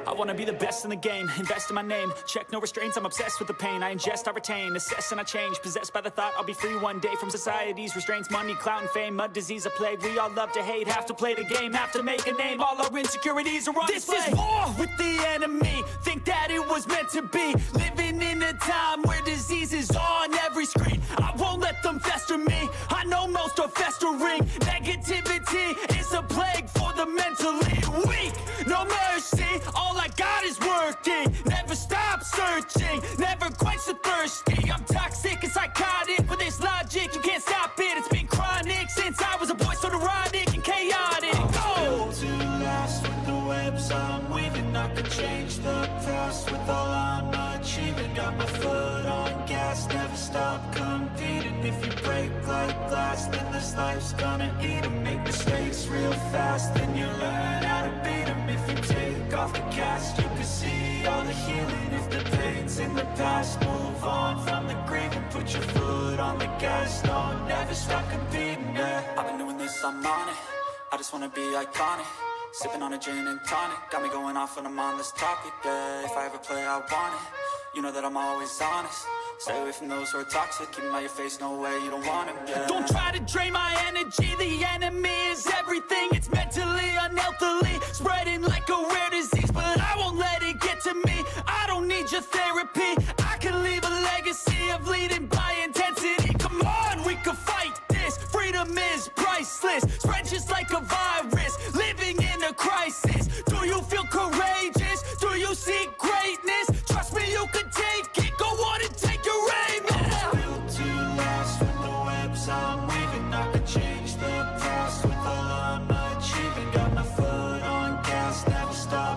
I wanna be the best in the game, invest in my name. Check no restraints, I'm obsessed with the pain. I ingest, I retain, assess and I change. Possessed by the thought I'll be free one day from society's restraints. Money, clout and fame, mud, disease, a plague. We all love to hate, have to play the game, have to make a name. All our insecurities are on display. This is war with the enemy, think that it was meant to be. Living in a time where disease is on every screen. I won't let them fester me, I know most are festering. Negativity is a plague for the mentally weak. No mercy, all I got is working. Never stop searching, never quench the thirsty. I'm toxic and psychotic, with this logic, you can't stop it. It's been chronic since I was a boy, so neurotic and chaotic. Built to last with the webs I'm weaving. I could change the past with all I'm achieving. Got my foot on gas, never stop competing. If you break like glass, then this life's gonna eat 'em. Make mistakes real fast, then you learn how to beat 'em. If you take off the cast, you can see all the healing. If the pain's in the past, move on from the grave and put your foot on the gas. No, never stop competing, yeah. I've been doing this, I'm on it. I just wanna be iconic. Sipping on a gin and tonic, got me going off when I'm on this topic, yeah. If I ever play, I want it. You know that I'm always honest. Stay away from those who are toxic. Keep them out your face, no way, you don't want them, yeah. Don't try to drain my energy. The enemy is everything. It's mentally, unhealthily, spreading like a rare disease. But I won't let it get to me. I don't need your therapy. I can leave a legacy of leading by intensity. Come on, we can fight this. Freedom is priceless. Spread just like a virus. Living in a crisis. Do you feel courageous? Do you seek greatness? Trust me, you can take it. Go on and take your aim. Yeah. Built to last with the webs I'm weaving. I can change the past with all I'm achieving. Got my foot on gas, never stop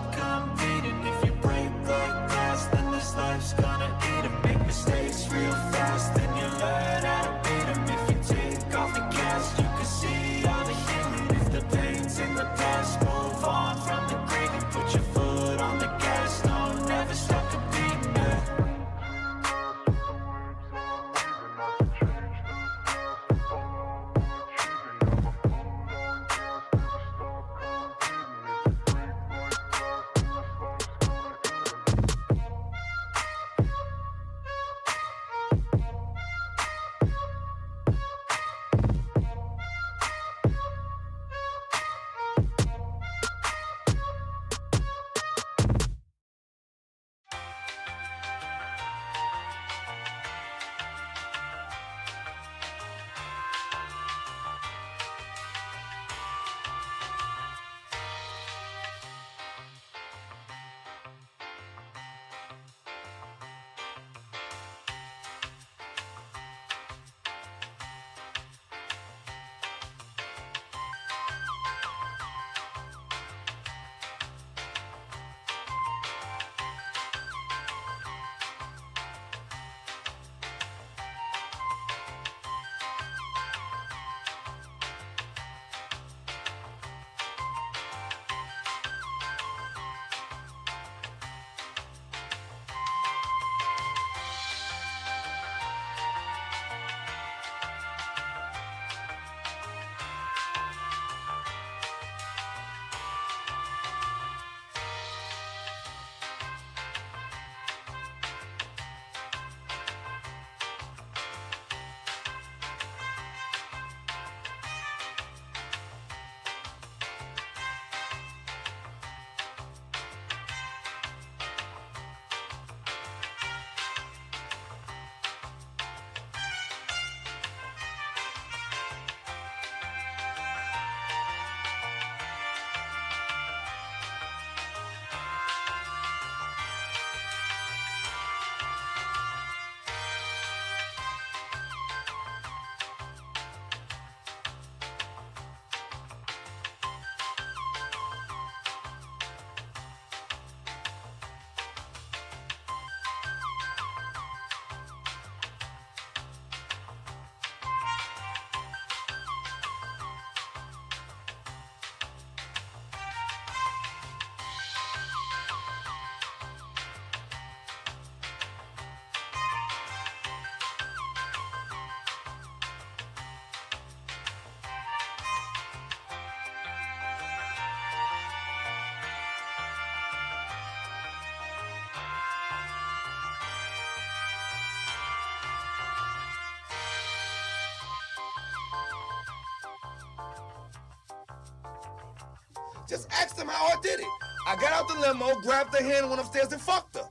Just ask them how I did it. I got out the limo, grabbed her hand, went upstairs and fucked her.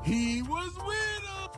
He was with her.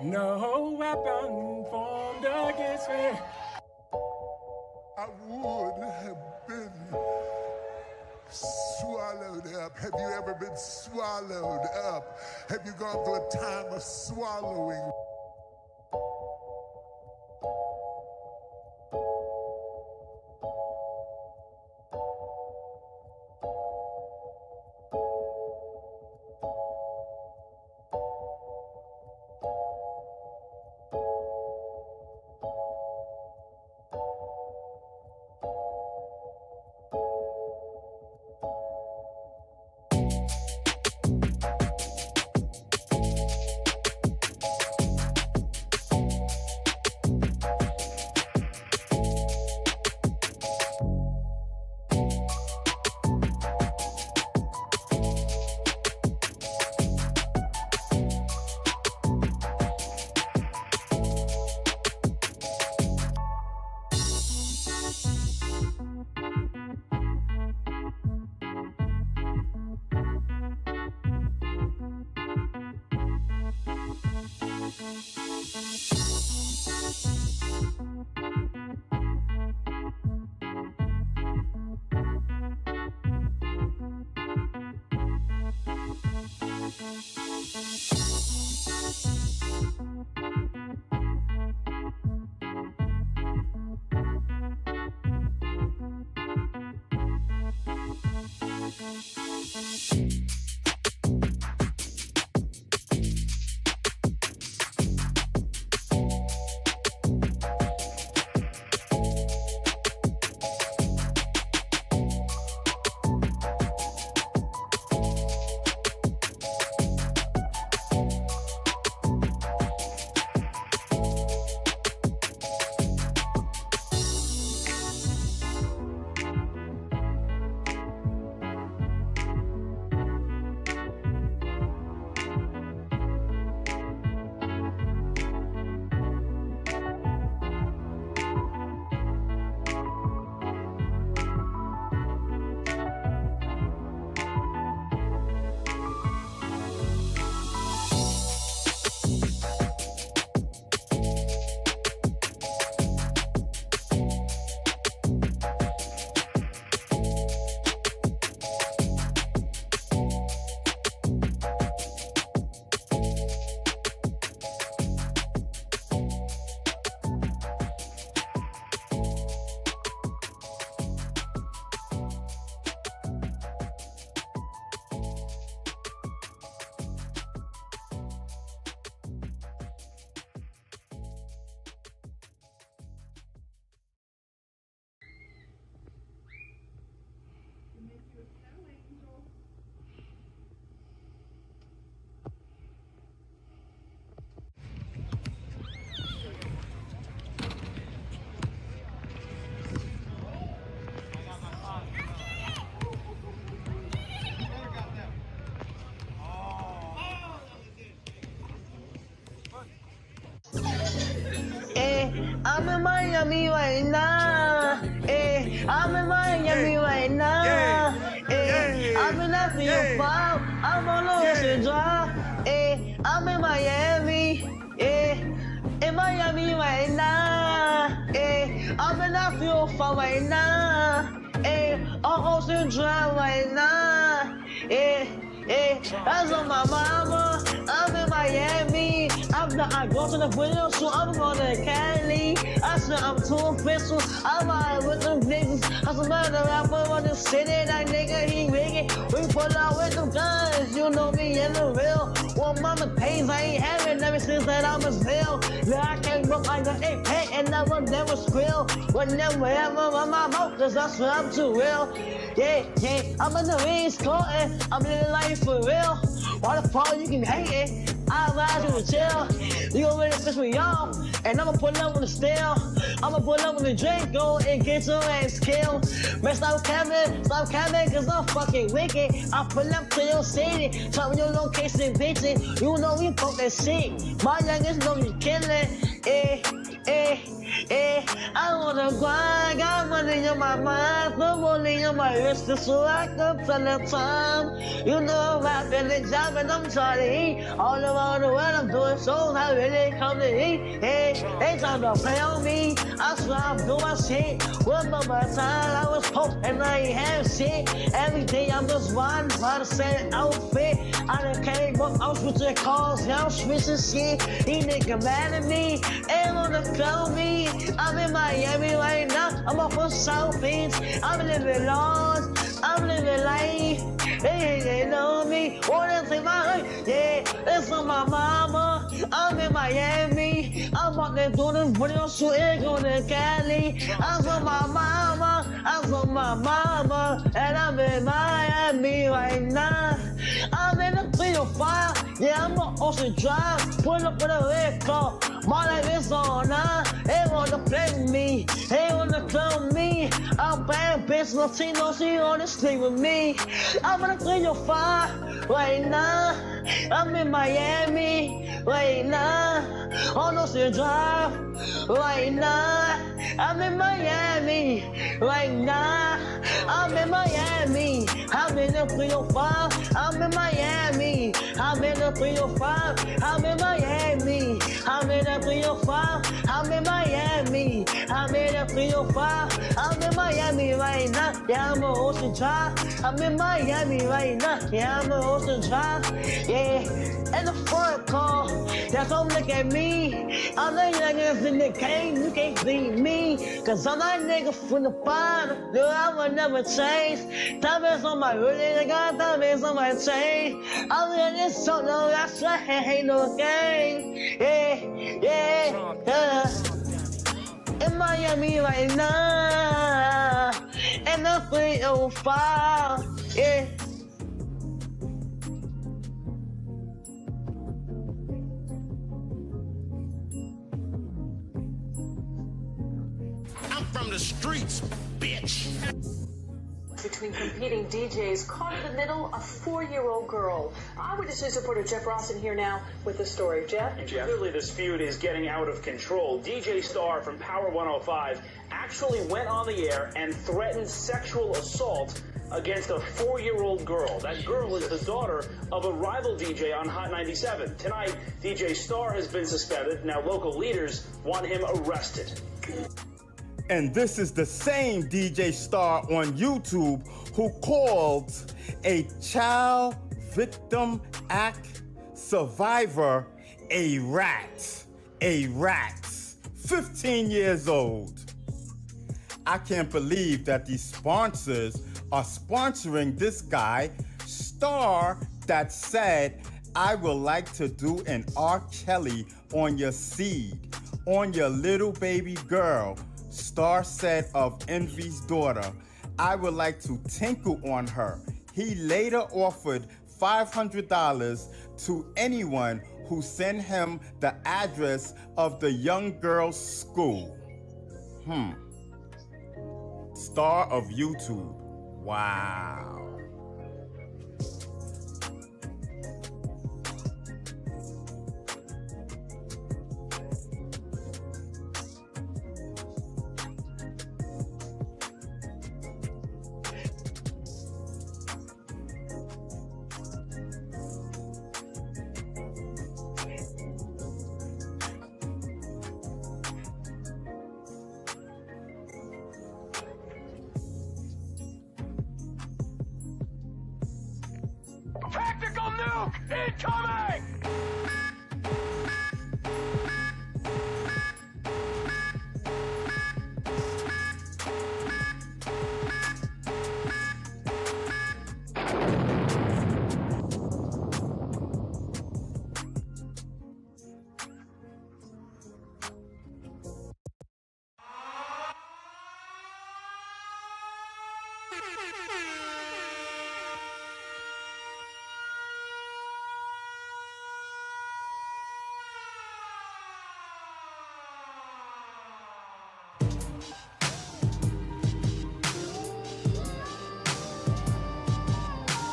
No weapon formed against me. I would have been swallowed up. Have you ever been swallowed up? Have you gone through a time of swallowing? I'm in Miami right now. I'm in Miami right now. I'm in Avenue 5. I'm on Ocean Drive. I'm in Miami. In Miami right now. I'm in Avenue 5 right now. On Ocean Drive right now. That's on my mama. I'm in Miami. I'm After I go to the video, so I'm going to Cali. I said I'm too official. I'm out with them niggas. I said, man, the rapper on the city, that nigga, he wicked. We pull out with them guns, you know me in the real. Well, mama pays, I ain't having ever since that I was real. Now I can't look like an ape and I will never squeal. But never ever on my mouth, cause I swear I'm too real. Yeah, I'm in the East Coast, I'm in the life for real. Why the fuck you can hate it? I'll ride you to chill. You gon' really piss me off, and I'ma pull up with the steel. I'ma pull up with the drink, go and get your ass killed. Man, stop capping, cause I'm fucking wicked. I pull up to your city, tell me your location, bitch. You know we fuck that shit. My youngest know you killin', I wanna grind, got money in my mind, put money in my wrist, so I can tell the time. You know I'm rapping the job and I'm trying to eat. All around the world I'm doing shows, I really come to eat. They trying to play on me, I swear I'm doing shit. One more time I was poor and I ain't have shit. Every day I'm just riding by the same outfit. I done came up, I'm switching cars, yeah, I'm switching shit. These niggas mad at me, ain't wanna clone me. I'm in Miami right now, I'm off of South Beach. I'm living large, I'm living life. They know me, wanna take my life. Yeah, it's on my mama. I'm in Miami. I'm out there doing video shooting on the Cali. I'm on my mama, and I'm in Miami right now. I'm in the 305, yeah, I'm on Ocean Drive. Pull up with a red car, my life is on now. They wanna play with me, they wanna clone me. I'm bad bitch, Latino, she wanna sleep with me. I'm in the 305 right now. I'm in Miami right now. On Ocean Drive right now. I'm in Miami right now. I'm in Miami. I'm in the 305. I'm in Miami. I'm in the 305. I'm in Miami. I'm in the 305. I'm in Miami. I'm in the 305. I'm in Miami right now. Yeah, I'm on Ocean Drive. I'm in Miami right now. Yeah, I'm on Ocean Drive. Yeah, and the front car. Yeah, come look at me. I'm the youngest in the game. You can't beat me. Cause I'm that nigga from the bottom. No, I will never change. Diamonds on my hoodie. I got diamonds on my chain. I'm in this solo. That's why I ain't no game. Yeah. In Miami right now. And the 305. Yeah. From the streets, bitch. Between competing DJs, caught in the middle, a 4-year-old girl. Eyewitness News reporter Jeff Rawson here now with the story. Jeff? Clearly this feud is getting out of control. DJ Star from Power 105 actually went on the air and threatened sexual assault against a 4-year-old girl. That girl is the daughter of a rival DJ on Hot 97. Tonight, DJ Star has been suspended. Now local leaders want him arrested. And this is the same DJ Star on YouTube who called a child victim act survivor a rat. A rat. 15 years old. I can't believe that these sponsors are sponsoring this guy, Star, that said, I would like to do an R. Kelly on your seed, on your little baby girl. Star said of Envy's daughter, I would like to tinkle on her. He later offered $500 to anyone who sent him the address of the young girl's school. Star of YouTube. Wow. Tactical nuke incoming!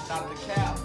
Stop the cap.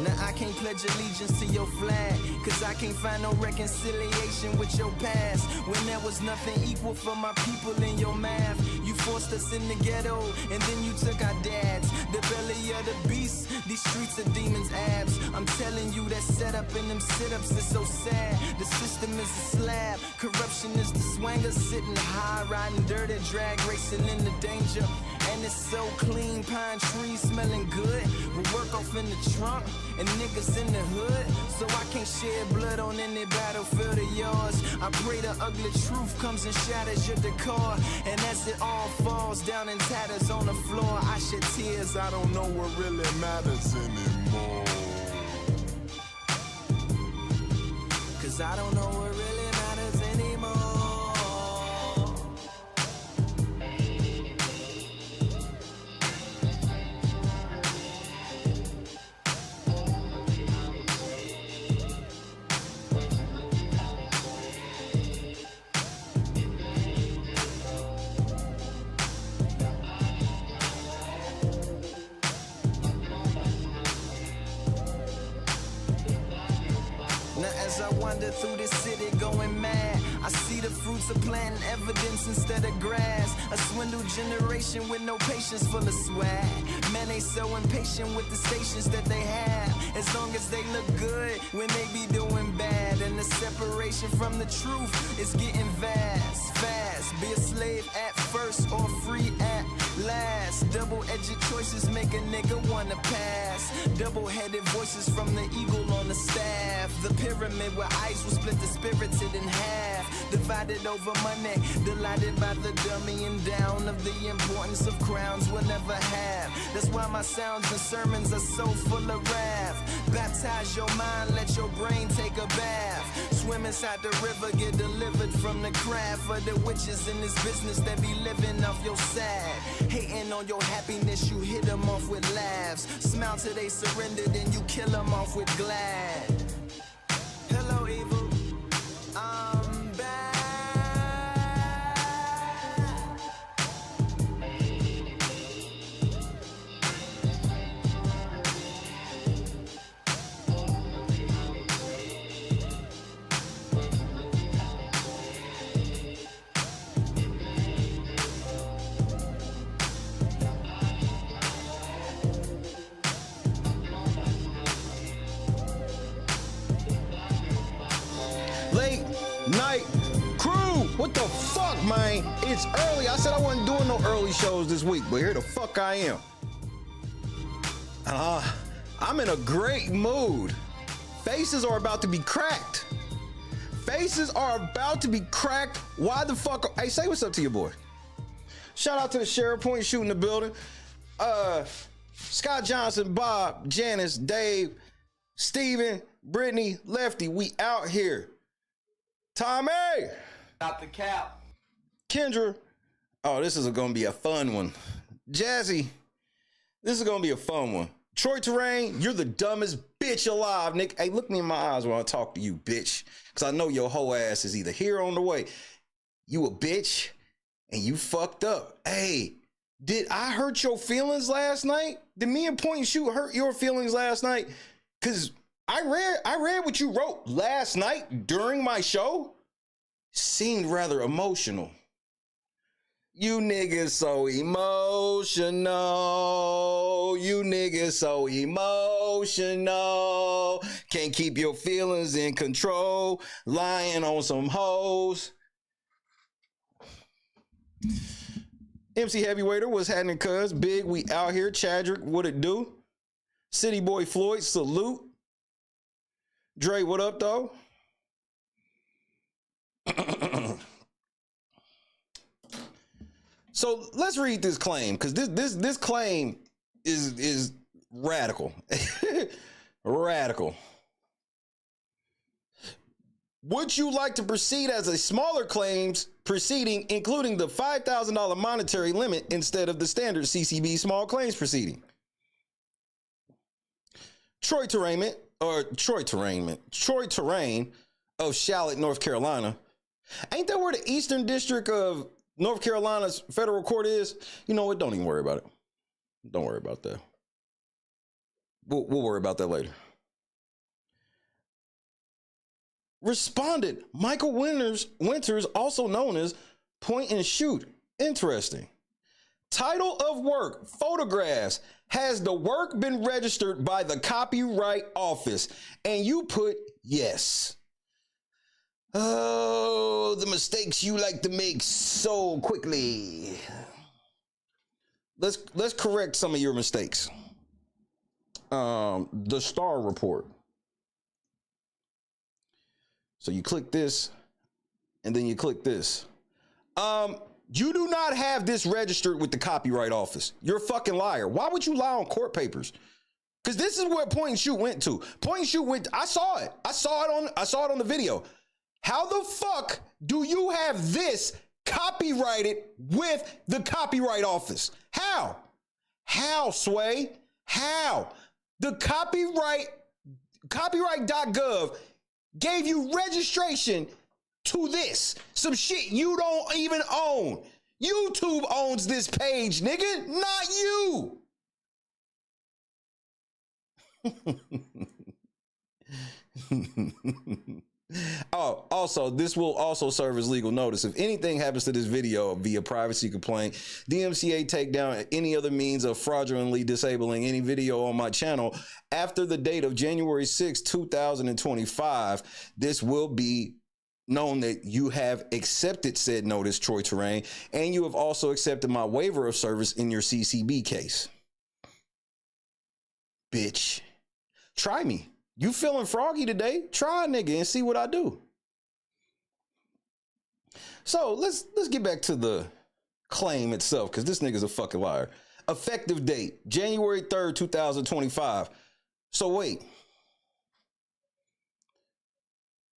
Now I can't pledge allegiance to your flag, cause I can't find no reconciliation with your past. When there was nothing equal for my people in your math, you forced us in the ghetto, and then you took our dads. The belly of the beast, these streets are demons' abs. I'm telling you that setup in them sit-ups is so sad. The system is a slab, corruption is the swanger, sitting high, riding dirty, drag racing in the danger. And it's so clean, pine trees smelling good. We work off in the trunk, and niggas in the hood. So I can't shed blood on any battlefield of yours. I pray the ugly truth comes and shatters your decor. And as it all falls down in tatters on the floor, I shed tears, I don't know what really matters anymore. Cause I don't know what really matters anymore. As I wander through this city going mad, I see the fruits of planting evidence instead of grass. A swindled generation with no patience, full of swag. Man, they so impatient with the stations that they have. As long as they look good when they be doing bad. And the separation from the truth is getting vast, fast. Be a slave at first or free at last. Double-edged choices make a nigga wanna pass. Double-headed voices from the eagle on the staff. The pyramid where ice will split the spirited in half. Divided over money, delighted by the dumbing down of the importance of crowns we'll never have. That's why my sounds and sermons are so full of wrath. Baptize your mind, let your brain take a bath. Swim inside the river, get delivered from the craft of the witches in this business that be living off your sad. Hating on your happiness, you hit them off with laughs. Smile till they surrender, then you kill them off with glad. Hello, evil. I'm back. Late night crew, what the fuck, man? It's early. I said I wasn't doing no early shows this week, but here the fuck I am. I'm in a great mood. Faces are about to be cracked. Faces are about to be cracked. Why the fuck? Hey, say what's up to your boy. Shout out to the Sheriff Point shooting the building. Scott Johnson, Bob, Janice, Dave, Steven, Brittany, Lefty, we out here. Tommy! Stop the cap. Kendra. Oh, this is going to be a fun one. Jazzy. This is going to be a fun one. Troi Torain, you're the dumbest bitch alive, Nick. Hey, look me in my eyes when I talk to you, bitch. Because I know your whole ass is either here or on the way. You a bitch and you fucked up. Hey, did I hurt your feelings last night? Did me and Point and Shoot hurt your feelings last night? Because I read what you wrote last night during my show. Seemed rather emotional. You niggas so emotional. You niggas so emotional. Can't keep your feelings in control. Lying on some hoes. MC Heavyweighter, what's happening, cuz? Big, we out here. Chadrick, what it do? City Boy Floyd, salute. Dre, what up, though? So let's read this claim, because this claim is radical. Radical. Would you like to proceed as a smaller claims proceeding, including the $5,000 monetary limit instead of the standard CCB small claims proceeding? Troi Torain of Charlotte, North Carolina. Ain't that where the Eastern District of North Carolina's federal court is? You know what? Don't even worry about it. Don't worry about that. We'll worry about that later. Respondent Michael Winters, also known as Point and Shoot. Interesting. Title of work, photographs. Has the work been registered by the Copyright Office? And you put yes. Oh, the mistakes you like to make so quickly. Let's correct some of your mistakes. The Star Report. So you click this, and then you click this. You do not have this registered with the Copyright Office. You're a fucking liar. Why would you lie on court papers? Because this is where Point and Shoot went to. Point and Shoot went. I saw it. I saw it on the video. How the fuck do you have this copyrighted with the Copyright Office? How? How, Sway? How? The copyright.gov gave you registration to this. Some shit you don't even own. YouTube owns this page, nigga, not you. Oh, also, this will also serve as legal notice. If anything happens to this video via privacy complaint, DMCA take down any other means of fraudulently disabling any video on my channel after the date of January 6, 2025. This will be known that you have accepted said notice, Troi Torain, and you have also accepted my waiver of service in your CCB case. Bitch. Try me. You feeling froggy today? Try a nigga and see what I do. So let's get back to the claim itself, because this nigga's a fucking liar. Effective date, January 3rd, 2025. So wait.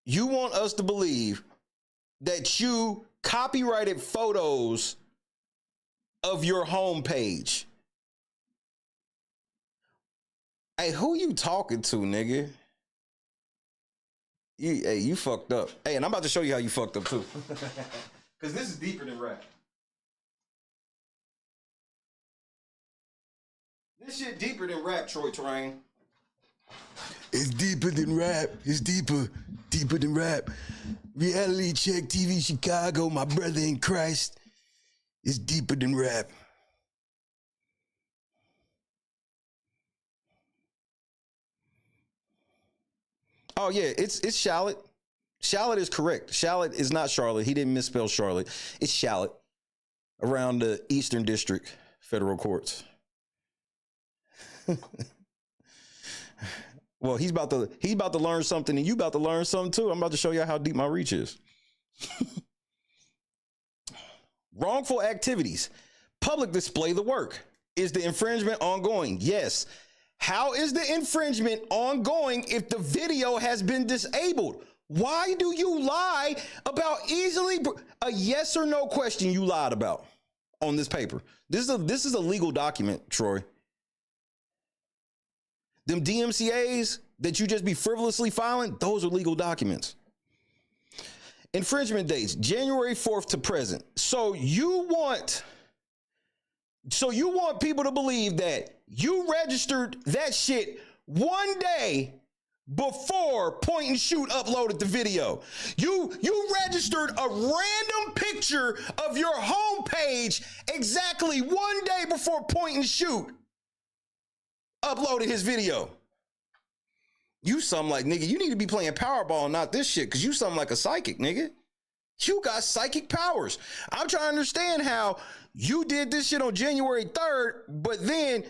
You want us to believe that you copyrighted photos of your homepage? Hey, who you talking to, nigga? You fucked up. Hey, and I'm about to show you how you fucked up too. Because this is deeper than rap. This shit deeper than rap, Troi Torain. It's deeper than rap. It's deeper than rap. Reality Check TV Chicago, my brother in Christ. It's deeper than rap. Oh yeah, it's Charlotte. Charlotte is correct. Charlotte is not Charlotte. He didn't misspell Charlotte. It's Charlotte, around the Eastern District Federal Courts. Well, he's about to learn something, and you about to learn something too. I'm about to show you how deep my reach is. Wrongful activities. Public display the work. Is the infringement ongoing? Yes. How is the infringement ongoing if the video has been disabled? Why do you lie about a yes or no question you lied about on this paper? This is a legal document, Troi. Them DMCAs that you just be frivolously filing, those are legal documents. Infringement dates, January 4th to present. So you want people to believe that you registered that shit one day before Point and Shoot uploaded the video. You registered a random picture of your homepage exactly one day before Point and Shoot uploaded his video. You something like, nigga, you need to be playing Powerball, not this shit, because you something like a psychic, nigga. You got psychic powers. I'm trying to understand how you did this shit on January 3rd, but then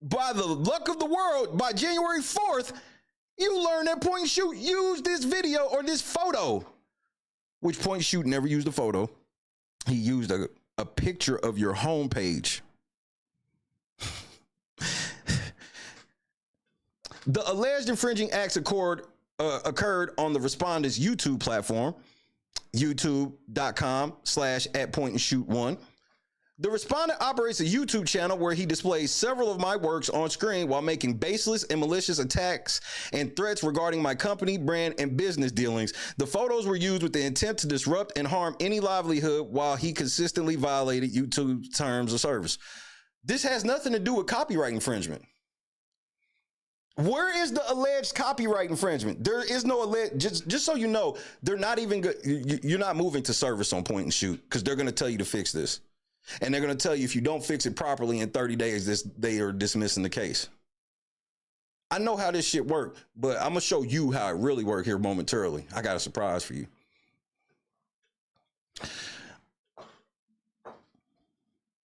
by the luck of the world, by January 4th, you learned that Point and Shoot used this video or this photo, which Point and Shoot never used a photo. He used a picture of your homepage. The alleged infringing acts occurred on the respondent's YouTube platform, youtube.com/@pointandshoot1. The respondent operates a YouTube channel where he displays several of my works on screen while making baseless and malicious attacks and threats regarding my company, brand, and business dealings. The photos were used with the intent to disrupt and harm any livelihood while he consistently violated YouTube's terms of service. This has nothing to do with copyright infringement. Where is the alleged copyright infringement? There is no alleged, just so you know, they're not even good. You're not moving to service on Point and Shoot because they're going to tell you to fix this. And they're going to tell you if you don't fix it properly in 30 days, they are dismissing the case. I know how this shit works, but I'm going to show you how it really works here momentarily. I got a surprise for you.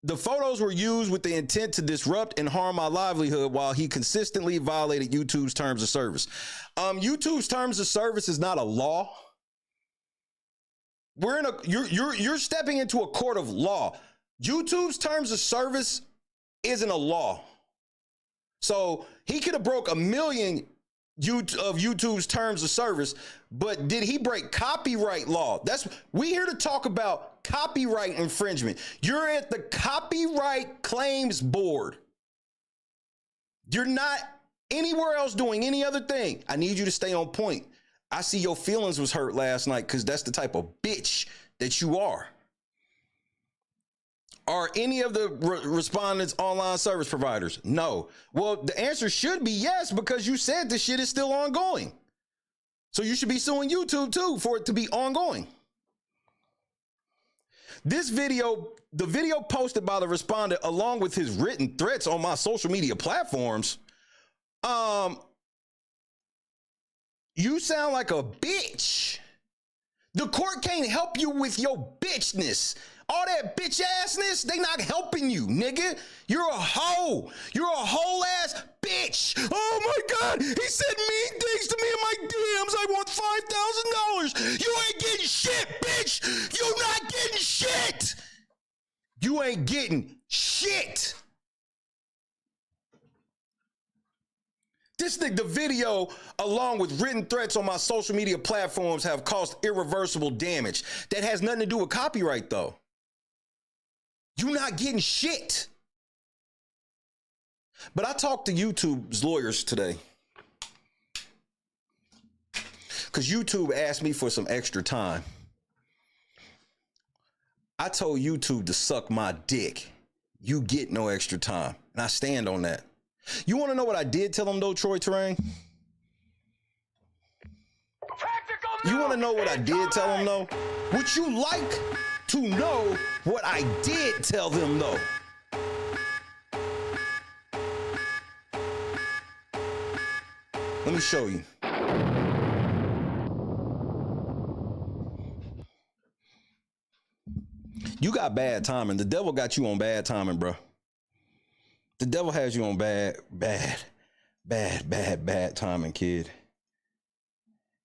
The photos were used with the intent to disrupt and harm my livelihood while he consistently violated YouTube's terms of service. YouTube's terms of service is not a law. You're stepping into a court of law. YouTube's terms of service isn't a law. So he could have broke 1 million of YouTube's terms of service, but did he break copyright law? We here to talk about copyright infringement. You're at the Copyright Claims Board. You're not anywhere else doing any other thing. I need you to stay on point. I see your feelings was hurt last night because that's the type of bitch that you are. Are any of the respondents online service providers? No. Well, the answer should be yes, because you said this shit is still ongoing. So you should be suing YouTube too for it to be ongoing. This video, the video posted by the respondent along with his written threats on my social media platforms, you sound like a bitch. The court can't help you with your bitchness. All that bitch assness, they not helping you, nigga. You're a hoe. You're a whole ass bitch. Oh my God, he said mean things to me in my DMs. I want $5,000. You ain't getting shit, bitch. You not getting shit. You ain't getting shit. The video, along with written threats on my social media platforms, have caused irreversible damage. That has nothing to do with copyright, though. You're not getting shit. But I talked to YouTube's lawyers today, because YouTube asked me for some extra time. I told YouTube to suck my dick. You get no extra time. And I stand on that. You want to know what I did tell them, though, Troi Torain? You want to know what I did tell them, though? Would you like to know what I did tell them, though? Let me show you. You got bad timing. The devil got you on bad timing, bro. The devil has you on bad timing, kid.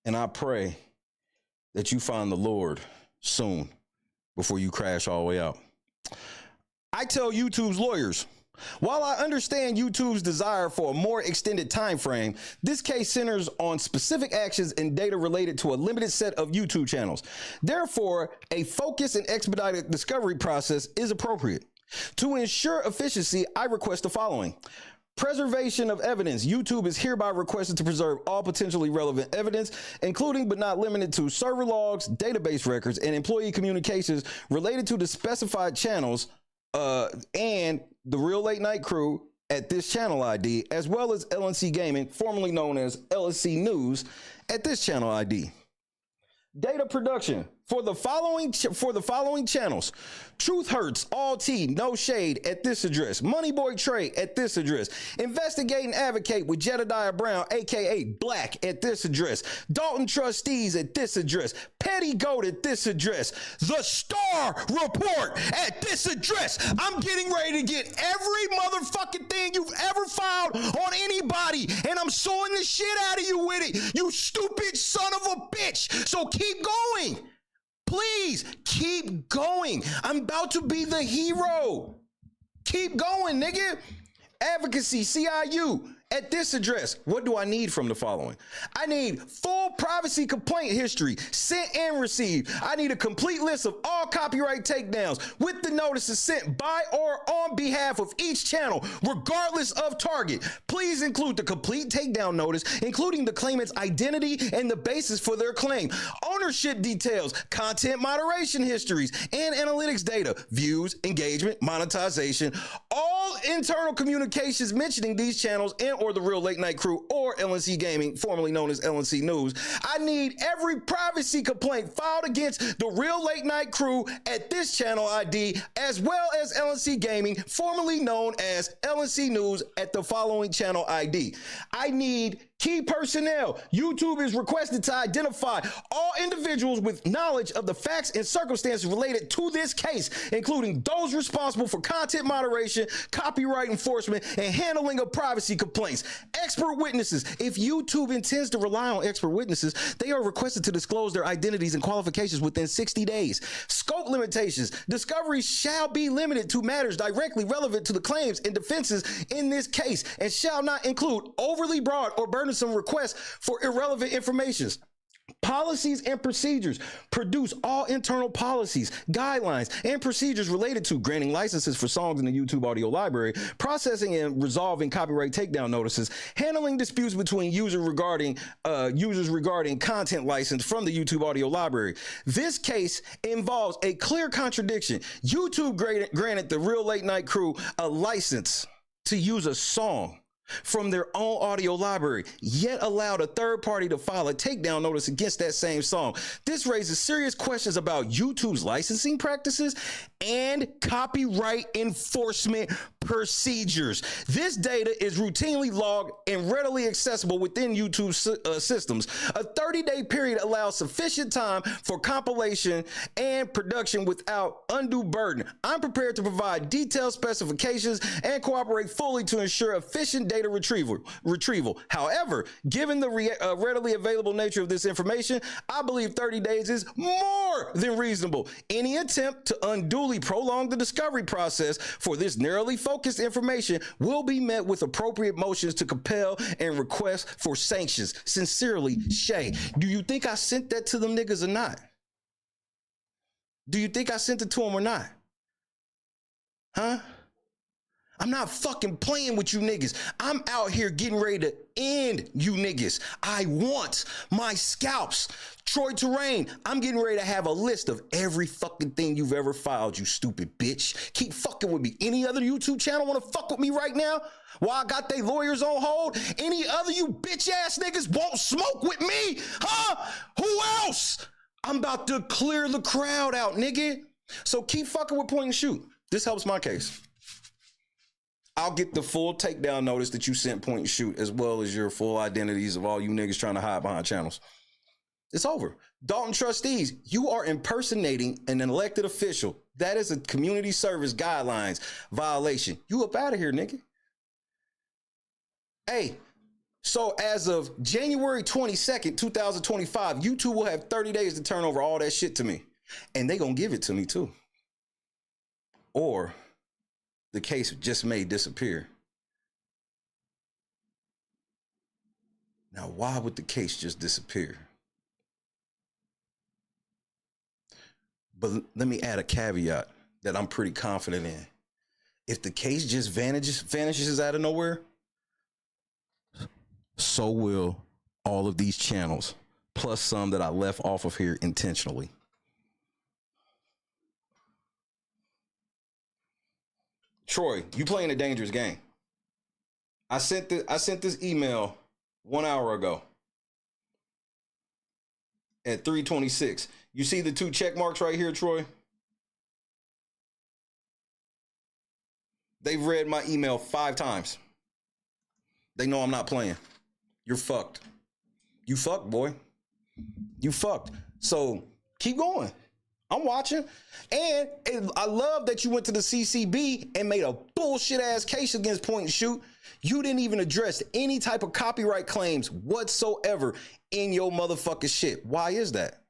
And I pray that you find the Lord soon before you crash all the way out. I tell YouTube's lawyers, while I understand YouTube's desire for a more extended time frame, this case centers on specific actions and data related to a limited set of YouTube channels. Therefore, a focused and expedited discovery process is appropriate. To ensure efficiency, I request the following. Preservation of evidence. YouTube is hereby requested to preserve all potentially relevant evidence, including but not limited to server logs, database records, and employee communications related to the specified channels and the Real Late Night Crew at this channel ID, as well as LNC Gaming, formerly known as LNC News, at this channel ID. Data production for the following channels: Truth Hurts, All Tea, No Shade at this address. Moneyboy Trey at this address. Investigate and Advocate with Jedediah Brown, aka Black, at this address. Dalton Trustees at this address. Petty Goat at this address. The Star Report at this address. I'm getting ready to get every motherfucking thing you've ever filed on anybody, and I'm suing the shit out of you with it, you stupid son of a bitch. So keep going. Please keep going. I'm about to be the hero. Keep going, nigga. Advocacy, CIU. At this address, what do I need from the following? I need full privacy complaint history, sent and received. I need a complete list of all copyright takedowns with the notices sent by or on behalf of each channel, regardless of target. Please include the complete takedown notice, including the claimant's identity and the basis for their claim, ownership details, content moderation histories, and analytics data, views, engagement, monetization, all internal communications mentioning these channels and or the Real Late Night Crew or LNC Gaming, formerly known as LNC News. I need every privacy complaint filed against the Real Late Night Crew at this channel ID, as well as LNC Gaming, formerly known as LNC News, at the following channel ID. I need key personnel. YouTube is requested to identify all individuals with knowledge of the facts and circumstances related to this case, including those responsible for content moderation, copyright enforcement, and handling of privacy complaints. Expert witnesses. If YouTube intends to rely on expert witnesses, they are requested to disclose their identities and qualifications within 60 days. Scope limitations. Discovery shall be limited to matters directly relevant to the claims and defenses in this case and shall not include overly broad or burdensome requests for irrelevant information. Policies and procedures. Produce all internal policies, guidelines, and procedures related to granting licenses for songs in the YouTube audio library, processing and resolving copyright takedown notices, handling disputes between users regarding content license from the YouTube audio library. This case involves a clear contradiction. YouTube granted the Real Late Night Crew a license to use a song from their own audio library, yet allowed a third party to file a takedown notice against that same song. This raises serious questions about YouTube's licensing practices and copyright enforcement procedures. This data is routinely logged and readily accessible within YouTube systems. A 30-day period allows sufficient time for compilation and production without undue burden. I'm prepared to provide detailed specifications and cooperate fully to ensure efficient data retrieval. However, given the readily available nature of this information, I believe 30 days is more than reasonable. Any attempt to unduly prolong the discovery process for this narrowly focused information will be met with appropriate motions to compel and request for sanctions. Sincerely, Shay. Do you think I sent that to them niggas or not? Do you think I sent it to them or not? Huh? I'm not fucking playing with you niggas. I'm out here getting ready to end you niggas. I want my scalps. Troi Torain, I'm getting ready to have a list of every fucking thing you've ever filed, you stupid bitch. Keep fucking with me. Any other YouTube channel want to fuck with me right now? While I got they lawyers on hold? Any other you bitch ass niggas won't smoke with me? Huh? Who else? I'm about to clear the crowd out, nigga. So keep fucking with point and shoot. This helps my case. I'll get the full takedown notice that you sent point and shoot, as well as your full identities of all you niggas trying to hide behind channels. It's over. Dalton trustees, you are impersonating an elected official. That is a community service guidelines violation. You up out of here, nigga. Hey, so as of January 22nd, 2025, YouTube will have 30 days to turn over all that shit to me. And they gonna give it to me too. Or the case just may disappear. Now, why would the case just disappear? But let me add a caveat that I'm pretty confident in. If the case just vanishes out of nowhere, so will all of these channels, plus some that I left off of here intentionally. Troi, you playing a dangerous game. I sent this email 1 hour ago at 3:26. You see the 2 check marks right here, Troi? They've read my email 5 times. They know I'm not playing. You're fucked. You fucked, boy. You fucked. So keep going. I'm watching. And I love that you went to the CCB and made a bullshit ass case against point and shoot. You didn't even address any type of copyright claims whatsoever in your motherfucking shit. Why is that?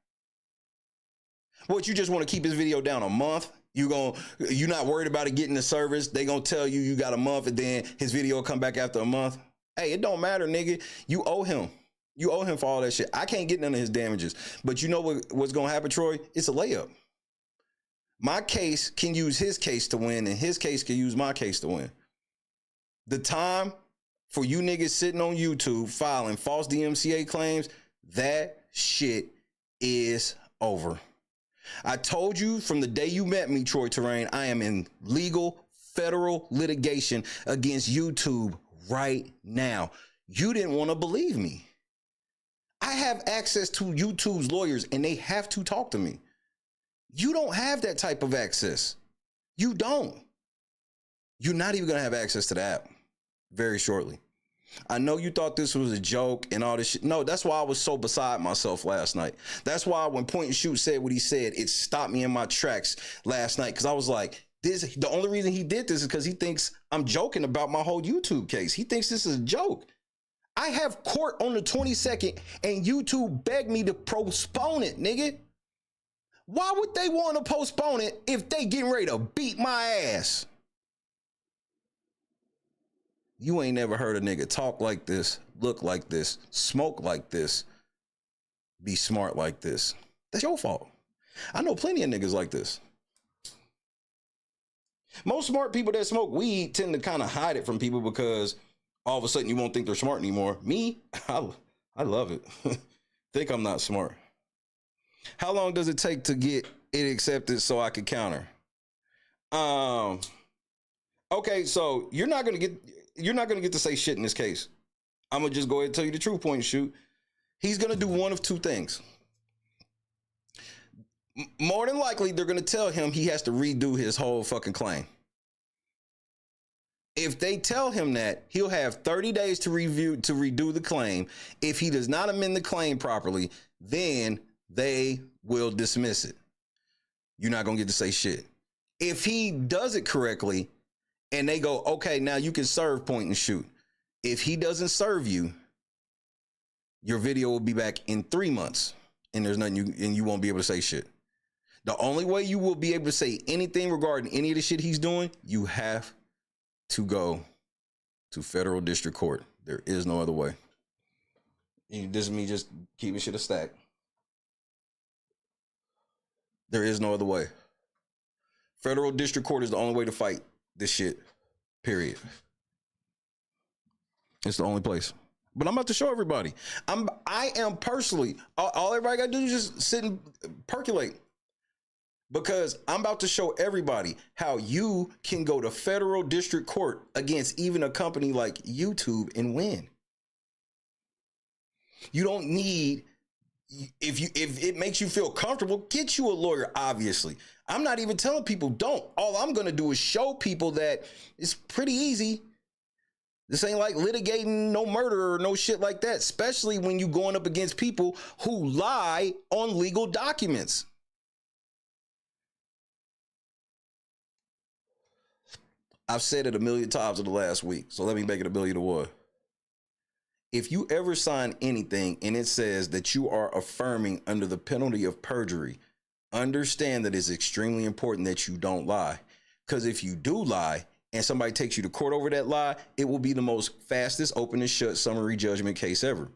What, you just want to keep his video down a month? You not worried about it getting the service? They gonna tell you got a month and then his video will come back after a month? Hey, it don't matter, nigga. You owe him. You owe him for all that shit. I can't get none of his damages. But you know what's gonna happen, Troy? It's a layup. My case can use his case to win, and his case can use my case to win. The time for you niggas sitting on YouTube filing false DMCA claims, that shit is over. I told you from the day you met me, Troi Torain, I am in legal federal litigation against YouTube right now. You didn't want to believe me. I have access to YouTube's lawyers and they have to talk to me. You don't have that type of access. You don't. You're not even going to have access to the app very shortly. I know you thought this was a joke and all this shit. No, that's why I was so beside myself last night. That's why when Point and Shoot said what he said, it stopped me in my tracks last night. Cause I was like, the only reason he did this is because he thinks I'm joking about my whole YouTube case. He thinks this is a joke. I have court on the 22nd and YouTube begged me to postpone it, nigga. Why would they want to postpone it if they getting ready to beat my ass? You ain't never heard a nigga talk like this, look like this, smoke like this, be smart like this. That's your fault. I know plenty of niggas like this. Most smart people that smoke weed tend to kind of hide it from people because all of a sudden you won't think they're smart anymore. Me, I love it. Think I'm not smart. How long does it take to get it accepted so I can counter? Okay, so you're not gonna get to say shit in this case. I'm gonna just go ahead and tell you the true Point and Shoot. He's gonna do one of two things. More than likely, they're gonna tell him he has to redo his whole fucking claim. If they tell him that, he'll have 30 days to redo the claim. If he does not amend the claim properly, then they will dismiss it. You're not gonna get to say shit. If he does it correctly and they go, okay, now you can serve Point and Shoot. If he doesn't serve you, your video will be back in 3 months and there's nothing you won't be able to say shit. The only way you will be able to say anything regarding any of the shit he's doing, you have to go to federal district court. There is no other way. This is me just keeping shit a stack. There is no other way. Federal district court is the only way to fight this shit, period. It's the only place. But I'm about to show everybody. I am personally, all everybody gotta do is just sit and percolate. Because I'm about to show everybody how you can go to federal district court against even a company like YouTube and win. You don't need, if it makes you feel comfortable, get you a lawyer, obviously. I'm not even telling people don't. All I'm going to do is show people that it's pretty easy. This ain't like litigating no murder or no shit like that, especially when you going up against people who lie on legal documents. I've said it 1,000,000 times in the last week, so let me make it 1,000,001. If you ever sign anything and it says that you are affirming under the penalty of perjury, understand that it's extremely important that you don't lie. Because if you do lie and somebody takes you to court over that lie, it will be the most fastest open and shut summary judgment case ever.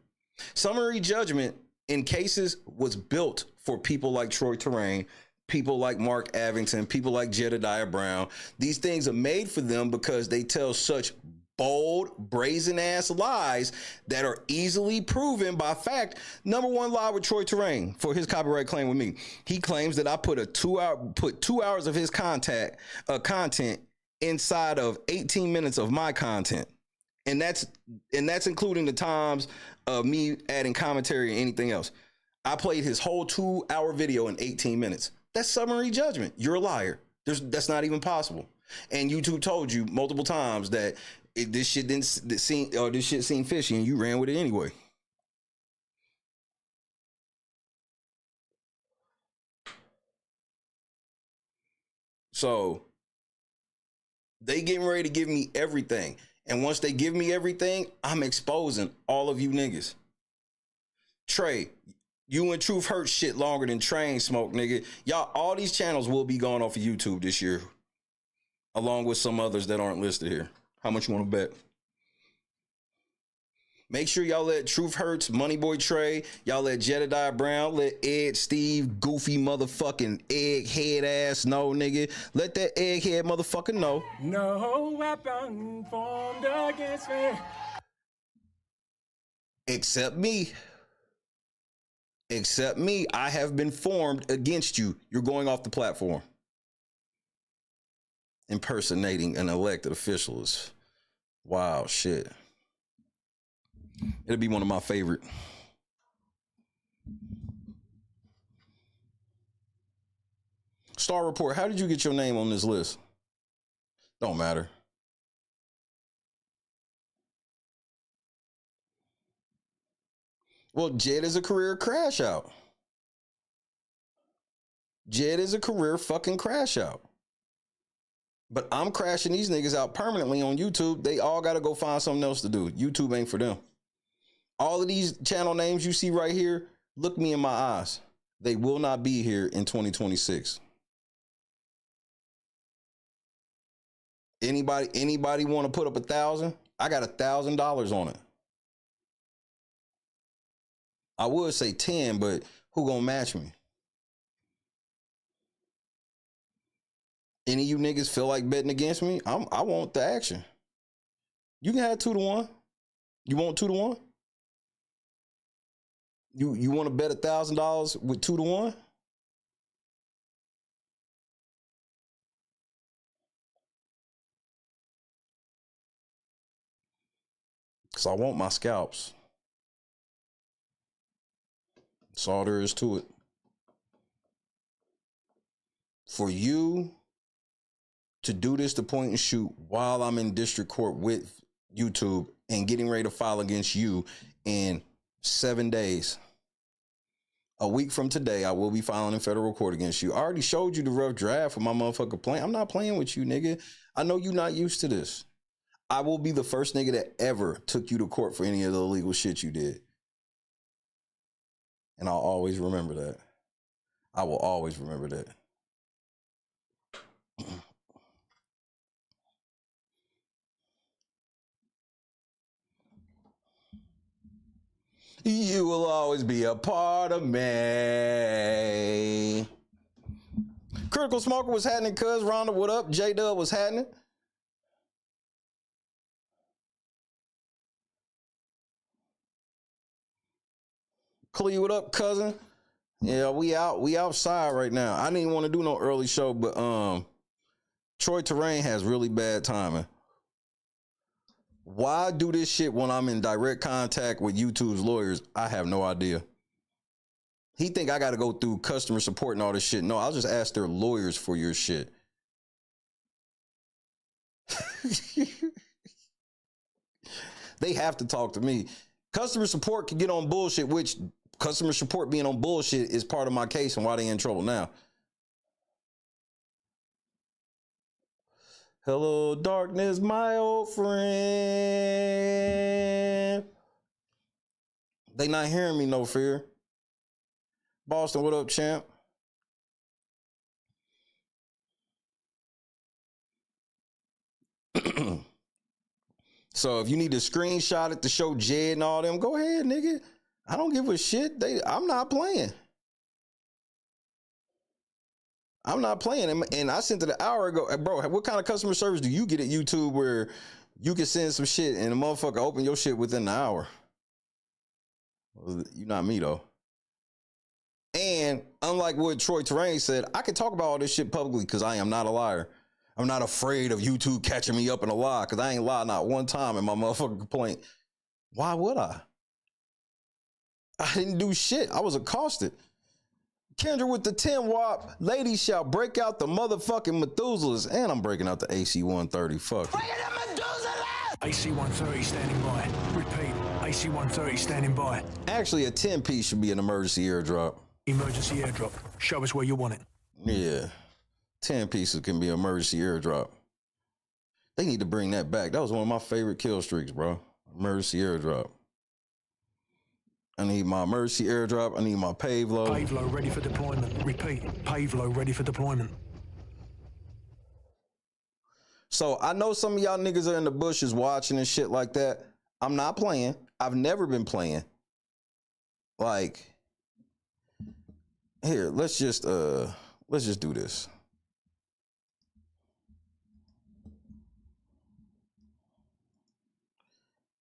Summary judgment in cases was built for people like Troi Torain, people like Mark Avington, people like Jedediah Brown. These things are made for them because they tell such bold, brazen ass lies that are easily proven by fact. Number one lie with Troi Torain for his copyright claim with me. He claims that I put 2 hours of his content inside of 18 minutes of my content. And that's including the times of me adding commentary and anything else. I played his whole 2-hour video in 18 minutes. That's summary judgment. You're a liar. That's not even possible. And YouTube told you multiple times that this shit seemed fishy, and you ran with it anyway. So they getting ready to give me everything. And once they give me everything, I'm exposing all of you niggas. Trey, You and Truth hurt shit longer than Train Smoke, nigga. Y'all, all these channels will be going off of YouTube this year, along with some others that aren't listed here. How much you want to bet? Make sure y'all let Truth Hurts, Moneyboy Trey, y'all let Jedediah Brown, let Ed, Steve, goofy motherfucking egghead ass know, nigga. Let that egghead motherfucker know. No weapon formed against me. Except me. Except me. I have been formed against you. You're going off the platform. Impersonating an elected official is wild shit. It'll be one of my favorite. Star Report, how did you get your name on this list? Don't matter. Well, Jed is a career crash out. Jed is a career fucking crash out. But I'm crashing these niggas out permanently on YouTube. They all got to go find something else to do. YouTube ain't for them. All of these channel names you see right here, look me in my eyes. They will not be here in 2026. Anybody want to put up 1,000? I got $1,000 on it. I would say 10, but who gonna match me? Any of you niggas feel like betting against me? I want the action. You can have 2-1. You want 2-1? You want to bet $1,000 with 2-1? Because I want my scalps. That's all there is to it. For you to do this to point and shoot while I'm in district court with YouTube and getting ready to file against you in 7 days. A week from today, I will be filing in federal court against you. I already showed you the rough draft for my motherfucker plan. I'm not playing with you, nigga. I know you're not used to this. I will be the first nigga that ever took you to court for any of the illegal shit you did. And I'll always remember that. I will always remember that. You will always be a part of me. Critical Smoker was happening, cuz. Rhonda, what up? J-Dub was happening. Clee, what up, cousin? Yeah, we outside right now. I didn't want to do no early show, but Troi Torain has really bad timing. Why do this shit when I'm in direct contact with YouTube's lawyers? I have no idea. He think I got to go through customer support and all this shit. No, I'll just ask their lawyers for your shit. They have to talk to me. Customer support can get on bullshit, which customer support being on bullshit is part of my case and why they in trouble now. Hello, darkness, my old friend. They not hearing me, no fear. Boston, what up, champ? So if you need to screenshot it to show Jed and all them, go ahead, nigga. I don't give a shit. I'm not playing. I'm not playing. And I sent it an hour ago. Bro, what kind of customer service do you get at YouTube where you can send some shit and the motherfucker open your shit within an hour? Well, you're not me, though. And unlike what Troi Torain said, I can talk about all this shit publicly because I am not a liar. I'm not afraid of YouTube catching me up in a lie because I ain't lied not one time in my motherfucking complaint. Why would I? I didn't do shit. I was accosted. Kendra with the 10 wop. Ladies shall break out the motherfucking Methuselahs. And I'm breaking out the AC-130. Fuck. Breaking the Methuselah! AC-130 standing by. Repeat. AC-130 standing by. Actually, a 10-piece should be an emergency airdrop. Emergency airdrop. Show us where you want it. Yeah. 10 pieces can be an emergency airdrop. They need to bring that back. That was one of my favorite kill streaks, bro. Emergency airdrop. I need my emergency airdrop. I need my pave low. Pave low ready for deployment. Repeat, pave low ready for deployment. So I know some of y'all niggas are in the bushes watching and shit like that. I'm not playing. I've never been playing. Like, here, let's just do this.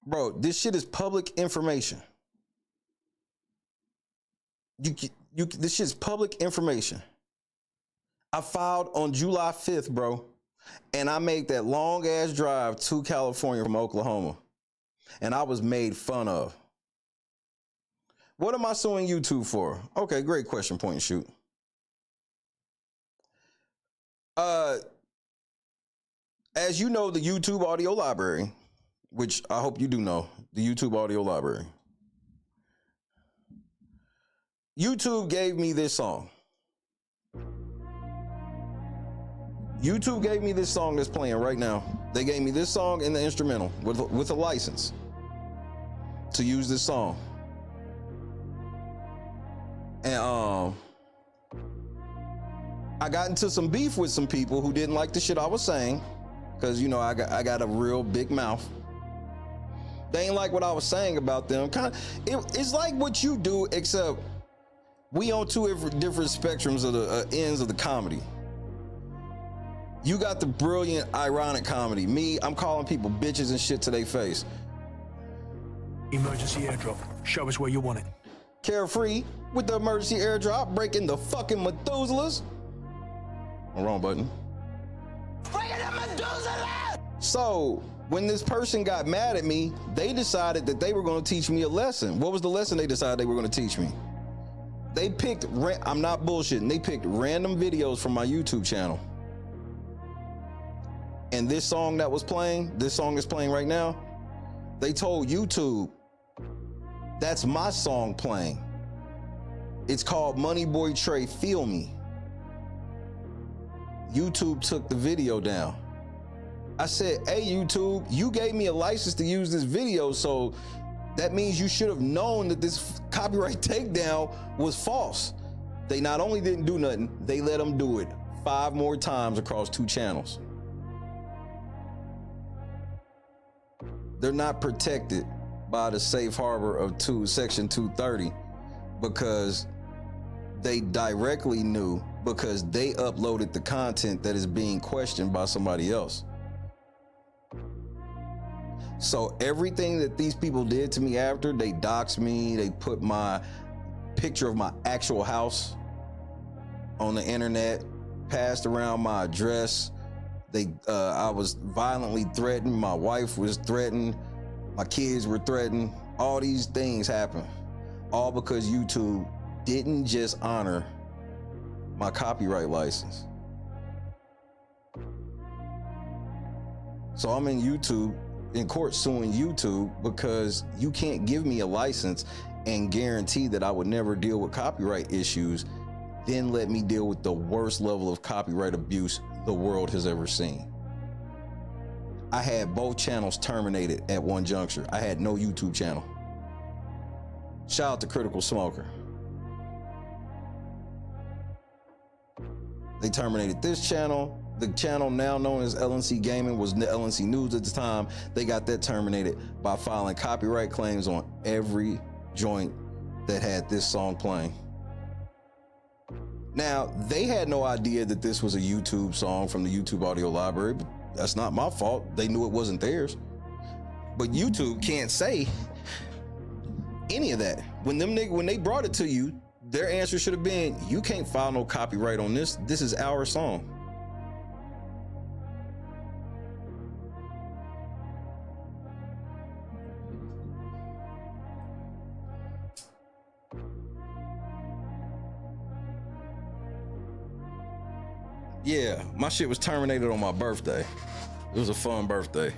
Bro, this shit is public information. This shit's public information. I filed on July 5th, bro. And I made that long ass drive to California from Oklahoma. And I was made fun of. What am I suing YouTube for? Okay, great question, point and shoot. As you know, the YouTube audio library, which I hope you do know, the YouTube audio library. YouTube gave me this song. YouTube gave me this song that's playing right now. They gave me this song in the instrumental with a license to use this song. And I got into some beef with some people who didn't like the shit I was saying, because, you know, I got a real big mouth. They ain't like what I was saying about them. It's like what you do, except we on two different spectrums of the ends of the comedy. You got the brilliant, ironic comedy. Me, I'm calling people bitches and shit to their face. Emergency airdrop. Show us where you want it. Carefree with the emergency airdrop, breaking the fucking Methuselahs. Wrong button. So when this person got mad at me, they decided that they were going to teach me a lesson. What was the lesson they decided they were going to teach me? They picked, I'm not bullshitting, they picked random videos from my YouTube channel. And this song that was playing, this song is playing right now, they told YouTube, that's my song playing. It's called Money Boy Trey, Feel Me. YouTube took the video down. I said, hey YouTube, you gave me a license to use this video, so that means you should have known that this copyright takedown was false. They not only didn't do nothing, they let them do it 5 more times across 2 channels. They're not protected by the safe harbor of Section 230 because they directly knew, because they uploaded the content that is being questioned by somebody else. So everything that these people did to me after, they doxed me, they put my picture of my actual house on the internet, passed around my address. I was violently threatened. My wife was threatened. My kids were threatened. All these things happened, all because YouTube didn't just honor my copyright license. So I'm in court suing YouTube because you can't give me a license and guarantee that I would never deal with copyright issues, then let me deal with the worst level of copyright abuse the world has ever seen. I had both channels terminated at one juncture. I had no YouTube channel. Shout out to Critical Smoker. They terminated this channel. The channel now known as LNC Gaming was LNC News at the time. They got that terminated by filing copyright claims on every joint that had this song playing. Now, they had no idea that this was a YouTube song from the YouTube audio library, but that's not my fault. They knew it wasn't theirs. But YouTube can't say any of that. When they brought it to you, their answer should have been, you can't file no copyright on this. This is our song. Yeah, my shit was terminated on my birthday. It was a fun birthday.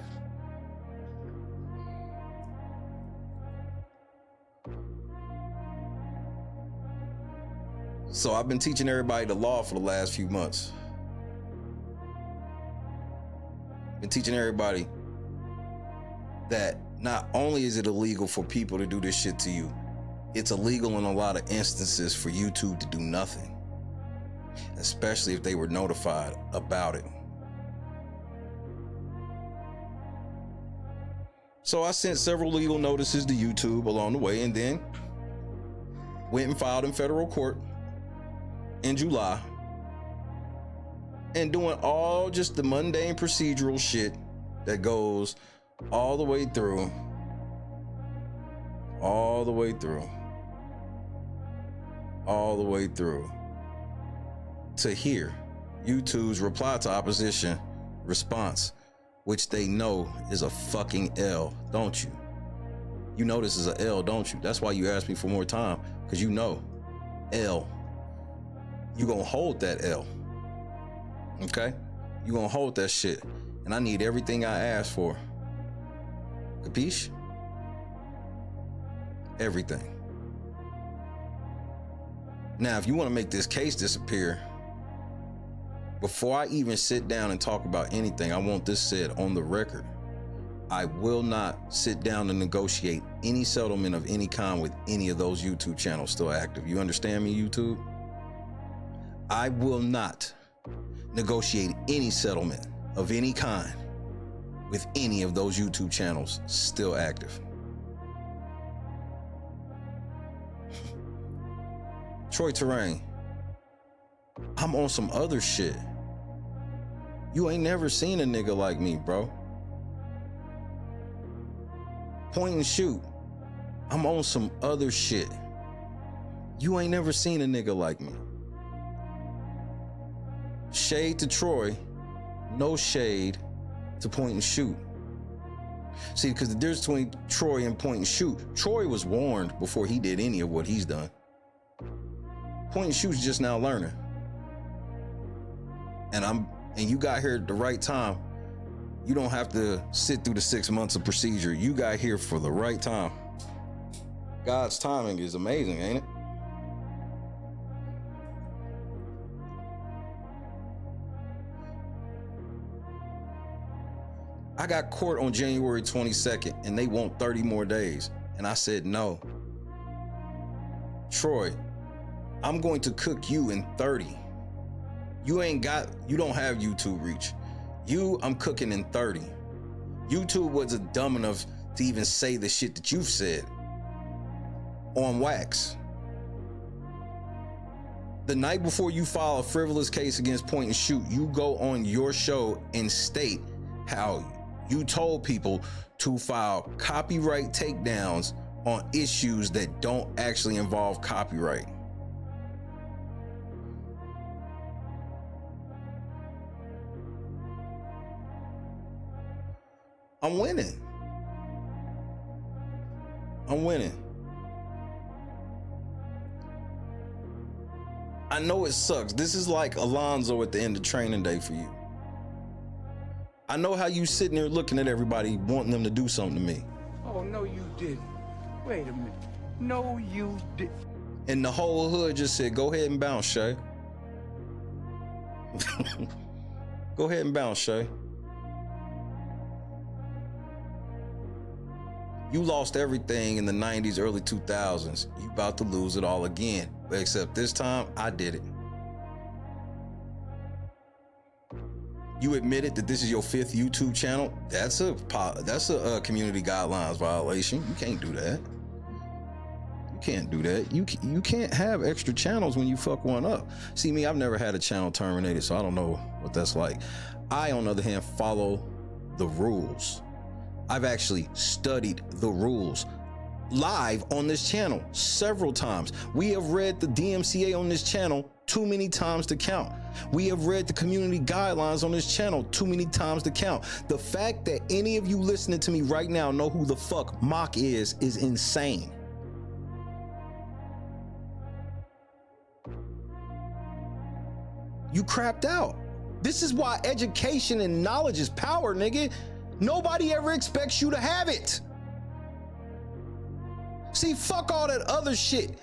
So I've been teaching everybody the law for the last few months. Been teaching everybody that not only is it illegal for people to do this shit to you, it's illegal in a lot of instances for YouTube to do nothing, especially if they were notified about it. So I sent several legal notices to YouTube along the way, and then went and filed in federal court in July, and doing all just the mundane procedural shit that goes all the way through to hear YouTube's reply to opposition response, which they know is a fucking L, don't you? You know this is a L, don't you? That's why you asked me for more time, because you know L. You gonna hold that L, okay? You gonna hold that shit, and I need everything I asked for. Capiche? Everything. Now, if you want to make this case disappear, before I even sit down and talk about anything, I want this said on the record. I will not sit down and negotiate any settlement of any kind with any of those YouTube channels still active. You understand me, YouTube? I will not negotiate any settlement of any kind with any of those YouTube channels still active. Troi Torain, I'm on some other shit. You ain't never seen a nigga like me, bro. Point and shoot, I'm on some other shit. You ain't never seen a nigga like me. Shade to Troi, no shade to point and shoot. See, because the difference between Troi and point and shoot, Troi was warned before he did any of what he's done. Point and shoot's just now learning. And you got here at the right time. You don't have to sit through the 6 months of procedure. You got here for the right time. God's timing is amazing, ain't it? I got court on January 22nd and they want 30 more days. And I said no. Troi, I'm going to cook you in 30. You don't have YouTube reach. I'm cooking in 30. YouTube wasn't dumb enough to even say the shit that you've said on wax. The night before you file a frivolous case against Point and Shoot, you go on your show and state how you told people to file copyright takedowns on issues that don't actually involve copyright. I'm winning. I know it sucks. This is like Alonzo at the end of training day for you. I know how you sitting there looking at everybody wanting them to do something to me. Oh, no, you didn't. Wait a minute. No, you didn't. And the whole hood just said, go ahead and bounce, Shay. Go ahead and bounce, Shay. You lost everything in the 90s, early 2000s. You about to lose it all again. But except this time, I did it. You admitted that this is your 5th YouTube channel. That's a community guidelines violation. You can't do that. You can't do that. You can't have extra channels when you fuck one up. See me, I've never had a channel terminated, so I don't know what that's like. I, on the other hand, follow the rules. I've actually studied the rules live on this channel several times. We have read the DMCA on this channel too many times to count. We have read the community guidelines on this channel too many times to count. The fact that any of you listening to me right now know who the fuck Mock is insane. You crapped out. This is why education and knowledge is power, nigga. Nobody ever expects you to have it. See, fuck all that other shit.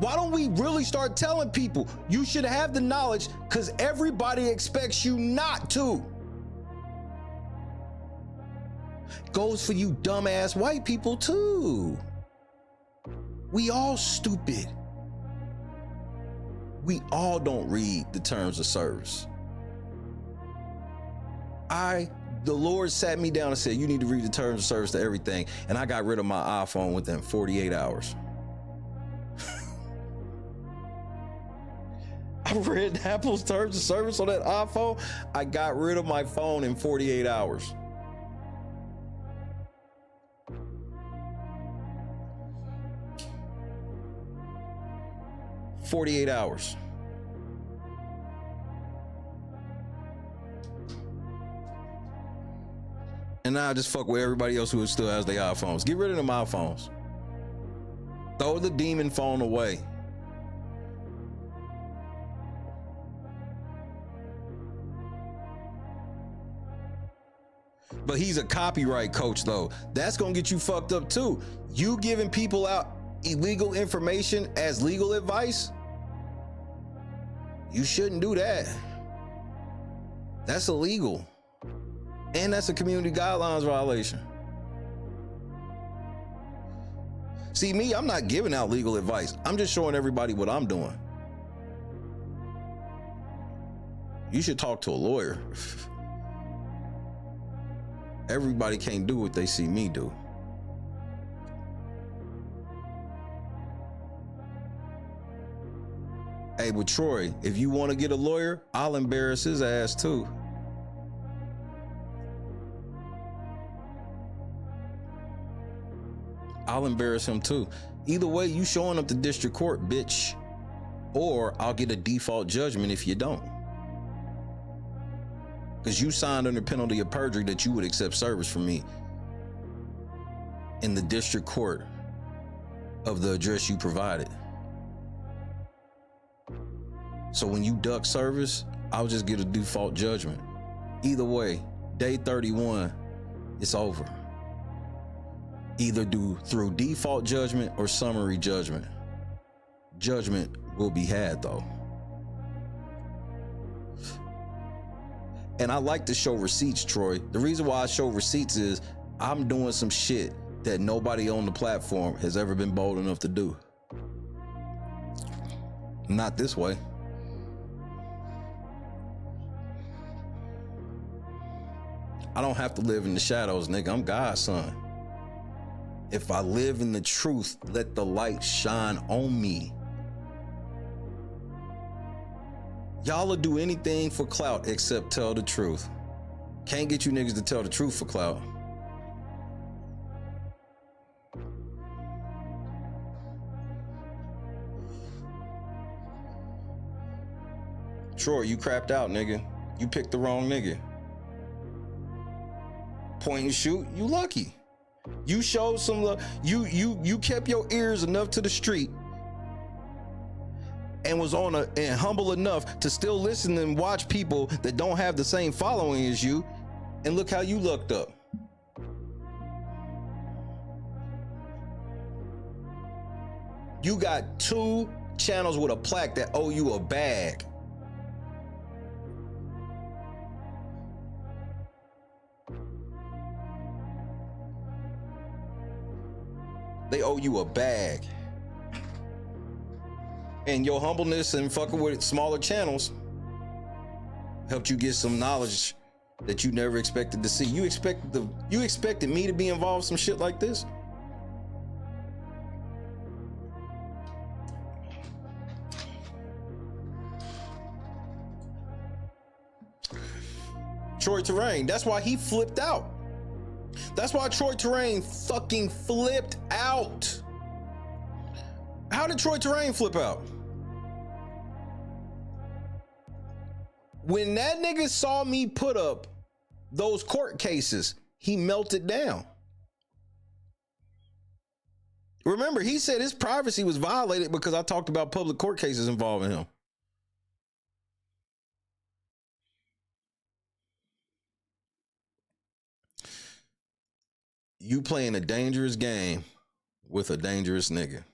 Why don't we really start telling people you should have the knowledge, because everybody expects you not to. Goes for you dumbass white people too. We all stupid. We all don't read the terms of service. The Lord sat me down and said, you need to read the terms of service to everything. And I got rid of my iPhone within 48 hours. I read Apple's terms of service on that iPhone. I got rid of my phone in 48 hours. $48. And now I just fuck with everybody else who still has their iPhones. Get rid of them iPhones. Throw the demon phone away. But he's a copyright coach though. That's gonna get you fucked up too. You giving people out illegal information as legal advice? You shouldn't do that. That's illegal. And that's a community guidelines violation. See me, I'm not giving out legal advice. I'm just showing everybody what I'm doing. You should talk to a lawyer. Everybody can't do what they see me do. Hey, but Troi, if you want to get a lawyer, I'll embarrass his ass too. I'll embarrass him too. Either way, you showing up to district court, bitch. Or I'll get a default judgment if you don't. Because you signed under penalty of perjury that you would accept service from me in the district court of the address you provided. So when you duck service, I'll just get a default judgment. Either way, day 31, it's over. Either do through default judgment or summary judgment. Judgment will be had though. And I like to show receipts, Troi. The reason why I show receipts is I'm doing some shit that nobody on the platform has ever been bold enough to do. Not this way. I don't have to live in the shadows, nigga. I'm God's son. If I live in the truth, let the light shine on me. Y'all will do anything for clout except tell the truth. Can't get you niggas to tell the truth for clout. Troi, you crapped out, nigga. You picked the wrong nigga. Point and shoot, you lucky. You showed some love. You kept your ears enough to the street and was and humble enough to still listen and watch people that don't have the same following as you, and look how you looked up. You got 2 channels with a plaque that owe you a bag. They owe you a bag. And your humbleness and fucking with smaller channels helped you get some knowledge that you never expected to see. You expected me to be involved in some shit like this? Troi Torain, that's why he flipped out. That's why Troi Torain fucking flipped out. How did Troi Torain flip out? When that nigga saw me put up those court cases, he melted down. Remember, he said his privacy was violated because I talked about public court cases involving him. You playing a dangerous game with a dangerous nigga.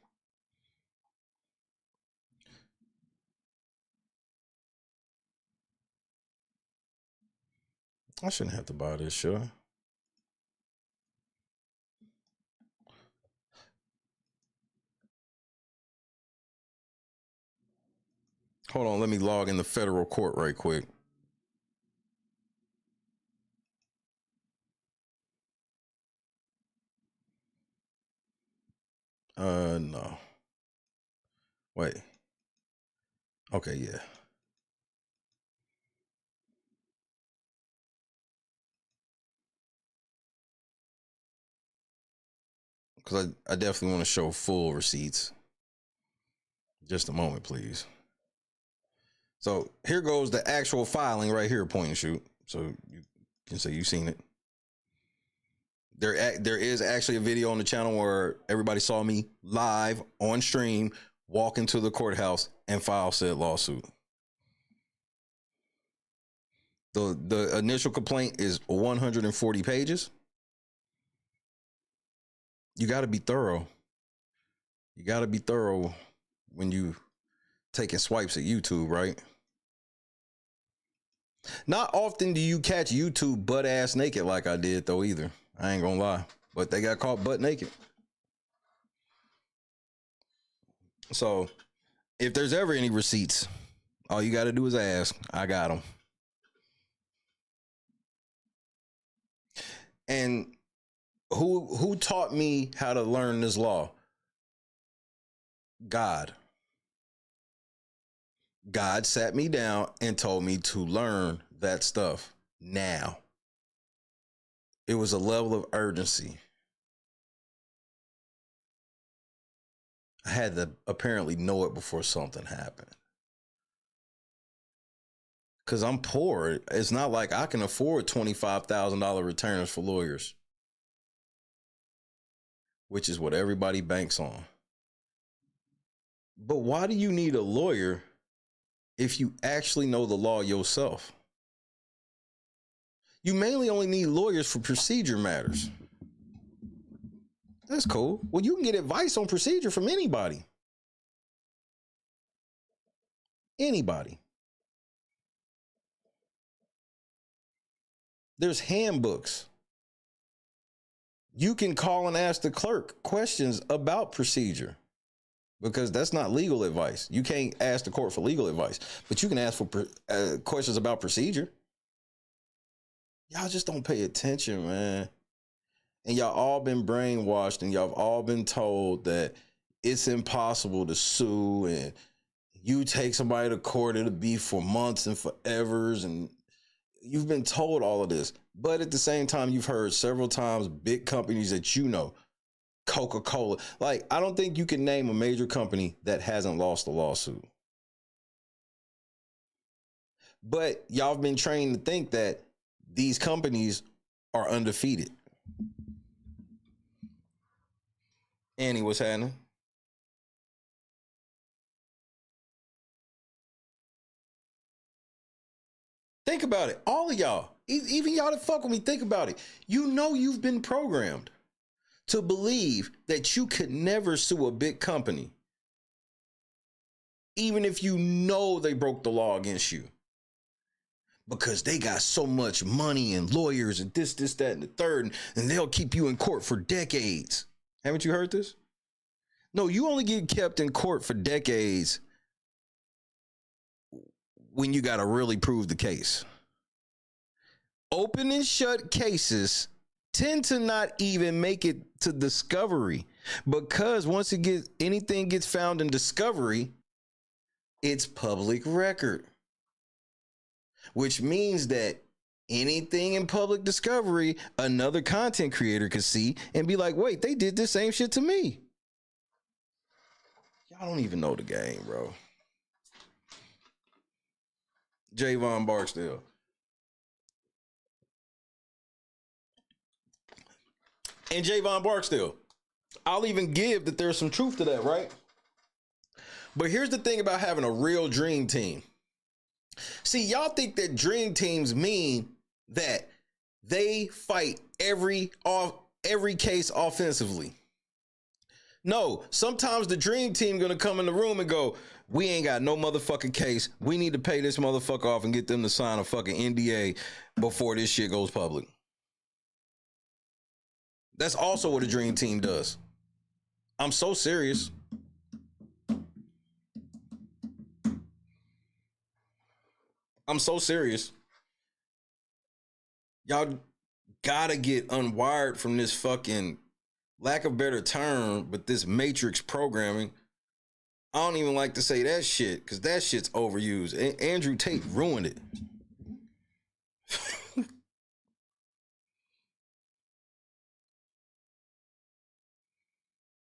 I shouldn't have to buy this show. Hold on, let me log in the federal court right quick. No. Wait. Okay, yeah. Because I definitely want to show full receipts. Just a moment, please. So here goes the actual filing right here, point and shoot. So you can say you've seen it. There is actually a video on the channel where everybody saw me live on stream walk into the courthouse and file said lawsuit. The initial complaint is 140 pages. You got to be thorough. You got to be thorough when you taking swipes at YouTube, right? Not often do you catch YouTube butt ass naked like I did though either. I ain't gonna lie, but they got caught butt naked. So if there's ever any receipts, all you got to do is ask. I got them. And who taught me how to learn this law? God. God sat me down and told me to learn that stuff now. It was a level of urgency. I had to apparently know it before something happened. Because I'm poor. It's not like I can afford $25,000 retainers for lawyers, which is what everybody banks on. But why do you need a lawyer if you actually know the law yourself? You mainly only need lawyers for procedure matters. That's cool. Well, you can get advice on procedure from anybody. Anybody. There's handbooks. You can call and ask the clerk questions about procedure, because that's not legal advice. You can't ask the court for legal advice, but you can ask for questions about procedure. Y'all just don't pay attention, man. And y'all all been brainwashed, and y'all have all been told that it's impossible to sue, and you take somebody to court, it'll be for months and forevers, and you've been told all of this. But at the same time, you've heard several times big companies that you know, Coca-Cola. Like, I don't think you can name a major company that hasn't lost a lawsuit. But y'all have been trained to think that these companies are undefeated. Annie, what's happening? Think about it. All of y'all, even y'all that fuck with me, think about it. You know you've been programmed to believe that you could never sue a big company, even if you know they broke the law against you, because they got so much money and lawyers and this, that, and the third, and they'll keep you in court for decades. Haven't you heard this? No, you only get kept in court for decades when you got to really prove the case. Open and shut cases tend to not even make it to discovery, because once anything gets found in discovery, it's public record, which means that anything in public discovery, another content creator could see and be like, wait, they did the same shit to me. Y'all don't even know the game, bro. Javon Barksdale. And Javon Barksdale, I'll even give that there's some truth to that, right? But here's the thing about having a real dream team. See, y'all think that dream teams mean that they fight every case offensively. No, sometimes the dream team gonna come in the room and go, we ain't got no motherfucking case. We need to pay this motherfucker off and get them to sign a fucking NDA before this shit goes public. That's also what a dream team does. I'm so serious. I'm so serious. Y'all gotta get unwired from this fucking, lack of better term, but this matrix programming. I don't even like to say that shit because that shit's overused. Andrew Tate ruined it.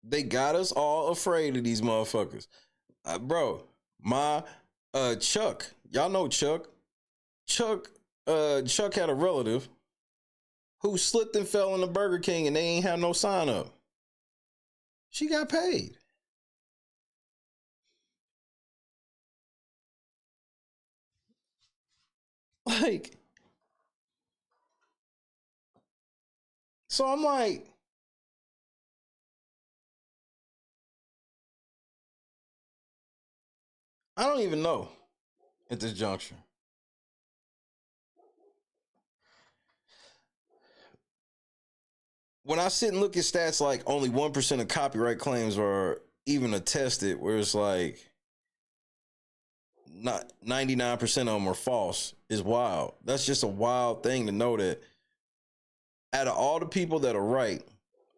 They got us all afraid of these motherfuckers. Bro, my Chuck, y'all know Chuck. Chuck had a relative who slipped and fell in the Burger King and they ain't have no sign up. She got paid. Like, so I'm like, I don't even know at this juncture. When I sit and look at stats like only 1% of copyright claims are even attested, where it's like not 99% of them are false, is wild. That's just a wild thing to know that out of all the people that are right,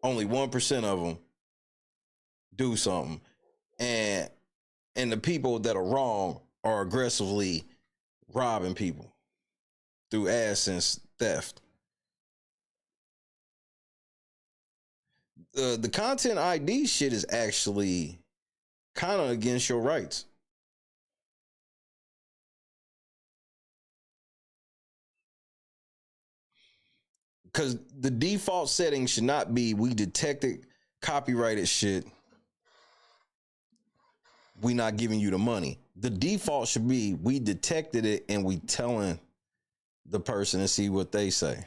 only 1% of them do something. And the people that are wrong are aggressively robbing people through AdSense theft. The content ID shit is actually kind of against your rights. Because the default setting should not be we detected copyrighted shit, we not giving you the money. The default should be we detected it and we telling the person and see what they say.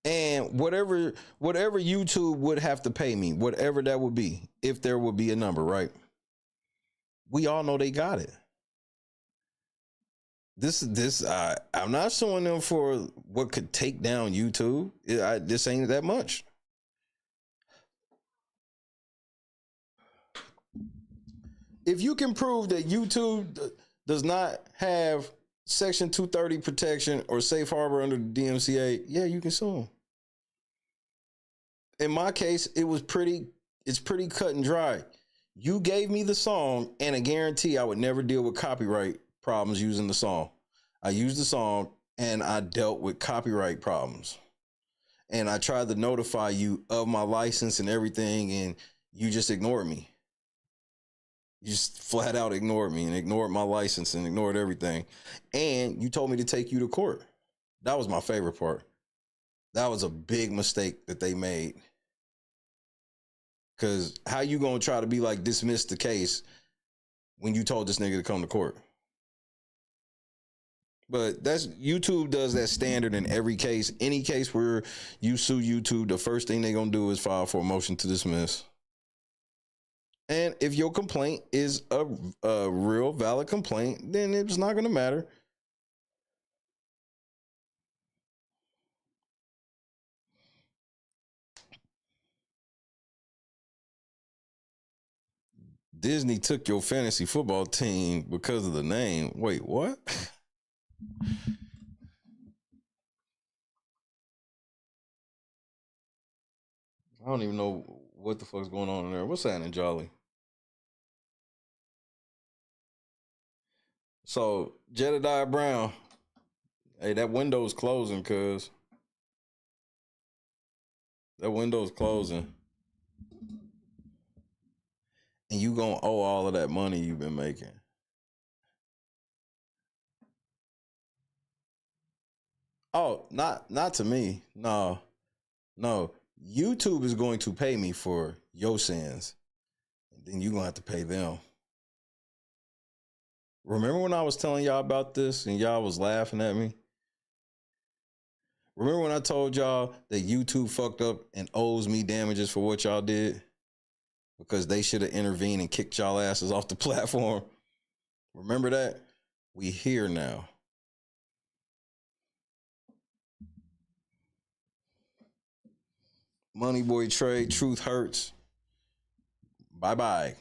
And whatever YouTube would have to pay me, whatever that would be, if there would be a number, right? We all know they got it. I'm not suing them for what could take down YouTube. This ain't that much. If you can prove that YouTube does not have Section 230 protection or safe harbor under the DMCA, yeah, you can sue them. In my case, it's pretty cut and dry. You gave me the song and a guarantee I would never deal with copyright problems using the song. I used the song and I dealt with copyright problems. And I tried to notify you of my license and everything, and you just ignored me. You just flat out ignored me and ignored my license and ignored everything. And you told me to take you to court. That was my favorite part. That was a big mistake that they made. Because how you going to try to be like dismiss the case when you told this nigga to come to court? But YouTube does that standard in every case. Any case where you sue YouTube, the first thing they're going to do is file for a motion to dismiss. And if your complaint is a real valid complaint, then it's not going to matter. Disney took your fantasy football team because of the name. Wait, what? I don't even know what the fuck's going on in there. What's happening, Jolly? So, Jedediah Brown. Hey, that window's closing, cuz. That window's closing. And you gonna owe all of that money you've been making. Oh, not to me. No. YouTube is going to pay me for your sins. And then you're gonna have to pay them. Remember when I was telling y'all about this and y'all was laughing at me? Remember when I told y'all that YouTube fucked up and owes me damages for what y'all did? Because they should have intervened and kicked y'all asses off the platform. Remember that? We here now. Money Boy Trey, Truth Hurts. Bye-bye.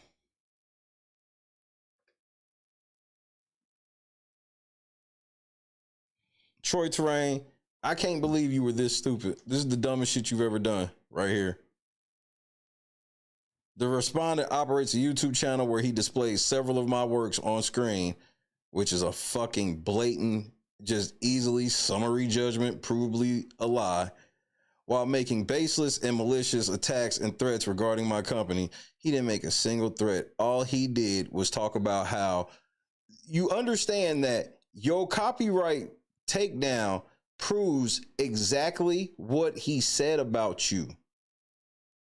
Troi Torain, I can't believe you were this stupid. This is the dumbest shit you've ever done right here. The respondent operates a YouTube channel where he displays several of my works on screen, which is a fucking blatant, just easily summary judgment, provably a lie, while making baseless and malicious attacks and threats regarding my company. He didn't make a single threat. All he did was talk about how you understand that your copyright takedown proves exactly what he said about you.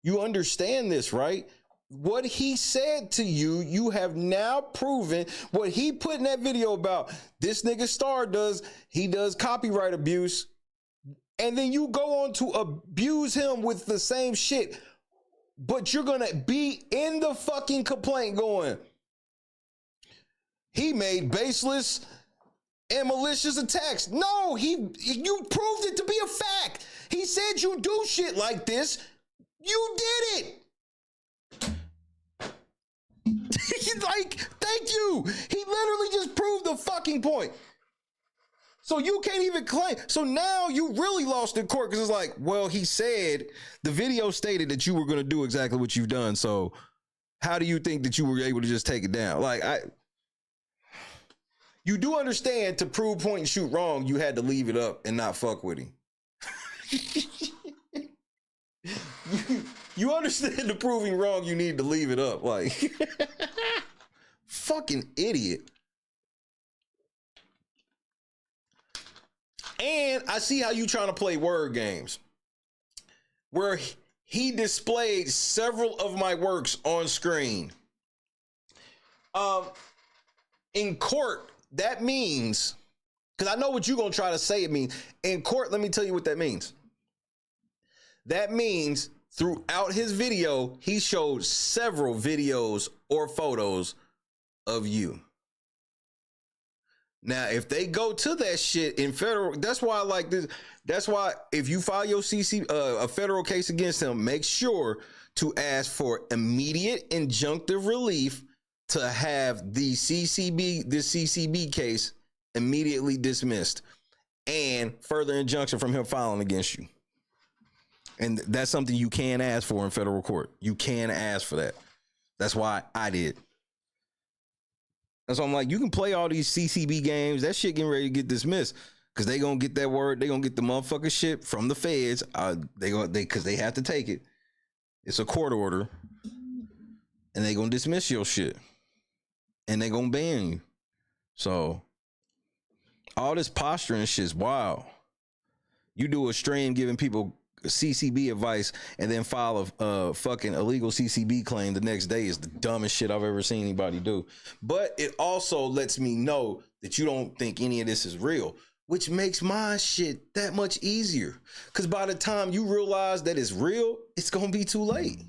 You understand this, right? What he said to you, you have now proven what he put in that video about this nigga Star does. He does copyright abuse. And then you go on to abuse him with the same shit. But you're going to be in the fucking complaint going, he made baseless and malicious attacks. No, you proved it to be a fact. He said you do shit like this. You did it. Like, thank you. He literally just proved the fucking point. So you can't even claim. So now you really lost in court because it's like, well, he said the video stated that you were going to do exactly what you've done. So how do you think that you were able to just take it down? Like, you do understand to prove point and shoot wrong, you had to leave it up and not fuck with him. You understand the proving wrong, you need to leave it up. Like, fucking idiot. And I see how you trying to play word games where he displayed several of my works on screen. In court, that means, because I know what you're going to try to say it means. In court, let me tell you what that means. That means throughout his video, he showed several videos or photos of you. Now, if they go to that shit in federal, that's why I like this. That's why if you file your a federal case against him, make sure to ask for immediate injunctive relief to have this CCB case immediately dismissed and further injunction from him filing against you. And that's something you can ask for in federal court. You can ask for that. That's why I did. And so I'm like, you can play all these CCB games. That shit getting ready to get dismissed because they gonna get that word. They gonna get the motherfucking shit from the feds. Because they have to take it. It's a court order, and they gonna dismiss your shit, and they gonna ban you. So all this posturing shit's wild. You do a stream giving people CCB advice and then file a fucking illegal CCB claim the next day is the dumbest shit I've ever seen anybody do. But it also lets me know that you don't think any of this is real, which makes my shit that much easier. Because by the time you realize that it's real, it's going to be too late.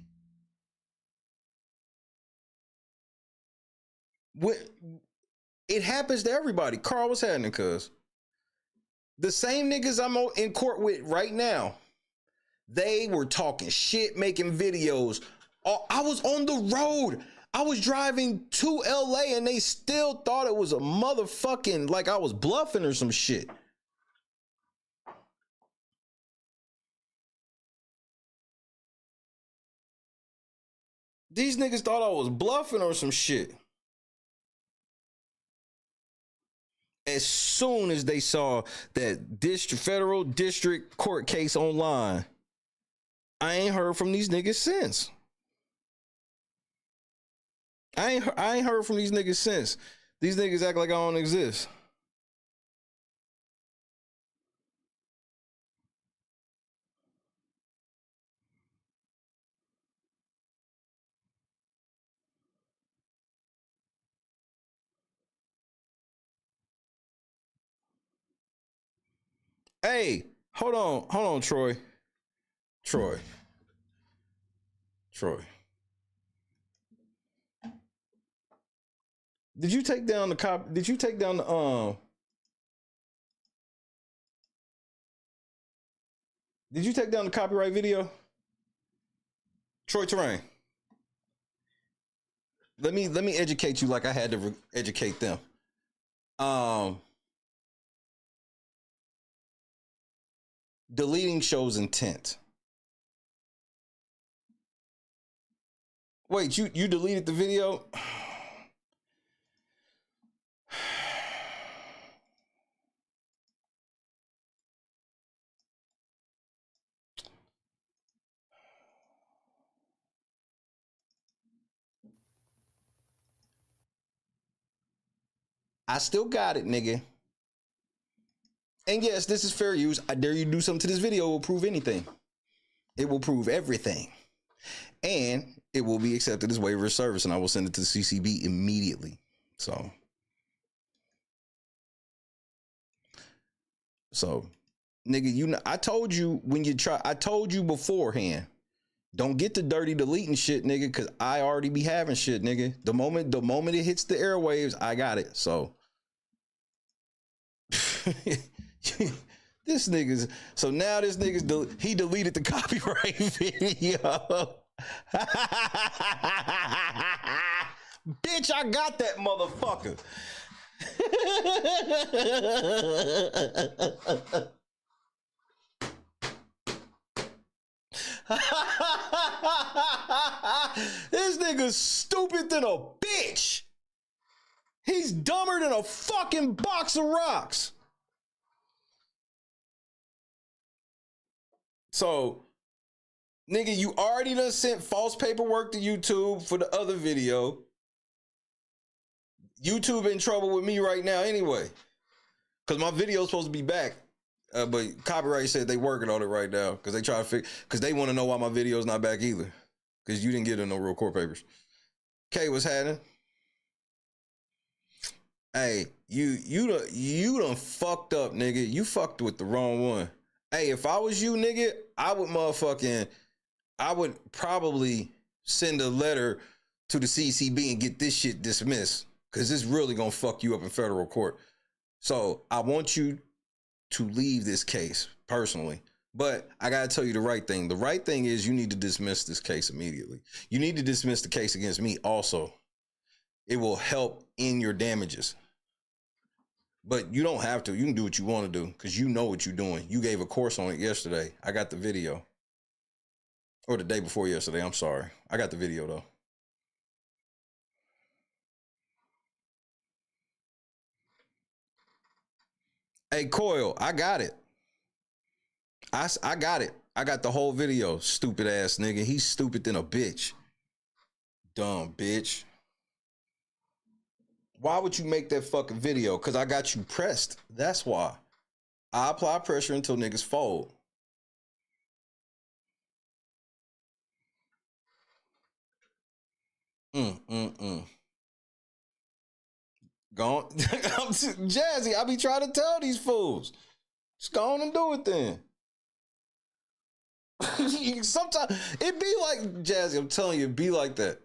It happens to everybody. Carl, what's happening, cuz? The same niggas I'm in court with right now, they were talking shit, making videos. I was on the road. I was driving to LA and they still thought it was a motherfucking, like I was bluffing or some shit. These niggas thought I was bluffing or some shit. As soon as they saw that federal district court case online, I ain't heard from these niggas since. I ain't heard from these niggas since. These niggas act like I don't exist. Hey, hold on, Troi. Did you take down the Did you take down the Did you take down the copyright video? Troi Torain. Let me educate you like I had to educate them. Deleting shows intent. Wait, you deleted the video? I still got it, nigga. And yes, this is fair use. I dare you to do something to this video. It will prove anything. It will prove everything. And it will be accepted as waiver of service, and I will send it to the CCB immediately. So, nigga, you know, I told you I told you beforehand, don't get the dirty deleting shit, nigga, because I already be having shit, nigga. The moment it hits the airwaves, I got it. So, this nigga's, so now this nigga's, he deleted the copyright video. Bitch, I got that motherfucker. This nigga's stupid than a bitch. He's dumber than a fucking box of rocks. So, nigga, you already done sent false paperwork to YouTube for the other video. YouTube in trouble with me right now anyway. Because my video's supposed to be back. But copyright said they working on it right now. Because they try to fix, because they want to know why my video's not back either. Because you didn't get in no real court papers. K, what's happening? Hey, you done fucked up, nigga. You fucked with the wrong one. Hey, if I was you, nigga, I would probably send a letter to the CCB and get this shit dismissed. Because it's really going to fuck you up in federal court. So I want you to leave this case personally. But I got to tell you the right thing. The right thing is you need to dismiss this case immediately. You need to dismiss the case against me also. It will help in your damages. But you don't have to. You can do what you want to do because you know what you're doing. You gave a course on it yesterday. I got the video. Or the day before yesterday. I'm sorry. I got the video though. Hey, Coil, I got it. I got it. I got the whole video. Stupid ass nigga. He's stupid than a bitch. Dumb bitch. Why would you make that fucking video? Because I got you pressed. That's why. I apply pressure until niggas fold. Gone. Jazzy, I be trying to tell these fools. Just go on and do it then. Sometimes it be like, Jazzy, I'm telling you, it be like that.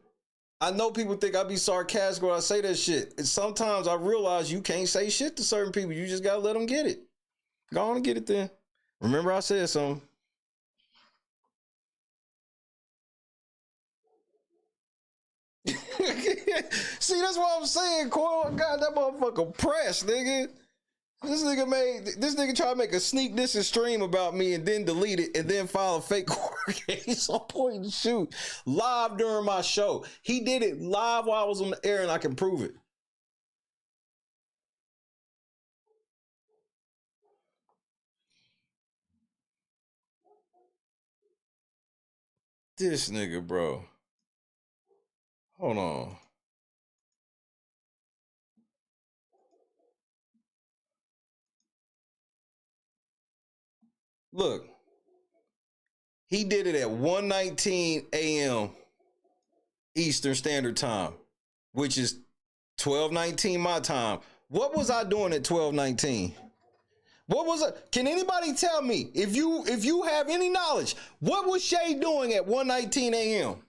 I know people think I be sarcastic when I say that shit. And sometimes I realize you can't say shit to certain people. You just gotta let them get it. Go on and get it then. Remember I said something. See, that's what I'm saying, Coil. God, that motherfucker pressed, nigga. This nigga try to make a sneak diss and stream about me and then delete it and then file a fake court case on point and shoot live during my show. He did it live while I was on the air and I can prove it. This nigga, bro. Hold on. Look, he did it at 1:19 a.m. Eastern Standard Time, which is 12:19 my time. What was I doing at 12:19? What was it? Can anybody tell me if you have any knowledge? What was Shay doing at 1:19 a.m.?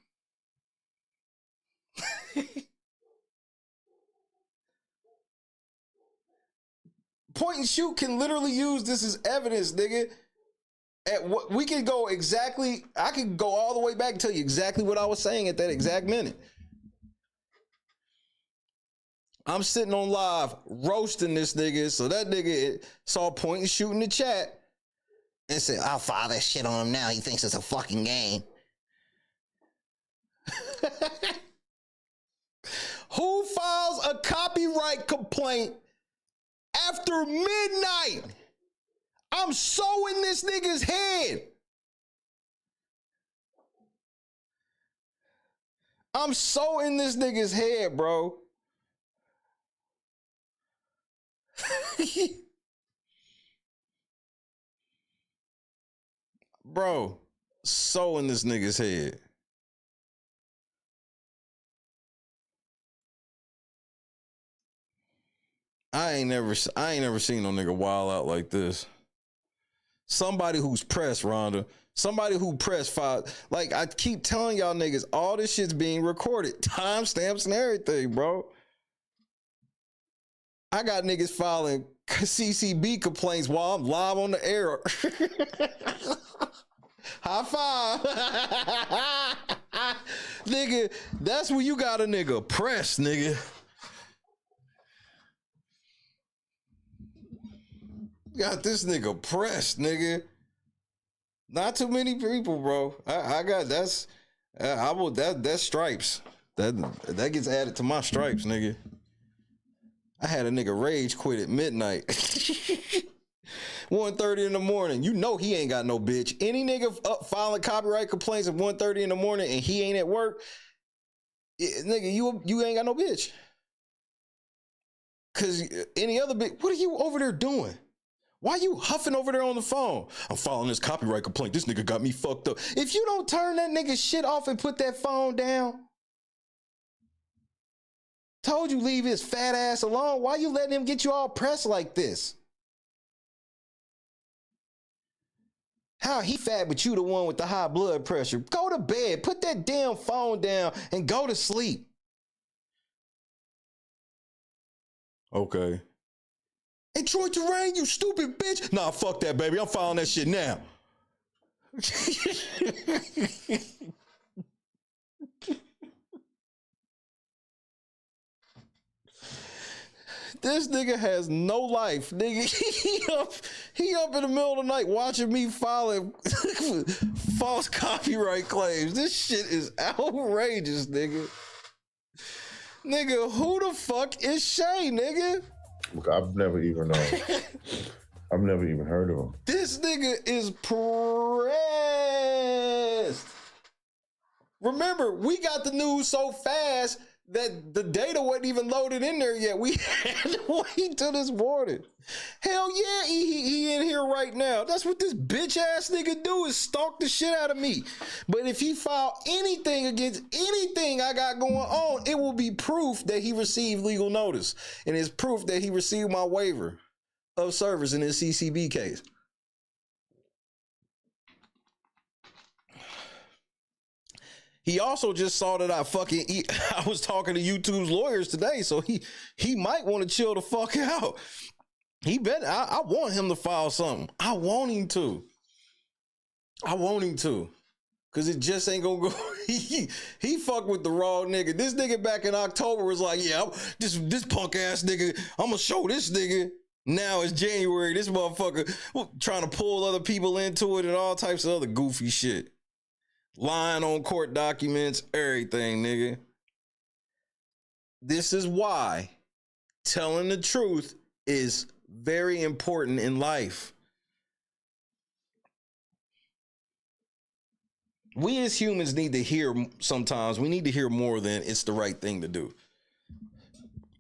Point and shoot can literally use this as evidence, nigga. We can go exactly, I can go all the way back and tell you exactly what I was saying at that exact minute. I'm sitting on live roasting this nigga, so that nigga saw a point and shoot in the chat and said, I'll file that shit on him now. He thinks it's a fucking game. Who files a copyright complaint after midnight? I'm so in this nigga's head. I'm so in this nigga's head, bro. Bro, so in this nigga's head. I ain't never seen no nigga wild out like this. Somebody who's pressed, Rhonda. Somebody who pressed five. Like, I keep telling y'all niggas, all this shit's being recorded. Timestamps and everything, bro. I got niggas filing CCB complaints while I'm live on the air. High five. Nigga, that's when you got a nigga pressed, nigga. Got this nigga pressed, nigga. Not too many people, bro. I got that's stripes. That gets added to my stripes, nigga. I had a nigga rage quit at midnight. 1:30 in the morning. You know he ain't got no bitch. Any nigga up filing copyright complaints at 1:30 in the morning and he ain't at work, nigga, you ain't got no bitch. Cause any other bitch, what are you over there doing? Why you huffing over there on the phone? I'm filing this copyright complaint. This nigga got me fucked up. If you don't turn that nigga shit off and put that phone down, told you leave his fat ass alone. Why you letting him get you all pressed like this? How he fat, but you the one with the high blood pressure? Go to bed. Put that damn phone down and go to sleep. Okay. Hey, Troi Torain, you stupid bitch. Nah, fuck that, baby. I'm filing that shit now. This nigga has no life, nigga. He up in the middle of the night watching me filing false copyright claims. This shit is outrageous, nigga. Nigga, who the fuck is Shay, nigga? Look, I've never even heard of him. This nigga is pressed. Remember, we got the news so fast that the data wasn't even loaded in there yet. We had to wait till this morning. Hell yeah, he in here right now. That's what this bitch ass nigga do, is stalk the shit out of me. But if he file anything against anything I got going on, it will be proof that he received legal notice. And it's proof that he received my waiver of service in his CCB case. He also just saw that I was talking to YouTube's lawyers today, so he might want to chill the fuck out. I want him to file something. I want him to. Cause it just ain't gonna go. He fucked with the raw nigga. This nigga back in October was like, yeah, this punk ass nigga, I'm gonna show this nigga. Now it's January. This motherfucker trying to pull other people into it and all types of other goofy shit. Lying on court documents, everything, nigga. This is why telling the truth is very important in life. We as humans need to hear sometimes. We need to hear more than it's the right thing to do.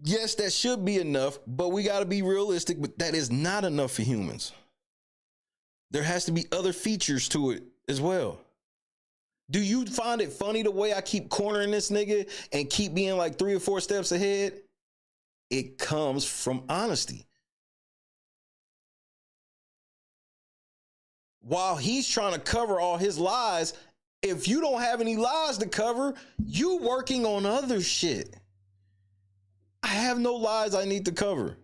Yes, that should be enough, but we got to be realistic, but that is not enough for humans. There has to be other features to it as well. Do you find it funny the way I keep cornering this nigga and keep being like 3 or 4 steps ahead? It comes from honesty. While he's trying to cover all his lies, if you don't have any lies to cover, you working on other shit. I have no lies I need to cover.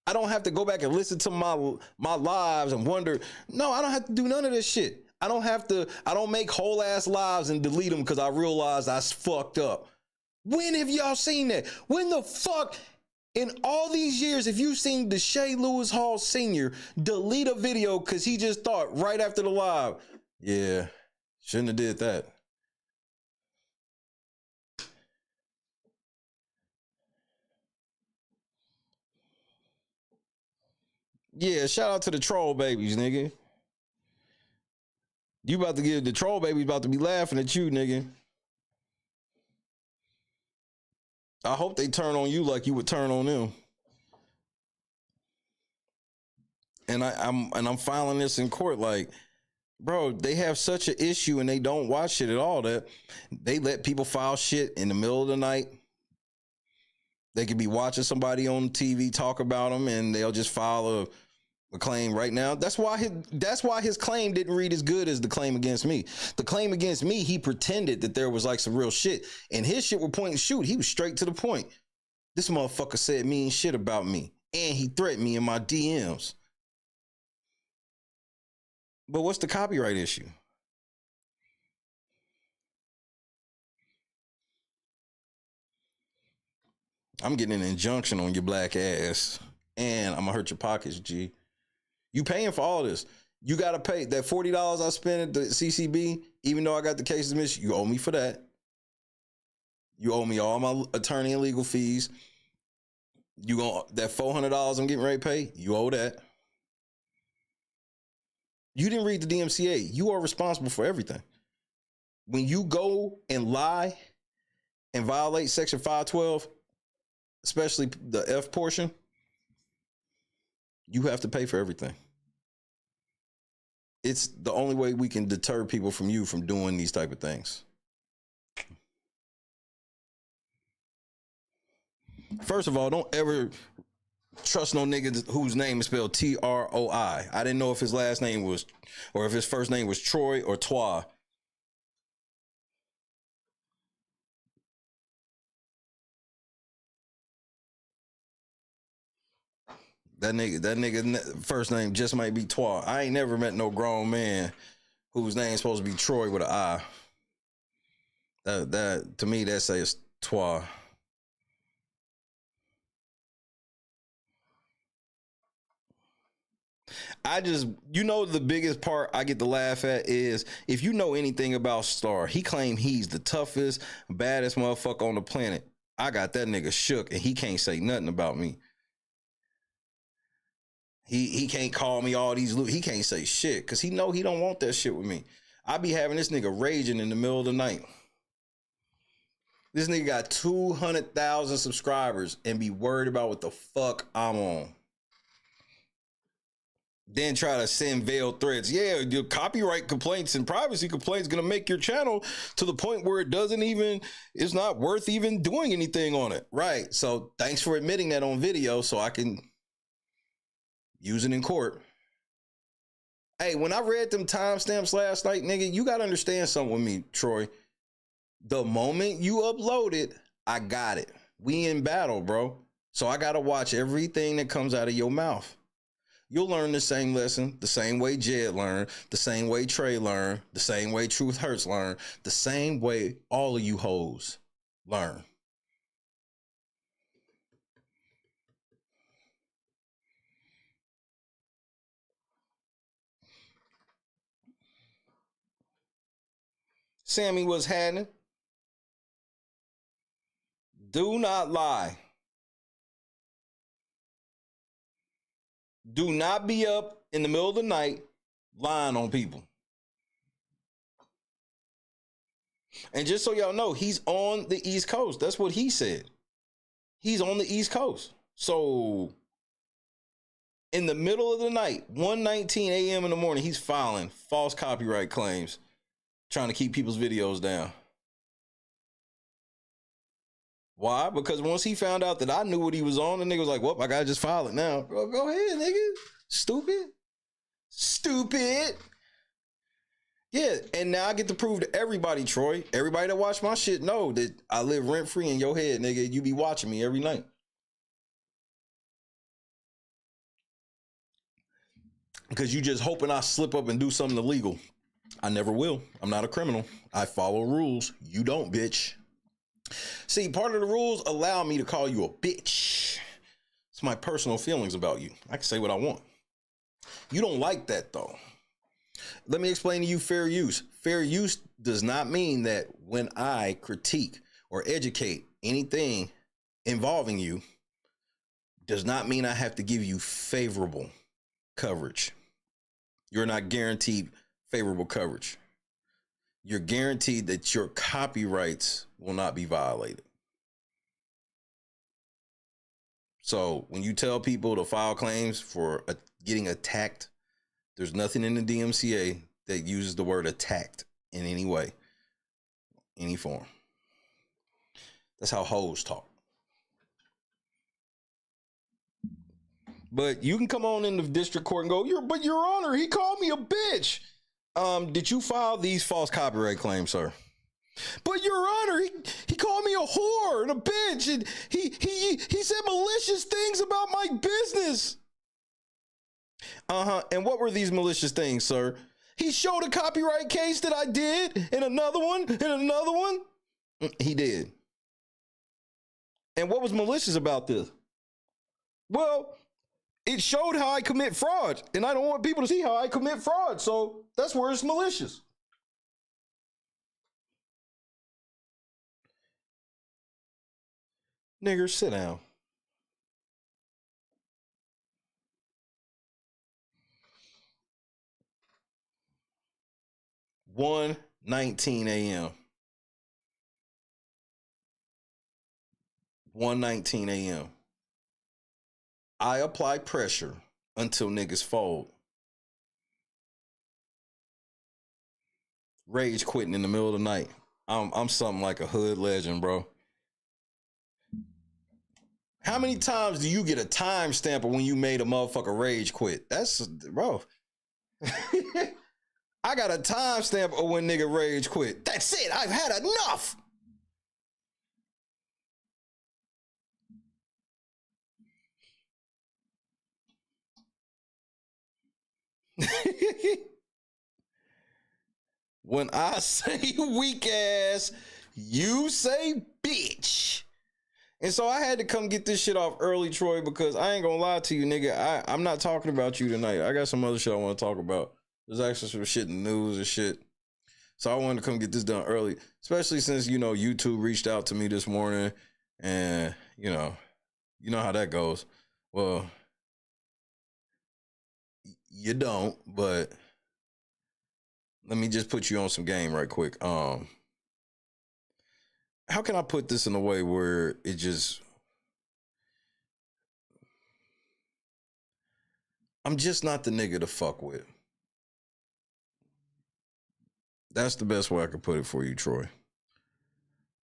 I don't have to go back and listen to my lives and wonder. No, I don't have to do none of this shit. I don't make whole ass lives and delete them because I realized I fucked up. When have y'all seen that? When the fuck in all these years, if you've seen the Shay Lewis Hall Sr. delete a video because he just thought right after the live, yeah, shouldn't have did that. Yeah, shout out to the troll babies, nigga. You about to get the troll babies about to be laughing at you, nigga. I hope they turn on you like you would turn on them. And I'm filing this in court like, bro, they have such an issue and they don't watch it at all that they let people file shit in the middle of the night. They could be watching somebody on TV talk about them and they'll just file a claim right now. That's why his claim didn't read as good as the claim against me. The claim against me, he pretended that there was like some real shit, and his shit were point and shoot. He was straight to the point. This motherfucker said mean shit about me, and he threatened me in my DMs. But what's the copyright issue? I'm getting an injunction on your black ass, and I'm gonna hurt your pockets, G. You paying for all this. You got to pay that $40 I spent at the CCB, even though I got the case dismissed. You owe me for that. You owe me all my attorney and legal fees. That $400 I'm getting ready to pay, you owe that. You didn't read the DMCA. You are responsible for everything. When you go and lie and violate Section 512, especially the F portion, you have to pay for everything. It's the only way we can deter people from doing these type of things. First of all, don't ever trust no nigga whose name is spelled Troi. I didn't know if his last name was, or if his first name was Troi or Toi. That nigga first name just might be Toi. I ain't never met no grown man whose name's supposed to be Troy with an I. That to me, that says Toi. The biggest part I get to laugh at is if you know anything about Star, he claimed he's the toughest, baddest motherfucker on the planet. I got that nigga shook and he can't say nothing about me. He can't call me all these, he can't say shit because he know he don't want that shit with me. I be having this nigga raging in the middle of the night. This nigga got 200,000 subscribers and be worried about what the fuck I'm on. Then try to send veiled threats. Yeah, your copyright complaints and privacy complaints gonna make your channel to the point where it's not worth even doing anything on it. Right. So thanks for admitting that on video so I can use it in court. Hey, when I read them timestamps last night, nigga, you gotta understand something with me, Troy. The moment you upload it, I got it. We in battle, bro. So I gotta watch everything that comes out of your mouth. You'll learn the same lesson, the same way Jed learned, the same way Trey learned, the same way Truth Hurts learned, the same way all of you hoes learn. Sammy, what's happening? Do not lie. Do not be up in the middle of the night lying on people. And just so y'all know, he's on the East Coast. That's what he said. He's on the East Coast. So in the middle of the night, 1:19 a.m. in the morning, he's filing false copyright claims, trying to keep people's videos down. Why? Because once he found out that I knew what he was on, the nigga was like, well, I gotta just file it now. Bro, go ahead, nigga. Stupid. Yeah, and now I get to prove to everybody, Troy, everybody that watch my shit know that I live rent-free in your head, nigga. You be watching me every night. because you just hoping I slip up and do something illegal. I never will. I'm not a criminal. I follow rules. You don't, bitch. See, part of the rules allow me to call you a bitch. It's my personal feelings about you. I can say what I want. You don't like that, though. Let me explain to you fair use. Fair use does not mean that when I critique or educate anything involving you, does not mean I have to give you favorable coverage. You're not guaranteed favorable coverage. You're guaranteed that your copyrights will not be violated. So when you tell people to file claims for getting attacked, there's nothing in the DMCA that uses the word attacked in any way, any form. That's how hoes talk. But you can come on in the district court and go, but your honor, he called me a bitch. Did you file these false copyright claims, sir? But your honor, he called me a whore and a bitch, and he said malicious things about my business. And what were these malicious things, sir? He showed a copyright case that I did, and another one, and another one. He did. And what was malicious about this? Well, it showed how I commit fraud, and I don't want people to see how I commit fraud, so that's where it's malicious. Nigger, sit down. (1:19 a.m.) 1:19 a.m. I apply pressure until niggas fold. Rage quitting in the middle of the night. I'm something like a hood legend, bro. How many times do you get a timestamp of when you made a motherfucker rage quit? That's, bro. I got a timestamp of when nigga rage quit. That's it. I've had enough. When I say weak ass, you say bitch. And so I had to come get this shit off early, Troy, because I ain't gonna lie to you, nigga. I'm not talking about you tonight. I got some other shit I want to talk about. There's actually some shit in the news and shit. So I wanted to come get this done early, especially since, YouTube reached out to me this morning, and you know how that goes. Well, you don't, but let me just put you on some game right quick. How can I put this in a way where it just, I'm just not the nigga to fuck with. That's the best way I could put it for you, Troy.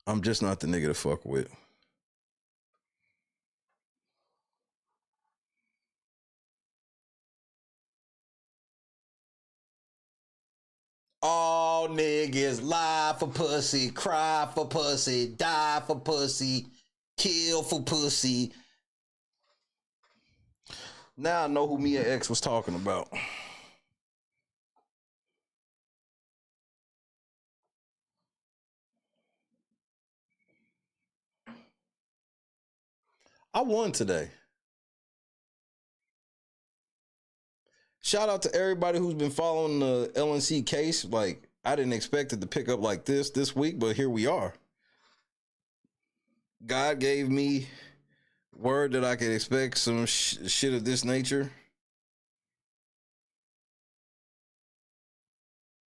I'm just not the nigga to fuck with. All niggas lie for pussy, cry for pussy, die for pussy, kill for pussy. Now I know who Mia X was talking about. I won today. Shout out to everybody who's been following the LNC case. Like, I didn't expect it to pick up like this week, but here we are. God gave me word that I could expect some shit of this nature.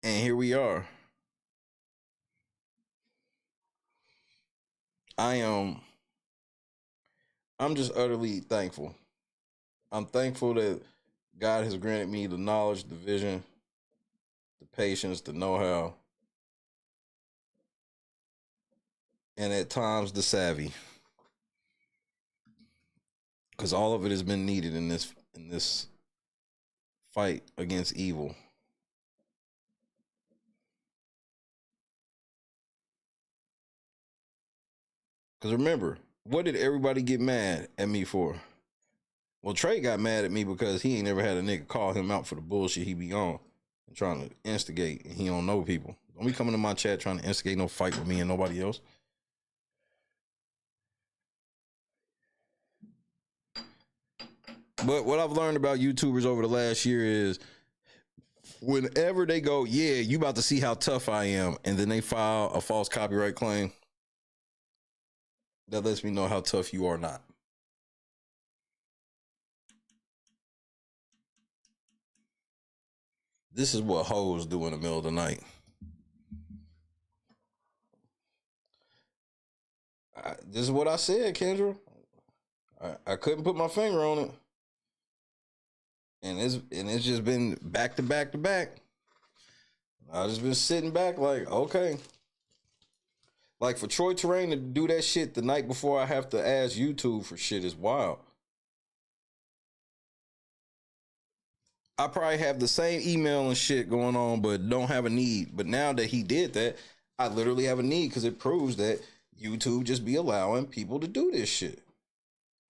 And here we are. I'm just utterly thankful. I'm thankful that God has granted me the knowledge, the vision, the patience, the know-how, and at times the savvy. Because all of it has been needed in this fight against evil. Because remember, what did everybody get mad at me for? Well, Trey got mad at me because he ain't never had a nigga call him out for the bullshit he be on and trying to instigate, and he don't know people. Don't be coming to my chat trying to instigate no fight with me and nobody else. But what I've learned about YouTubers over the last year is whenever they go, yeah, you about to see how tough I am, and then they file a false copyright claim, that lets me know how tough you are not. This is what hoes do in the middle of the night. This is what I said, Kendra. I couldn't put my finger on it. And it's just been back to back to back. I just been sitting back like, okay. Like for Troi Torain to do that shit the night before I have to ask YouTube for shit is wild. I probably have the same email and shit going on, but don't have a need. But now that he did that, I literally have a need because it proves that YouTube just be allowing people to do this shit.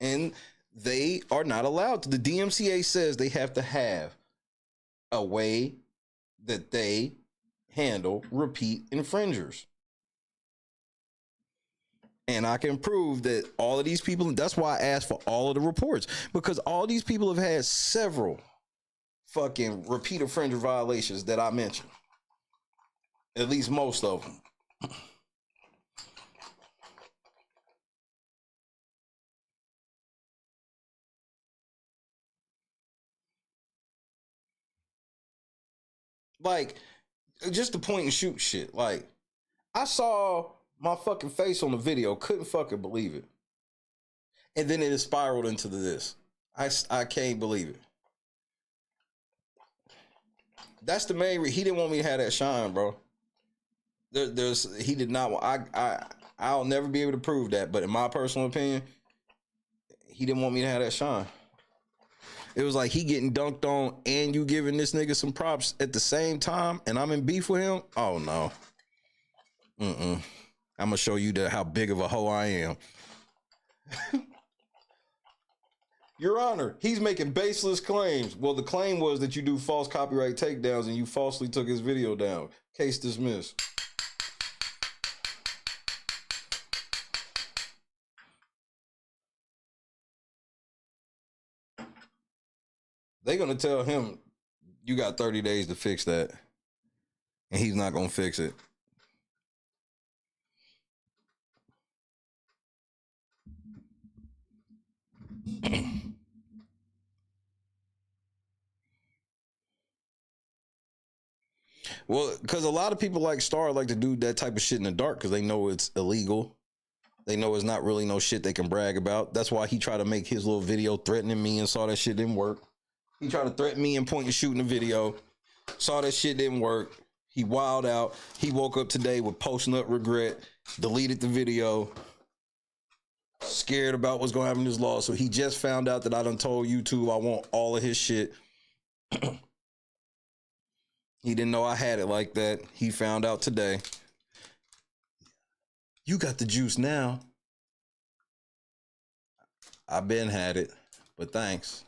And they are not allowed to. The DMCA says they have to have a way that they handle repeat infringers. And I can prove that all of these people, that's why I asked for all of the reports, because all these people have had several fucking repeat infringer violations that I mentioned. At least most of them. Like, just the point and shoot shit. Like, I saw my fucking face on the video, couldn't fucking believe it. And then it spiraled into this. I can't believe it. That's the main reason. He didn't want me to have that shine, bro. He did not want, I'll never be able to prove that, but in my personal opinion, he didn't want me to have that shine. It was like he getting dunked on and you giving this nigga some props at the same time and I'm in beef with him? Oh, no. I'm going to show you how big of a hoe I am. Your Honor, he's making baseless claims. Well, the claim was that you do false copyright takedowns and you falsely took his video down. Case dismissed. They're going to tell him, you got 30 days to fix that. And he's not going to fix it. Well, because a lot of people like Star like to do that type of shit in the dark because they know it's illegal. They know it's not really no shit they can brag about. That's why he tried to make his little video threatening me and saw that shit didn't work. He tried to threaten me and point and shoot in the video. Saw that shit didn't work. He wilded out. He woke up today with post-nut regret. Deleted the video. Scared about what's going to happen in his law. So he just found out that I done told YouTube I want all of his shit. He didn't know I had it like that. He found out today. You got the juice now. I been had it, but thanks.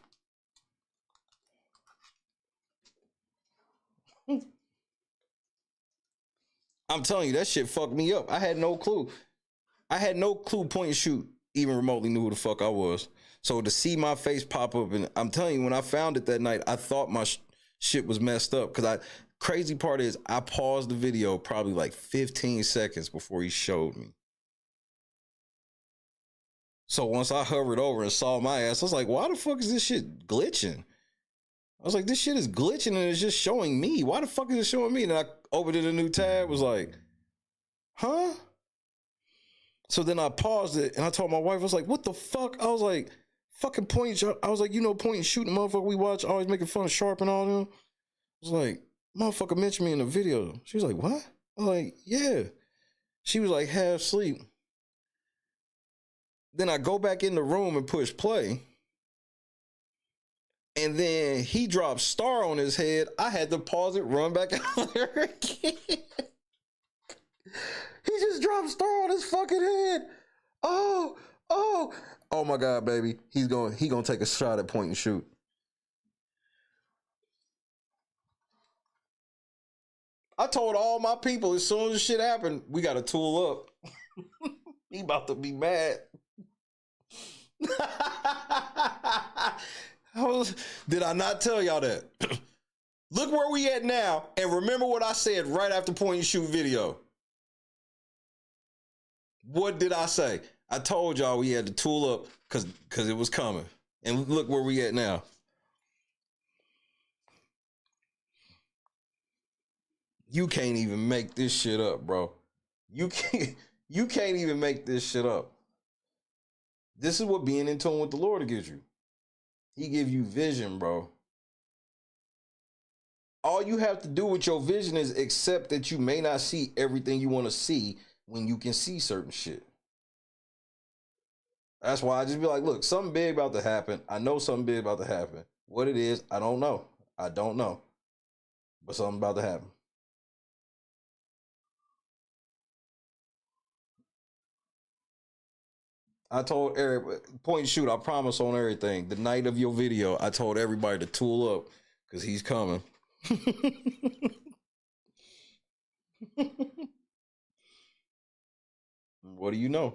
I'm telling you, that shit fucked me up. I had no clue. I had no clue point and shoot even remotely knew who the fuck I was. So to see my face pop up, and I'm telling you, when I found it that night, I thought my shit was messed up. Because crazy part is, I paused the video probably like 15 seconds before he showed me. So once I hovered over and saw my ass, I was like, why the fuck is this shit glitching? I was like, this shit is glitching and it's just showing me. Why the fuck is it showing me? And I opened it a new tab, was like, huh? So then I paused it and I told my wife, I was like, what the fuck? I was like, fucking point. I was like, you know, point and shoot, motherfucker we watch, always making fun of Sharp and all them. I was like, motherfucker mentioned me in the video. She was like, what? I was like, yeah. She was like, half asleep. Then I go back in the room and push play. And then he dropped Star on his head. I had to pause it, run back out there again. He just dropped Star on his fucking head. Oh, Oh my God, baby. He gonna take a shot at point and shoot. I told all my people as soon as the shit happened, we got to tool up. He about to be mad. Did I not tell y'all that? Look where we at now, and remember what I said right after point and shoot video. What did I say? I told y'all we had to tool up because it was coming. And look where we at now. You can't even make this shit up, bro. You can't even make this shit up. This is what being in tune with the Lord gives you. He gives you vision, bro. All you have to do with your vision is accept that you may not see everything you want to see when you can see certain shit. That's why I just be like, look, something big about to happen. I know something big about to happen. What it is, I don't know. I don't know. But something about to happen. I told Eric, point and shoot, I promise on everything. The night of your video, I told everybody to tool up because he's coming. What do you know?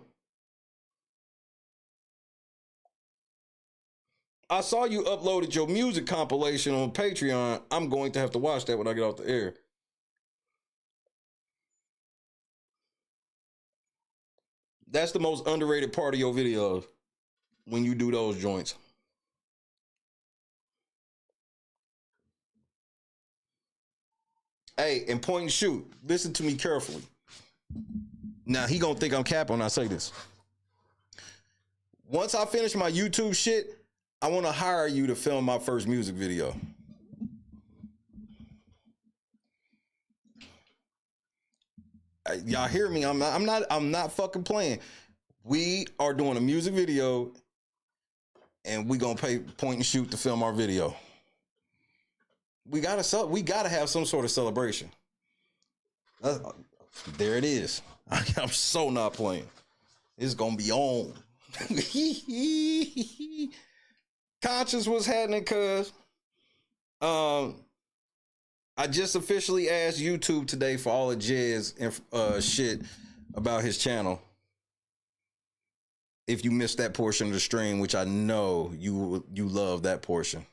I saw you uploaded your music compilation on Patreon. I'm going to have to watch that when I get off the air. That's the most underrated part of your videos when you do those joints. Hey, and point and shoot. Listen to me carefully. Now, he gonna think I'm capping when I say this. Once I finish my YouTube shit, I want to hire you to film my first music video. Y'all hear me? I'm not fucking playing. We are doing a music video, and we gonna pay point and shoot to film our video. We gotta have some sort of celebration. There it is. I'm so not playing. It's gonna be on. Conscious was happening, cuz I just officially asked YouTube today for all of Jez and shit about his channel. If you missed that portion of the stream, which I know you love that portion.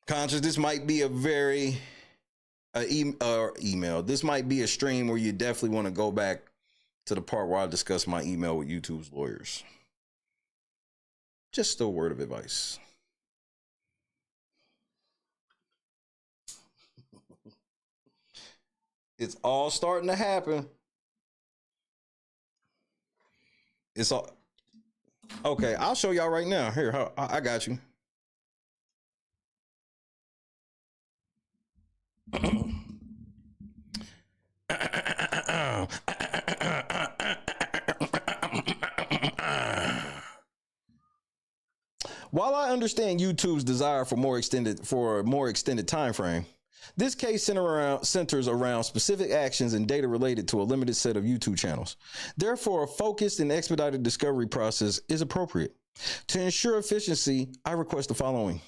Conscious, this might be a very email. This might be a stream where you definitely want to go back to the part where I discuss my email with YouTube's lawyers. Just a word of advice. It's all starting to happen. It's all okay. I'll show y'all right now. Here, I got you. While I understand YouTube's desire for a more extended time frame, this case centers around specific actions and data related to a limited set of YouTube channels. Therefore, a focused and expedited discovery process is appropriate. To ensure efficiency, I request the following.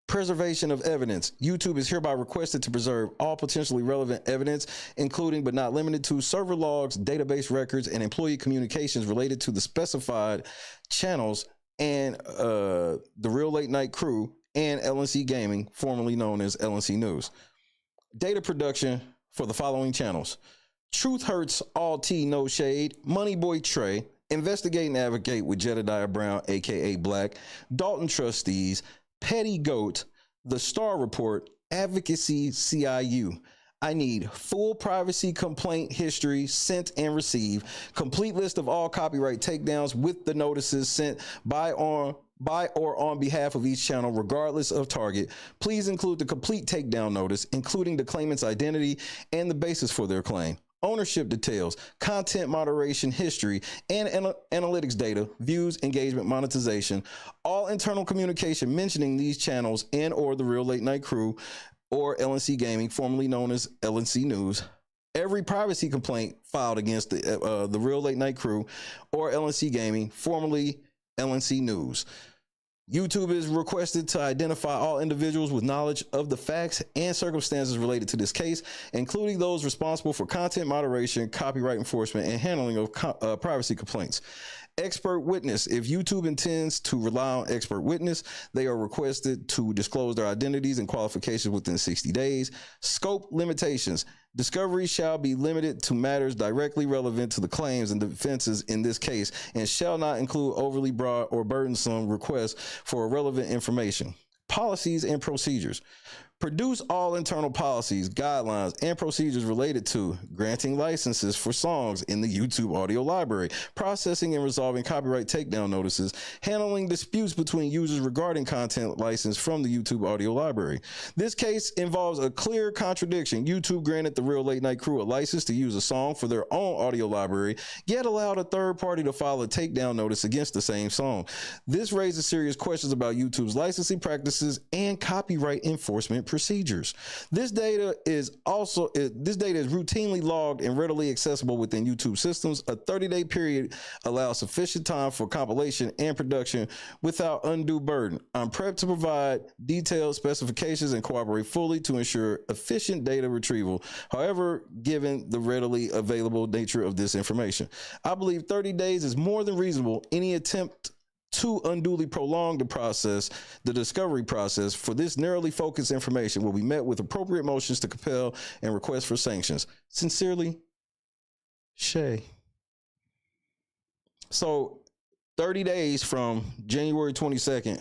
Preservation of evidence. YouTube is hereby requested to preserve all potentially relevant evidence, including but not limited to server logs, database records, and employee communications related to the specified channels and the Real Late Night Crew and LNC Gaming, formerly known as LNC News. Data production for the following channels: Truth Hurts, All Tea, No Shade, Money Boy Trey, Investigate and Advocate with Jedediah Brown, aka Black, Dalton Trustees, Petty Goat, The Star Report, Advocacy CIU. I need full privacy complaint history sent and received, complete list of all copyright takedowns with the notices sent by or on behalf of each channel, regardless of target. Please include the complete takedown notice, including the claimant's identity and the basis for their claim, ownership details, content moderation history, and analytics data, views, engagement, monetization, all internal communication mentioning these channels and or the Real Late Night Crew or LNC Gaming, formerly known as LNC News, every privacy complaint filed against the Real Late Night Crew or LNC Gaming, formerly LNC News. YouTube is requested to identify all individuals with knowledge of the facts and circumstances related to this case, including those responsible for content moderation, copyright enforcement, and handling of privacy complaints. Expert witness. If YouTube intends to rely on expert witness, they are requested to disclose their identities and qualifications within 60 days. Scope limitations. Discovery shall be limited to matters directly relevant to the claims and defenses in this case and shall not include overly broad or burdensome requests for irrelevant information. Policies and procedures. Produce all internal policies, guidelines, and procedures related to granting licenses for songs in the YouTube audio library, processing and resolving copyright takedown notices, handling disputes between users regarding content license from the YouTube audio library. This case involves a clear contradiction. YouTube granted the Real Late Night Crew a license to use a song for their own audio library, yet allowed a third party to file a takedown notice against the same song. This raises serious questions about YouTube's licensing practices and copyright enforcement procedures. This data is routinely logged and readily accessible within YouTube systems. A 30-day period allows sufficient time for compilation and production without undue burden. I'm prepped to provide detailed specifications and cooperate fully to ensure efficient data retrieval. However, given the readily available nature of this information, I believe 30 days is more than reasonable. Any attempt to unduly prolong the discovery process for this narrowly focused information will be met with appropriate motions to compel and request for sanctions. Sincerely, Shay. So 30 days from January 22nd,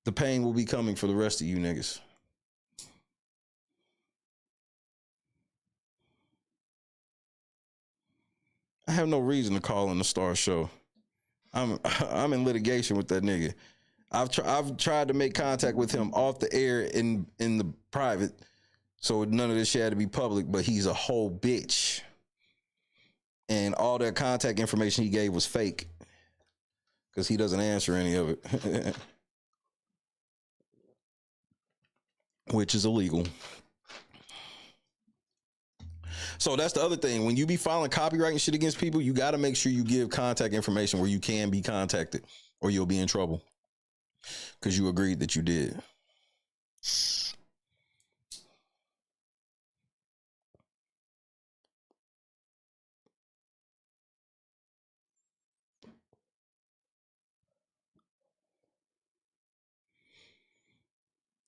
the pain will be coming for the rest of you niggas. I have no reason to call in the Star Show. I'm in litigation with that nigga. I've tried to make contact with him off the air in the private, so none of this shit had to be public, but he's a whole bitch. And all that contact information he gave was fake because he doesn't answer any of it, which is illegal. So that's the other thing. When you be filing copyright and shit against people, you got to make sure you give contact information where you can be contacted or you'll be in trouble because you agreed that you did.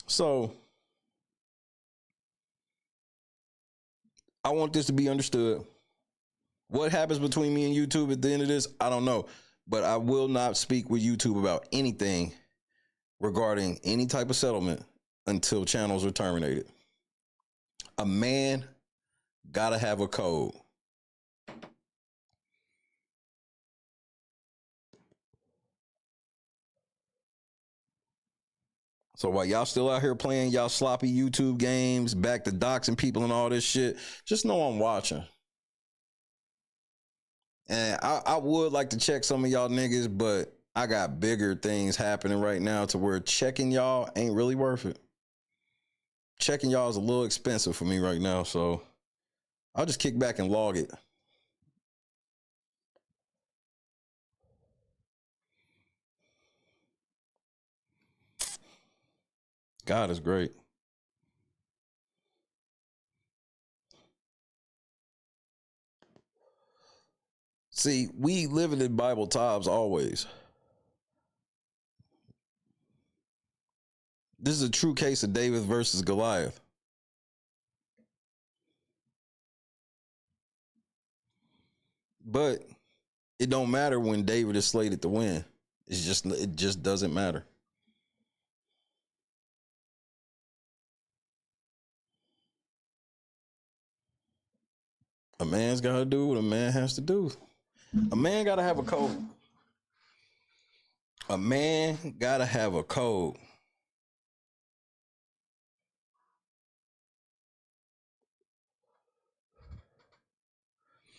So I want this to be understood. What happens between me and YouTube at the end of this, I don't know. But I will not speak with YouTube about anything regarding any type of settlement until channels are terminated. A man gotta have a code. So while y'all still out here playing y'all sloppy YouTube games, back to doxing people and all this shit, just know I'm watching. And I would like to check some of y'all niggas, but I got bigger things happening right now to where checking y'all ain't really worth it. Checking y'all is a little expensive for me right now, so I'll just kick back and log it. God is great. See, we live in Bible times always. This is a true case of David versus Goliath. But it don't matter when David is slated to win. It just doesn't matter. A man's got to do what a man has to do. A man got to have a code. A man got to have a code.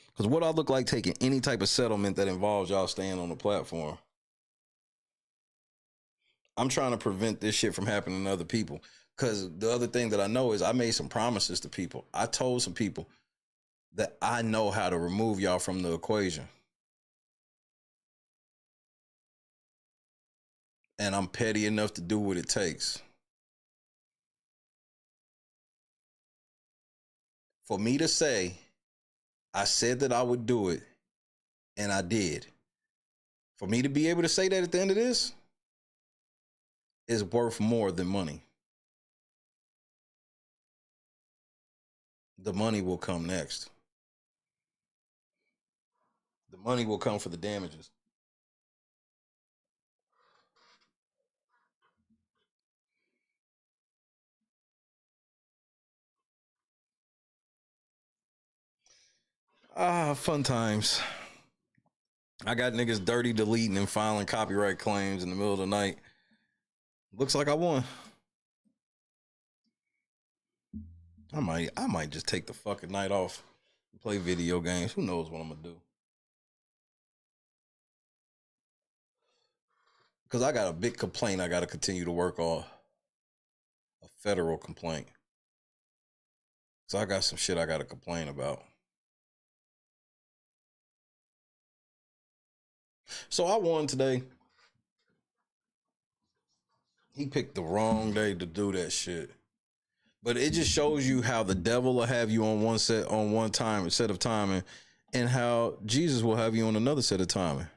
Because what I look like taking any type of settlement that involves y'all staying on the platform. I'm trying to prevent this shit from happening to other people. Because the other thing that I know is I made some promises to people. I told some people that I know how to remove y'all from the equation. And I'm petty enough to do what it takes. For me to say, I said that I would do it, and I did. For me to be able to say that at the end of this is worth more than money. The money will come next. The money will come for the damages. Fun times. I got niggas dirty deleting and filing copyright claims in the middle of the night. Looks like I won. I might just take the fucking night off and play video games. Who knows what I'm gonna do? Because I got a big complaint I got to continue to work on. A federal complaint. So I got some shit I got to complain about. So I won today. He picked the wrong day to do that shit. But it just shows you how the devil will have you on one set of timing, and how Jesus will have you on another set of timing.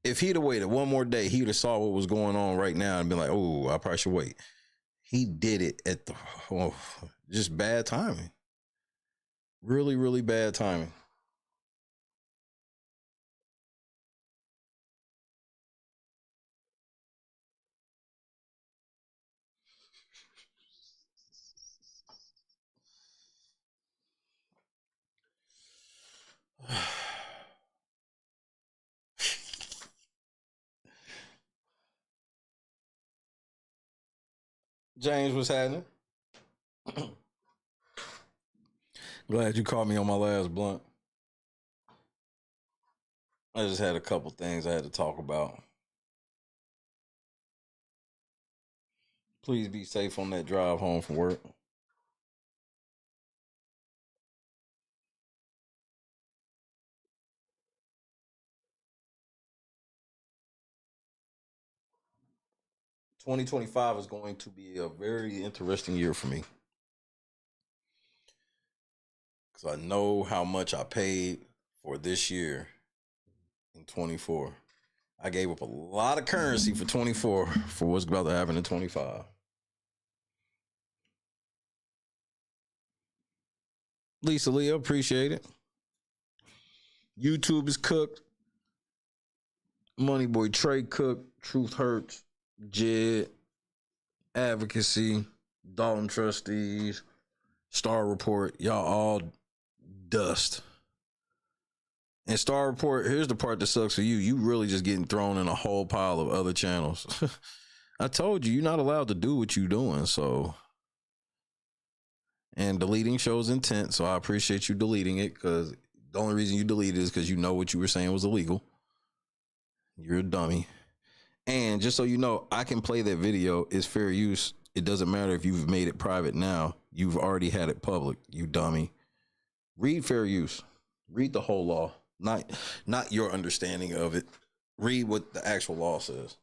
If he'd have waited one more day, he'd have saw what was going on right now and been like, oh, I probably should wait. He did it at just bad timing. Really, really bad timing. James, what's happening? Glad you caught me on my last blunt. I just had a couple things I had to talk about. Please be safe on that drive home from work. $2025 is going to be a very interesting year for me. Because I know how much I paid for this year in 24. I gave up a lot of currency for 24 for what's about to happen in 25. Lisa Leah, appreciate it. YouTube is cooked. Money Boy Trey cooked. Truth Hurts. Jed. Advocacy. Dalton Trustees. Star Report. Y'all all dust. And Star Report, here's the part that sucks for you. You really just getting thrown in a whole pile of other channels. I told you, you're not allowed to do what you're doing, so. And deleting shows intent, so I appreciate you deleting it, because the only reason you deleted it is because you know what you were saying was illegal. You're a dummy. And just so you know, I can play that video. It's fair use. It doesn't matter if you've made it private now. You've already had it public, you dummy. Read fair use. Read the whole law. Not your understanding of it. Read what the actual law says.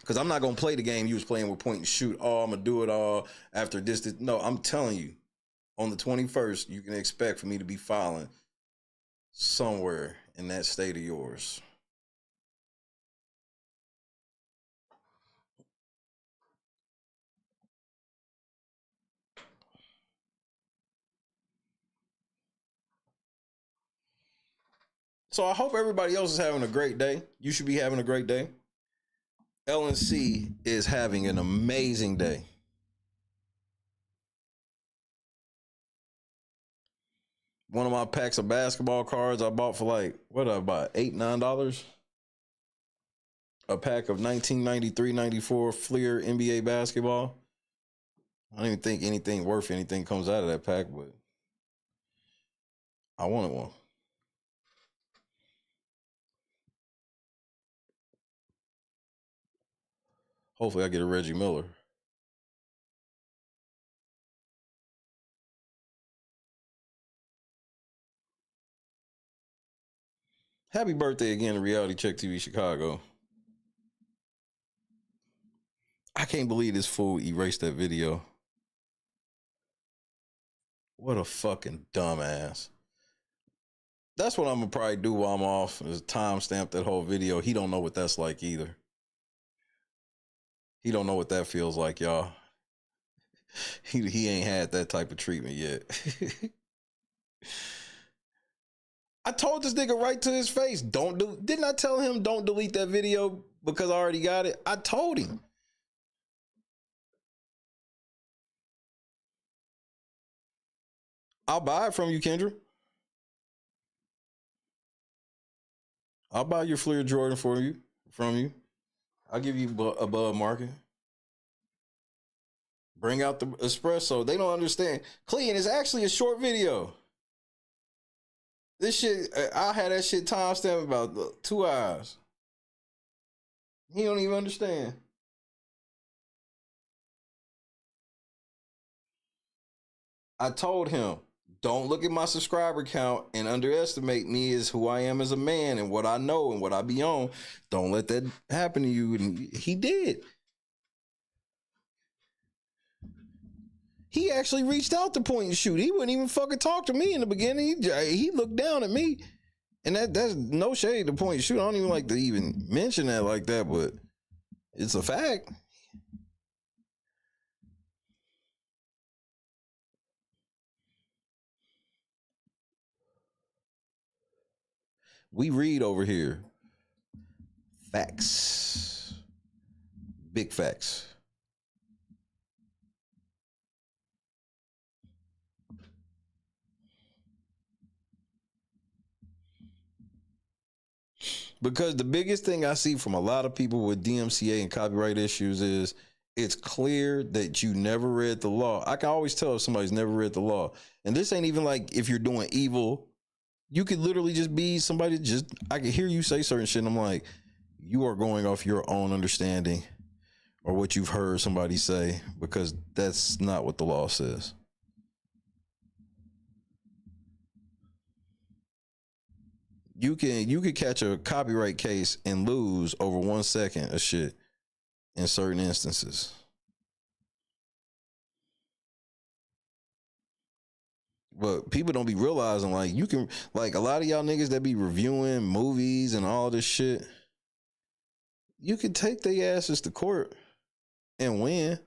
Because I'm not going to play the game you was playing with point and shoot. Oh, I'm going to do it all after this. No, I'm telling you, on the 21st, you can expect for me to be filing somewhere in that state of yours. So I hope everybody else is having a great day. You should be having a great day. LNC is having an amazing day. One of my packs of basketball cards I bought for like, what did I buy? $8, $9? A pack of 1993-94 Fleer NBA basketball. I don't even think anything worth anything comes out of that pack, but I wanted one. Hopefully I get a Reggie Miller. Happy birthday again to Reality Check TV Chicago. I can't believe this fool erased that video. What a fucking dumbass. That's what I'm gonna probably do while I'm off, is timestamp that whole video. He don't know what that's like either. He don't know what that feels like, y'all. He ain't had that type of treatment yet. I told this nigga right to his face, didn't I tell him don't delete that video because I already got it? I told him. I'll buy it from you, Kendra. I'll buy your Fleer Jordan from you. I'll give you a Bud market. Bring out the espresso. They don't understand. Clean is actually a short video. This shit, I had that shit timestamped about 2 hours. He don't even understand. I told him, don't look at my subscriber count and underestimate me as who I am as a man and what I know and what I be on. Don't let that happen to you. And he did. He actually reached out to point and shoot. He wouldn't even fucking talk to me in the beginning. He looked down at me. And that's no shade to point and shoot. I don't even like to even mention that like that, but it's a fact. We read over here. Facts. Big facts. Because the biggest thing I see from a lot of people with DMCA and copyright issues is it's clear that you never read the law. I can always tell if somebody's never read the law. And this ain't even like if you're doing evil. You could literally just be somebody I can hear you say certain shit and I'm like, you are going off your own understanding or what you've heard somebody say, because that's not what the law says. You could catch a copyright case and lose over 1 second of shit in certain instances. But people don't be realizing, like, you can, like, a lot of y'all niggas that be reviewing movies and all this shit, you can take their asses to court and win.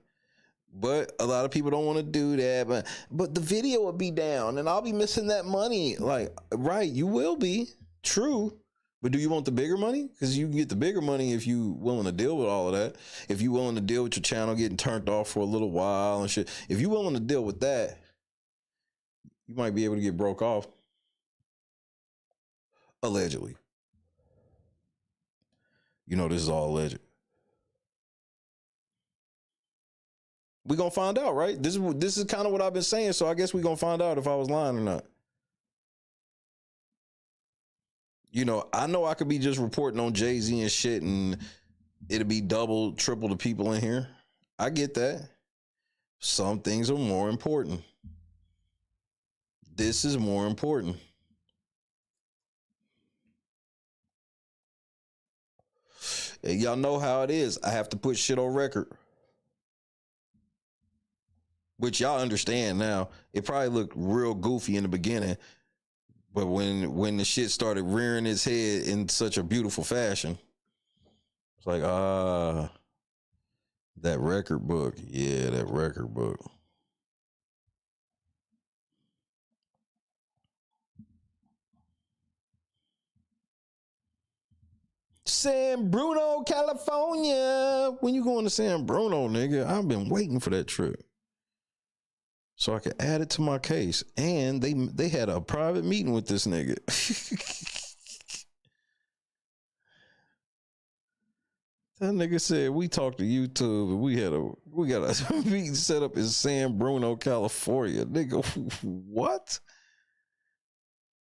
But a lot of people don't want to do that. But the video will be down and I'll be missing that money. Like, right, you will be. True. But do you want the bigger money? Because you can get the bigger money if you willing to deal with all of that. If you willing to deal with your channel getting turned off for a little while and shit. If you willing to deal with that, you might be able to get broke off. Allegedly. You know, this is all alleged. We're going to find out, right? This is kind of what I've been saying, so I guess we're going to find out if I was lying or not. You know I could be just reporting on Jay-Z and shit and it'll be double, triple the people in here. I get that. Some things are more important. This is more important. And y'all know how it is. I have to put shit on record. Which y'all understand now. It probably looked real goofy in the beginning. But when the shit started rearing its head in such a beautiful fashion, it's like, that record book. Yeah, that record book. San Bruno, California. When you going to San Bruno, nigga? I've been waiting for that trip. So I could add it to my case. And they had a private meeting with this nigga. That nigga said, we talked to YouTube and we got a meeting set up in San Bruno, California. Nigga, what?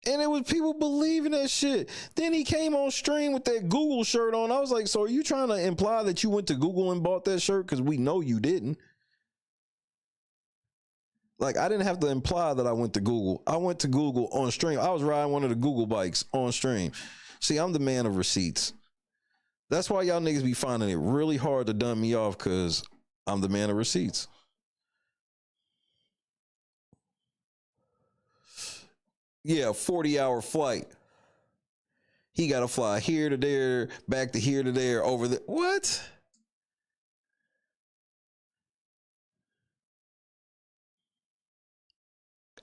And it was people believing that shit. Then he came on stream with that Google shirt on. I was like, so are you trying to imply that you went to Google and bought that shirt? Because we know you didn't. Like, I didn't have to imply that I went to Google. I went to Google on stream. I was riding one of the Google bikes on stream. See, I'm the man of receipts. That's why y'all niggas be finding it really hard to dumb me off, because I'm the man of receipts. Yeah, 40-hour flight. He got to fly here to there, back to here to there, over the... What?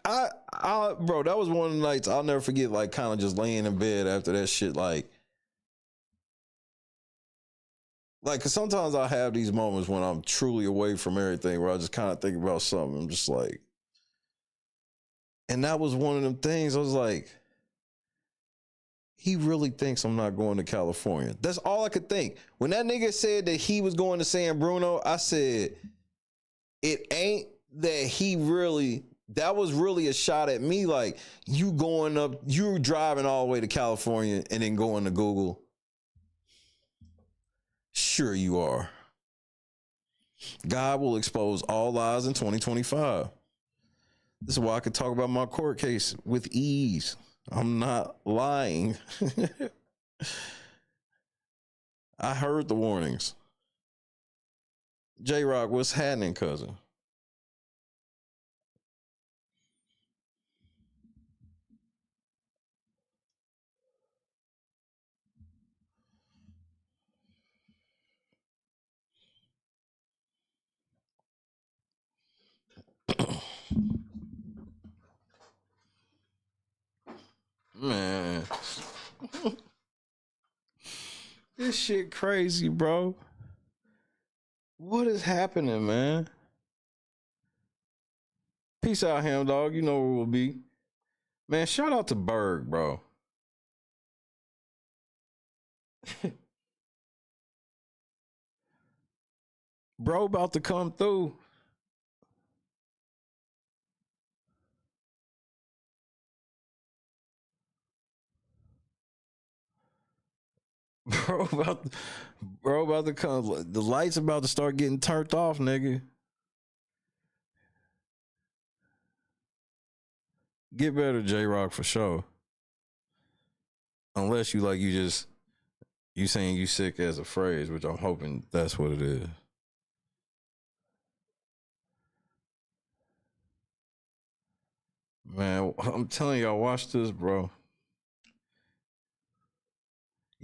Bro, that was one of the nights I'll never forget, like, kind of just laying in bed after that shit, like, cause sometimes I have these moments when I'm truly away from everything, where I just kind of think about something. I'm just like, and that was one of them things. I was like, he really thinks I'm not going to California. That's all I could think. When that nigga said that he was going to San Bruno, I said, it ain't that he really, that was really a shot at me. Like, you going up, you driving all the way to California and then going to Google. Sure you are. God will expose all lies in 2025. This is why I could talk about my court case with ease. I'm not lying. I heard the warnings. J-Rock, what's happening, cousin? Man. This shit crazy, bro. What is happening, man? Peace out, Ham Dog. You know where we'll be. Man, shout out to Berg, bro. Bro about to come through. Bro about to come. The lights about to start getting turned off, nigga. Get better, J-Rock, for sure. Unless you saying you sick as a phrase, which I'm hoping that's what it is. Man, I'm telling y'all, watch this, bro.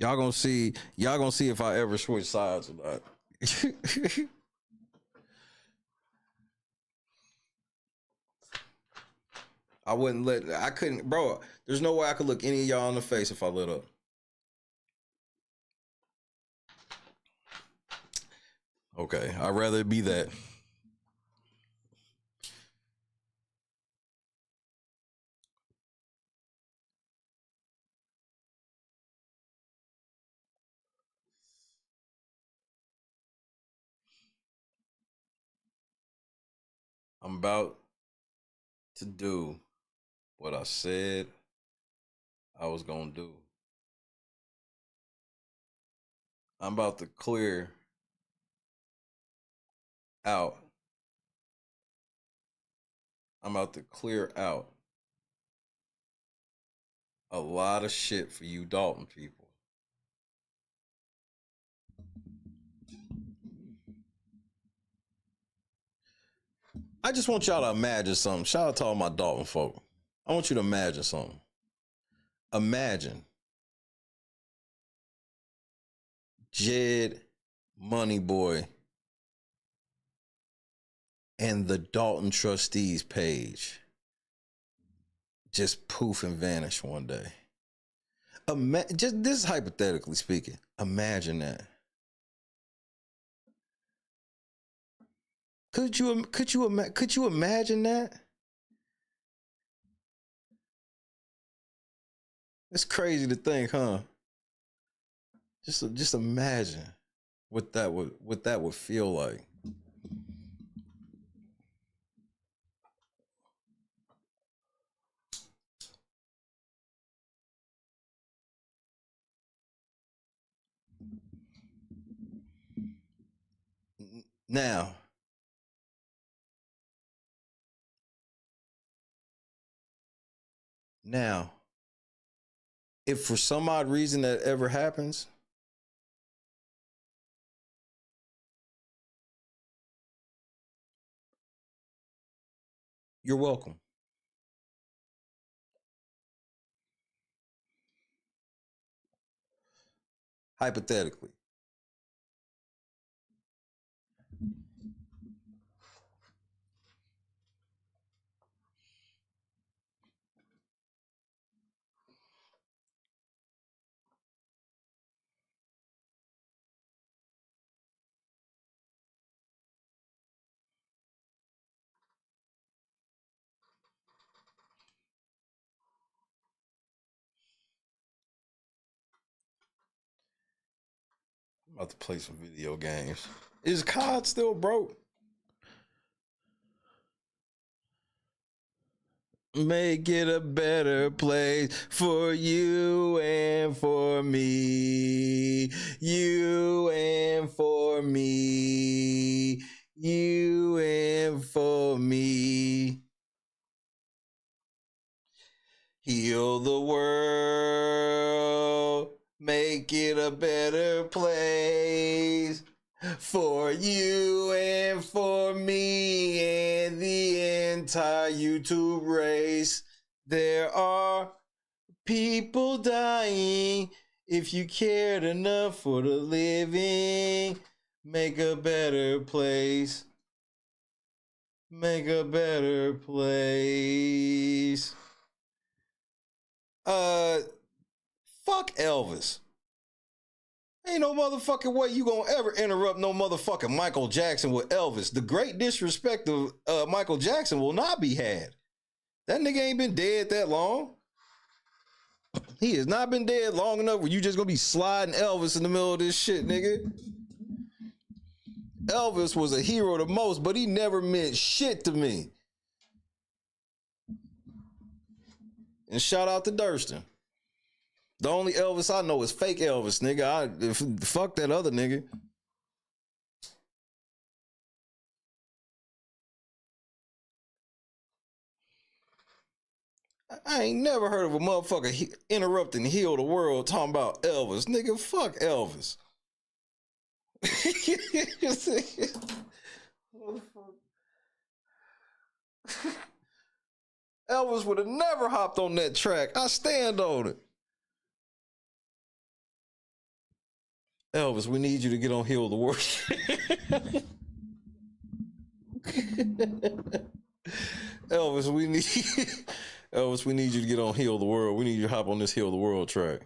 Y'all gonna see if I ever switch sides or not. I couldn't, bro. There's no way I could look any of y'all in the face if I lit up. Okay, I'd rather it be that. I'm about to do what I said I was gonna do. I'm about to clear out. I'm about to clear out a lot of shit for you Dalton people. I just want y'all to imagine something. Shout out to all my Dalton folk. I want you to imagine something. Imagine Jed, Money Boy, and the Dalton Trustees page just poof and vanish one day. Just this is hypothetically speaking. Imagine that. Could you imagine that? It's crazy to think, huh? Just imagine what that would feel like. Now, if for some odd reason that ever happens, you're welcome. Hypothetically. I'm about to play some video games. Is COD still broke? Make it a better place for you and for me. You and for me. You and for me. Heal the world. Make it a better place for you and for me and the entire YouTube race. There are people dying. If you cared enough for the living, make a better place. Make a better place. Fuck Elvis. Ain't no motherfucking way you gonna ever interrupt no motherfucking Michael Jackson with Elvis. The great disrespect of Michael Jackson will not be had. That nigga ain't been dead that long. He has not been dead long enough where you just gonna be sliding Elvis in the middle of this shit, nigga. Elvis was a hero the most, but he never meant shit to me. And shout out to Durston. The only Elvis I know is fake Elvis, nigga. Fuck that other nigga. I ain't never heard of a motherfucker interrupting Heal the World talking about Elvis. Nigga, fuck Elvis. Elvis would have never hopped on that track. I stand on it. Elvis, we need you to get on Heal the World. Elvis, we need you to get on Heal the World. We need you to hop on this Heal the World track.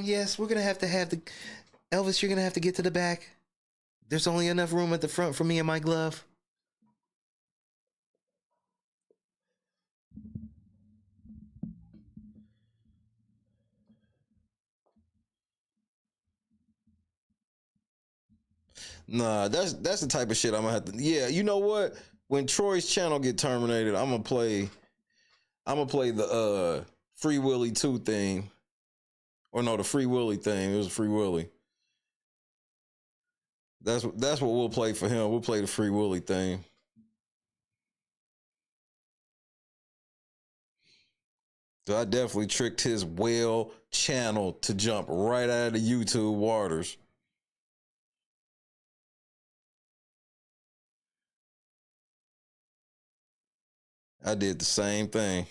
Yes, we're gonna have the Elvis, you're gonna have to get to the back. There's only enough room at the front for me and my glove. Nah, that's the type of shit I'm gonna have to. Yeah, you know what? When Troy's channel get terminated, I'm gonna play the Free Willy 2 thing. Or no, the Free Willy thing. It was Free Willy. That's what we'll play for him. We'll play the Free Willy thing. So I definitely tricked his whale channel to jump right out of the YouTube waters. I did the same thing.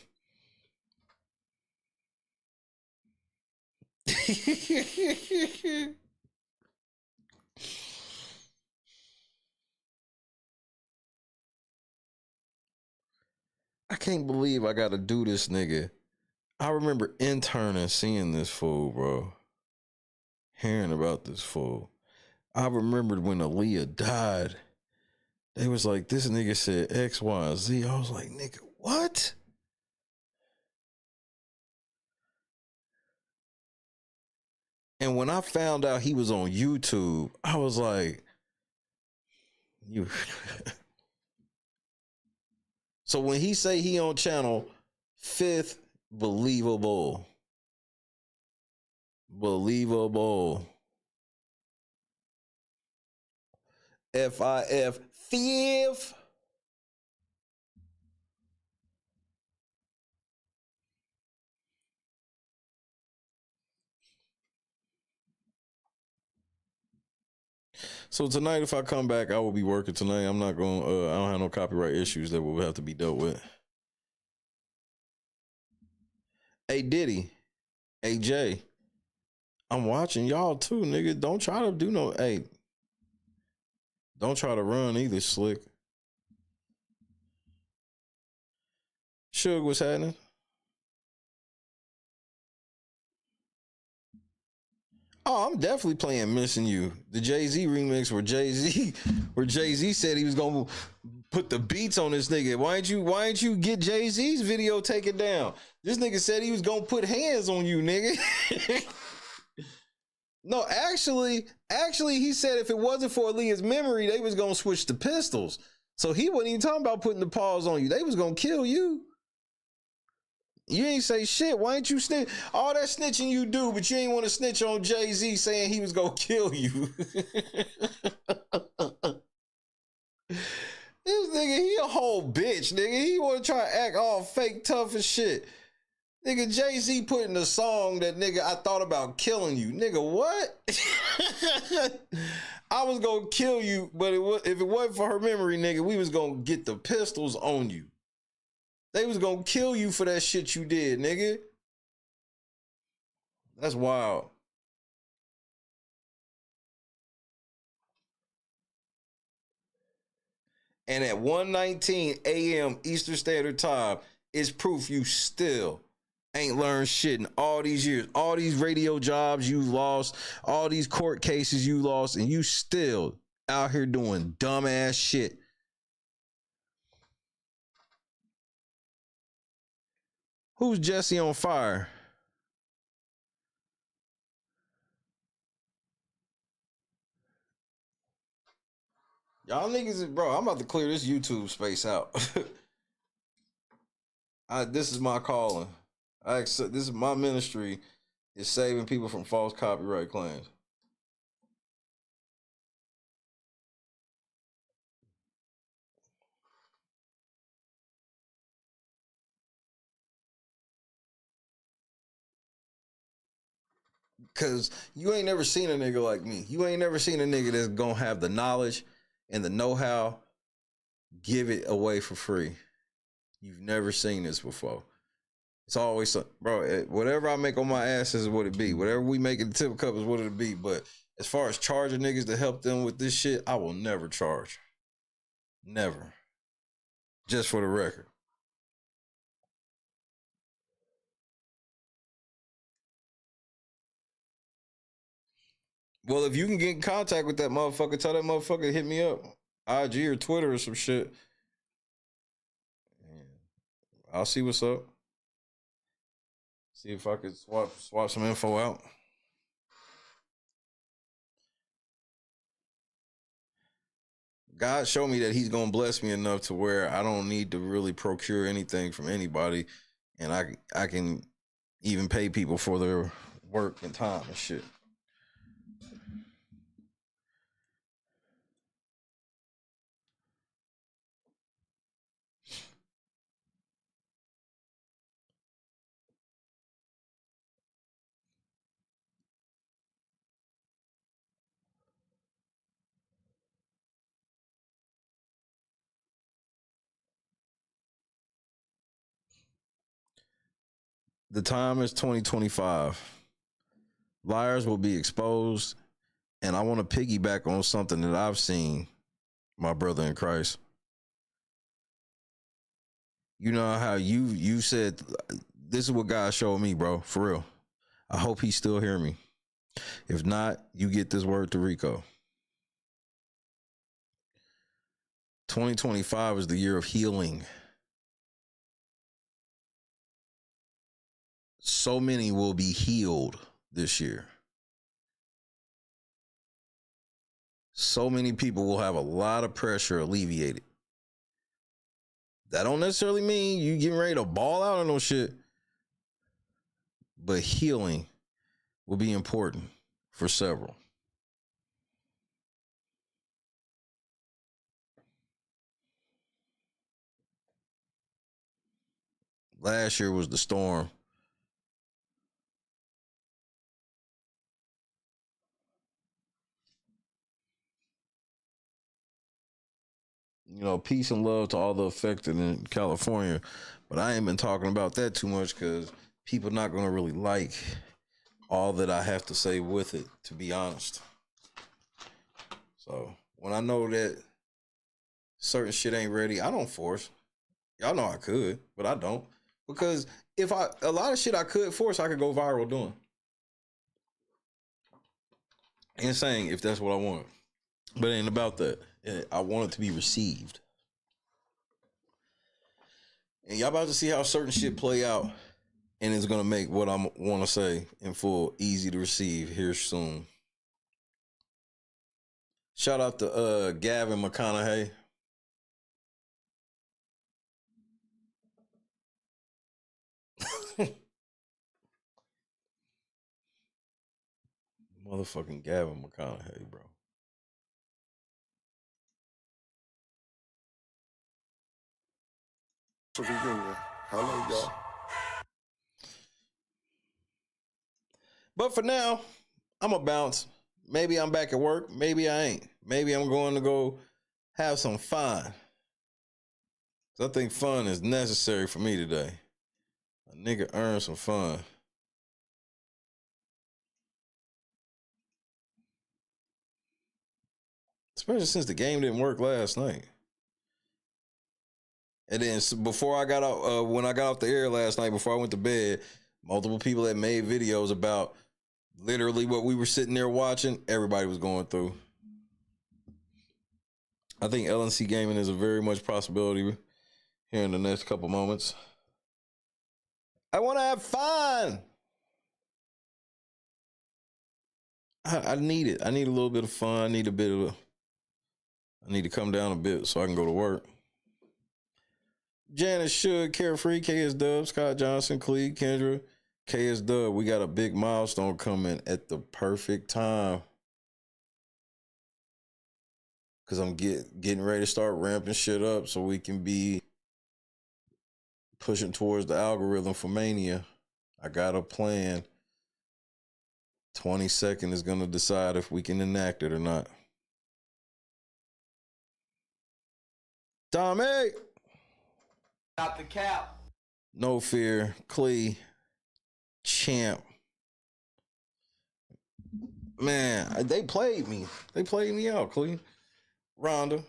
I can't believe I gotta do this, nigga. I remember interning seeing this fool, bro. Hearing about this fool. I remembered when Aaliyah died. They was like, this nigga said X, Y, and Z. I was like, nigga, what? And when I found out he was on YouTube, I was like, you. So when he say he on channel Fifth, believable. Believable. FIF, fifth. So tonight, if I come back, I will be working tonight. I'm not going. I don't have no copyright issues that will have to be dealt with. Hey Diddy, hey Jay, I'm watching y'all too, nigga. Don't try to do no. Hey, don't try to run either, Slick. Suge, what's happening? Oh, I'm definitely playing "Missing You," the Jay-Z remix where Jay-Z said he was gonna put the beats on this nigga. Why ain't you get Jay-Z's video taken down? This nigga said he was gonna put hands on you, nigga. No, actually, he said if it wasn't for Aaliyah's memory, they was gonna switch to pistols. So he wasn't even talking about putting the paws on you. They was gonna kill you. You ain't say shit. Why ain't you snitch? All that snitching you do, but you ain't want to snitch on Jay-Z saying he was gonna kill you. This nigga, he a whole bitch, nigga. He want to try to act all fake tough and shit. Nigga, Jay-Z put in a song that nigga, I thought about killing you. Nigga, what? I was gonna kill you, but if it wasn't for her memory, nigga, we was gonna get the pistols on you. They was gonna kill you for that shit you did, nigga. That's wild. And at 1:19 a.m. Eastern Standard Time is proof you still ain't learned shit in all these years. All these radio jobs you lost, all these court cases you lost, and you still out here doing dumbass shit. Who's Jesse on fire? Y'all niggas, bro, I'm about to clear this YouTube space out. This is my calling. This is my ministry, is saving people from false copyright claims. Cause you ain't never seen a nigga like me. You ain't never seen a nigga that's gonna have the knowledge and the know-how, give it away for free. You've never seen this before. It's always, bro, whatever I make on my ass is what it be. Whatever we make in the tip cup is what it be. But as far as charging niggas to help them with this shit, I will never charge. Never. Just for the record. Well, if you can get in contact with that motherfucker, tell that motherfucker to hit me up. IG or Twitter or some shit. I'll see what's up. See if I could swap some info out. God showed me that he's going to bless me enough to where I don't need to really procure anything from anybody. And I can even pay people for their work and time and shit. The time is 2025. Liars will be exposed. And I want to piggyback on something that I've seen, my brother in Christ. You know how you said, this is what God showed me, bro, for real. I hope he still hear me. If not, you get this word to Rico. 2025 is the year of healing. So many will be healed this year. So many people will have a lot of pressure alleviated. That don't necessarily mean you getting ready to ball out or no shit. But healing will be important for several. Last year was the storm. You know, peace and love to all the affected in California. But I ain't been talking about that too much because people not going to really like all that I have to say with it, to be honest. So when I know that certain shit ain't ready, I don't force. Y'all know I could, but I don't. Because a lot of shit I could force, I could go viral doing. And saying if that's what I want. But it ain't about that. I want it to be received. And y'all about to see how certain shit play out. And it's going to make what I want to say in full easy to receive here soon. Shout out to Gavin McConaughey. Motherfucking Gavin McConaughey, bro. Reunion. Hello, y'all. But for now, I'm going to bounce. Maybe I'm back at work. Maybe I ain't. Maybe I'm going to go have some fun. I think fun is necessary for me today. A nigga earn some fun. Especially since the game didn't work last night. And then before I got out, when I got off the air last night, before I went to bed, multiple people had made videos about literally what we were sitting there watching. Everybody was going through. I think LNC gaming is a very much possibility here in the next couple moments. I want to have fun. I need it. I need a little bit of fun. I need to come down a bit so I can go to work. Janice Should, Carefree, KS Dub, Scott Johnson, Cleve, Kendra, KS Dub. We got a big milestone coming at the perfect time. Because I'm getting ready to start ramping shit up so we can be pushing towards the algorithm for Mania. I got a plan. 22nd is going to decide if we can enact it or not. Tommy! Not the cap. No Fear, Clee, Champ. Man, they played me. They played me out, Clee. Rhonda.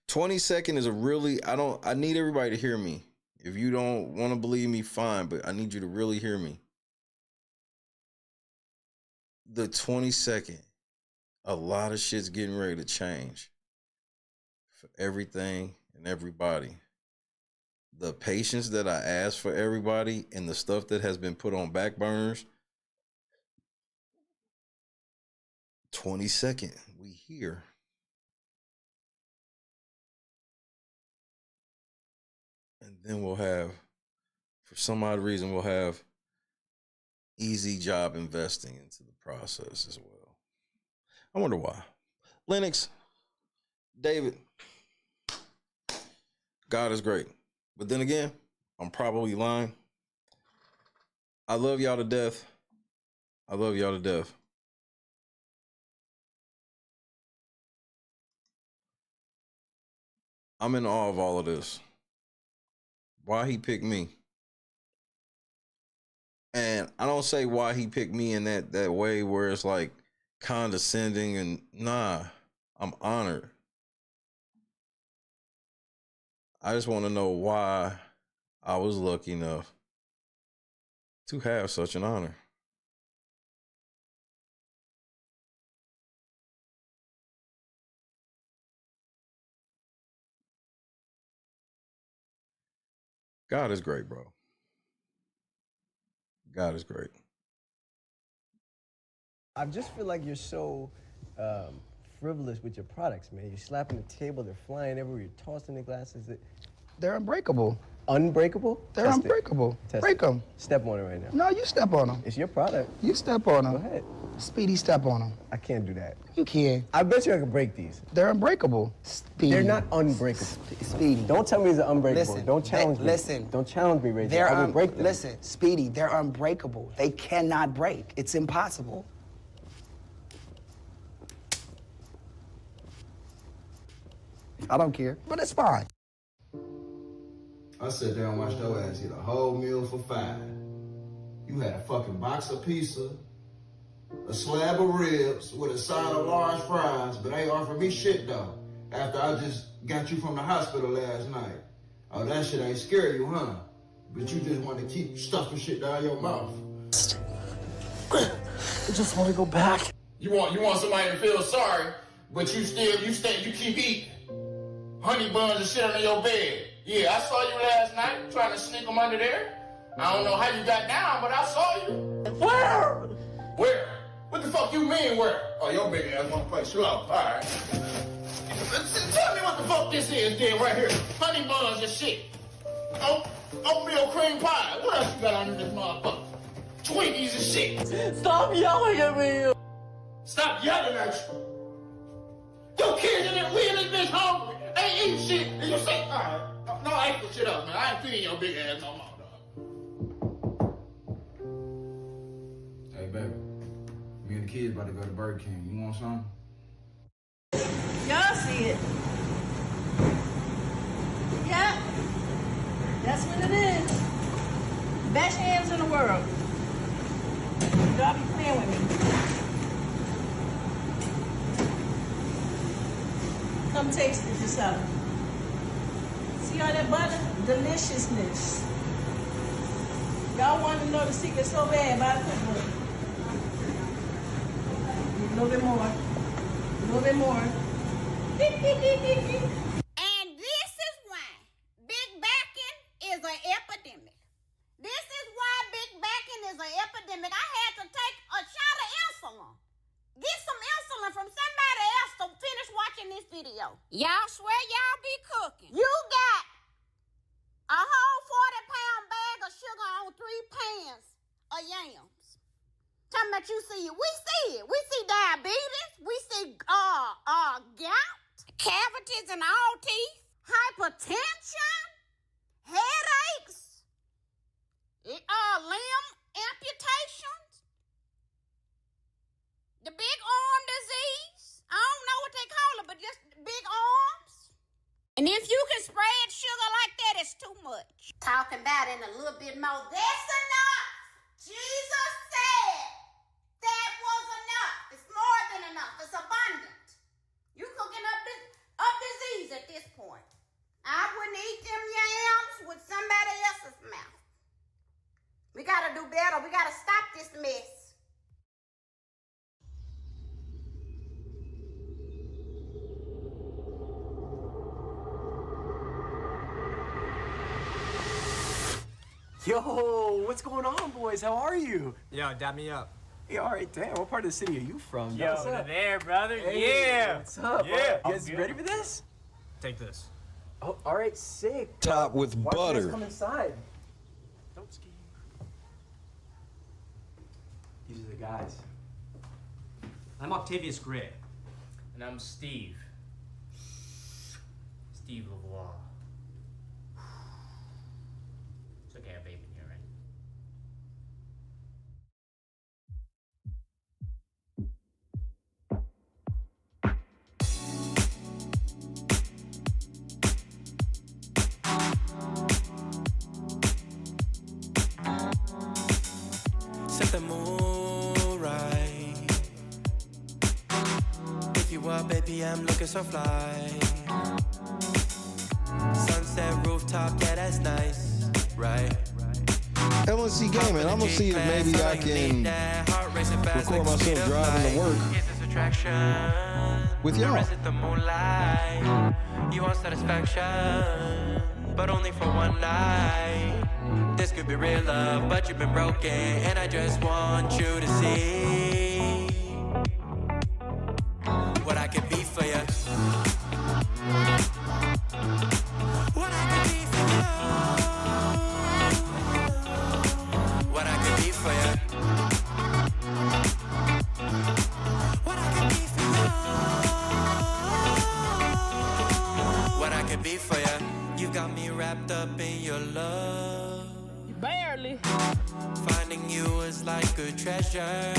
22nd is a really, I need everybody to hear me. If you don't want to believe me, fine, but I need you to really hear me. The 22nd, a lot of shit's getting ready to change for everything and everybody. The patience that I ask for everybody and the stuff that has been put on back burners. 22nd, we here. And then we'll have, for some odd reason, we'll have easy job investing into the process as well. I wonder why. Lennox, David, God is great. But then again, I'm probably lying. I love y'all to death. I love y'all to death. I'm in awe of all of this. Why he picked me. And I don't say why he picked me in that way where it's like condescending and nah, I'm honored. I just want to know why I was lucky enough to have such an honor. God is great, bro. God is great. I just feel like you're so frivolous with your products, man. You're slapping the table, they're flying everywhere, you're tossing the glasses. They're unbreakable. Unbreakable? They're unbreakable. Break them. Step on it right now. No, you step on them. It's your product. You step on them. Go ahead. Speedy, step on them. I can't do that. You can. I bet you I can break these. They're unbreakable. Speedy. They're not unbreakable. Speedy. Don't tell me they're unbreakable. Listen, Don't challenge me. Listen. Don't challenge me, Ray. They're I will break them. Listen, Speedy, they're unbreakable. They cannot break. It's impossible. I don't care, but it's fine. I sat there and watched your ass eat a whole meal for $5. You had a fucking box of pizza, a slab of ribs with a side of large fries, but ain't offered me shit though. After I just got you from the hospital last night. Oh, that shit ain't scare you, huh? But you just want to keep stuffing shit down your mouth. I just want to go back. You want somebody to feel sorry, but you keep eating honey buns and shit under your bed. Yeah, I saw you last night trying to sneak them under there. I don't know how you got down, but I saw you. Where? Where? What the fuck you mean where? Oh, your big ass wanna play slow. All right. Tell me what the fuck this is then right here. Honey buns and shit. Oatmeal cream pie. What else you got under this motherfucker? Twinkies and shit. Stop yelling at me. Stop yelling at you. Your kids in there, we in this bitch hungry. Ain't eating shit. And you say, all right. No, I ain't put shit up, man. I ain't feeding your big ass no more, dog. Hey, baby. Me and the kids about to go to Burger King. You want something? Y'all see it. Yeah. That's what it is. Best hands in the world. Y'all be playing with me. Come taste it yourself. See all that butter? Deliciousness. Y'all want to know the secret so bad about it? A little bit more. A little bit more. And this is why big backing is an epidemic. This is why big backing is an epidemic. I had to take a shot of insulin. Get some insulin from somebody else to finish watching this video. Y'all swear y'all be cooking. You got a whole 40-pound bag of sugar on 3 pans of yams. Talking about you see it. We see it. We see diabetes. We see gout, cavities in all teeth, hypertension, headaches, limb amputations, the big arm disease. I don't know what they call it, but just big arms. And if you can spread sugar like that, it's too much. Talking about it in a little bit more. That's enough. Jesus said that was enough. It's more than enough. It's abundant. You cooking up disease at this point. I wouldn't eat them yams with somebody else's mouth. We gotta do better. We gotta stop this mess. Yo, what's going on, boys? How are you? Yo, dab me up. Hey, all right, damn. What part of the city are you from? Yo, What's up? there, brother. Hey, yeah. What's up? Yeah. You guys ready for this? Take this. Oh, all right, sick. Top with Why don't you butter. guys come inside? Don't ski. These are the guys. I'm Octavius Gray. And I'm Steve. Steve LeVois. It's okay, I have vape in here, right? Set the mood right. Pick you up, baby, I'm looking so fly. Sunset rooftop, yeah, that's nice, right? LNC Gaming. I'm gonna see if maybe I can record myself driving to work with y'all. The moonlight, you want satisfaction, but only for one night. This could be real love, but you've been broken, and I just want you to see what I could be treasure.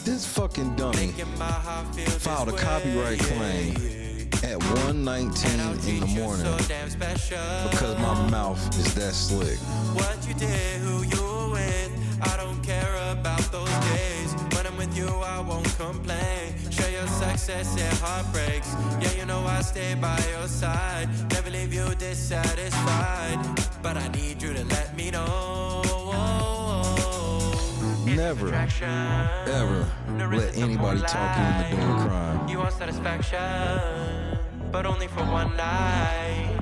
This fucking dummy filed a copyright claim at 1:19 in the morning because my mouth is that slick. What you did, who you were with, I don't care about those days. When I'm with you, I won't complain. Share your success and heartbreaks. Yeah, you know I stay by your side. Never leave you dissatisfied. But I need you to let me know. Never, ever let anybody talk you into doing a crime. You want satisfaction, but only for one night.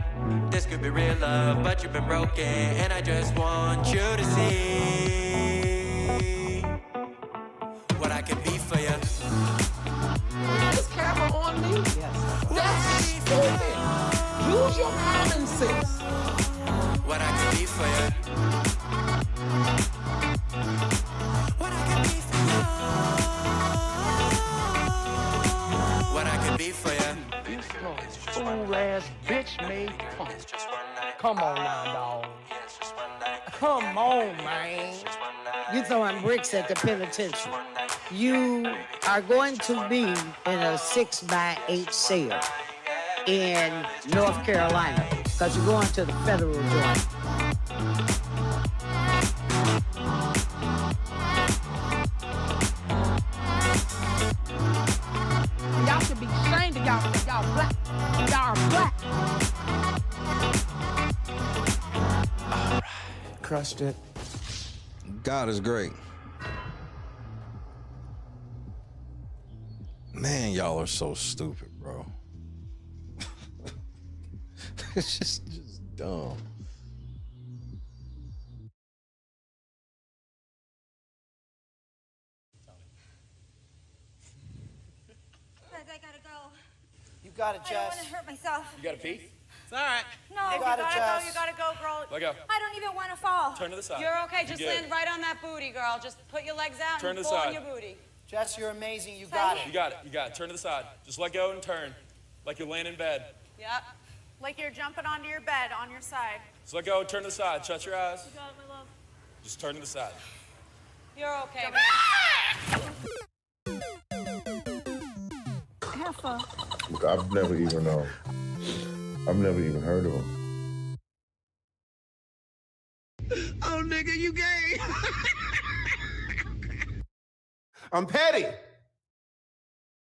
This could be real love, but you've been broken, and I just want you to see what I can be for you. This camera on me? Yes. That's stupid. Use your common sense. What I can be for you. What I can be for you. Fool ass bitch made fun. Come on now, dog. Come on, man. You throwing bricks at the penitentiary. You are going to be in a 6x8 cell in North Carolina because you're going to the federal joint. Y'all should be ashamed of y'all. Y'all black. Y'all are black. Crushed it. God is great. Man, y'all are so stupid, bro. It's just dumb. I gotta go. You got it, I don't Jess. want to hurt myself. You got a pee? It's all right. No, You you got it, gotta Jess. go. You gotta go, girl. Let go. I don't even want to fall. Turn to the side. You're okay. Just Good. land right on that booty, girl. Just put your legs out Turn and to the pull on side. your booty. Jess, you're amazing. You Say got it. it. You got it. You got it. Turn to the side. Just let go and turn. Like you're laying in bed. Yep. Like you're jumping onto your bed on your side. Just let go and turn to the side. Shut your eyes. You got it, my love. Just turn to the side. You're okay. Have fun. Look, I've never even heard of him. Oh, nigga, you gay. I'm petty.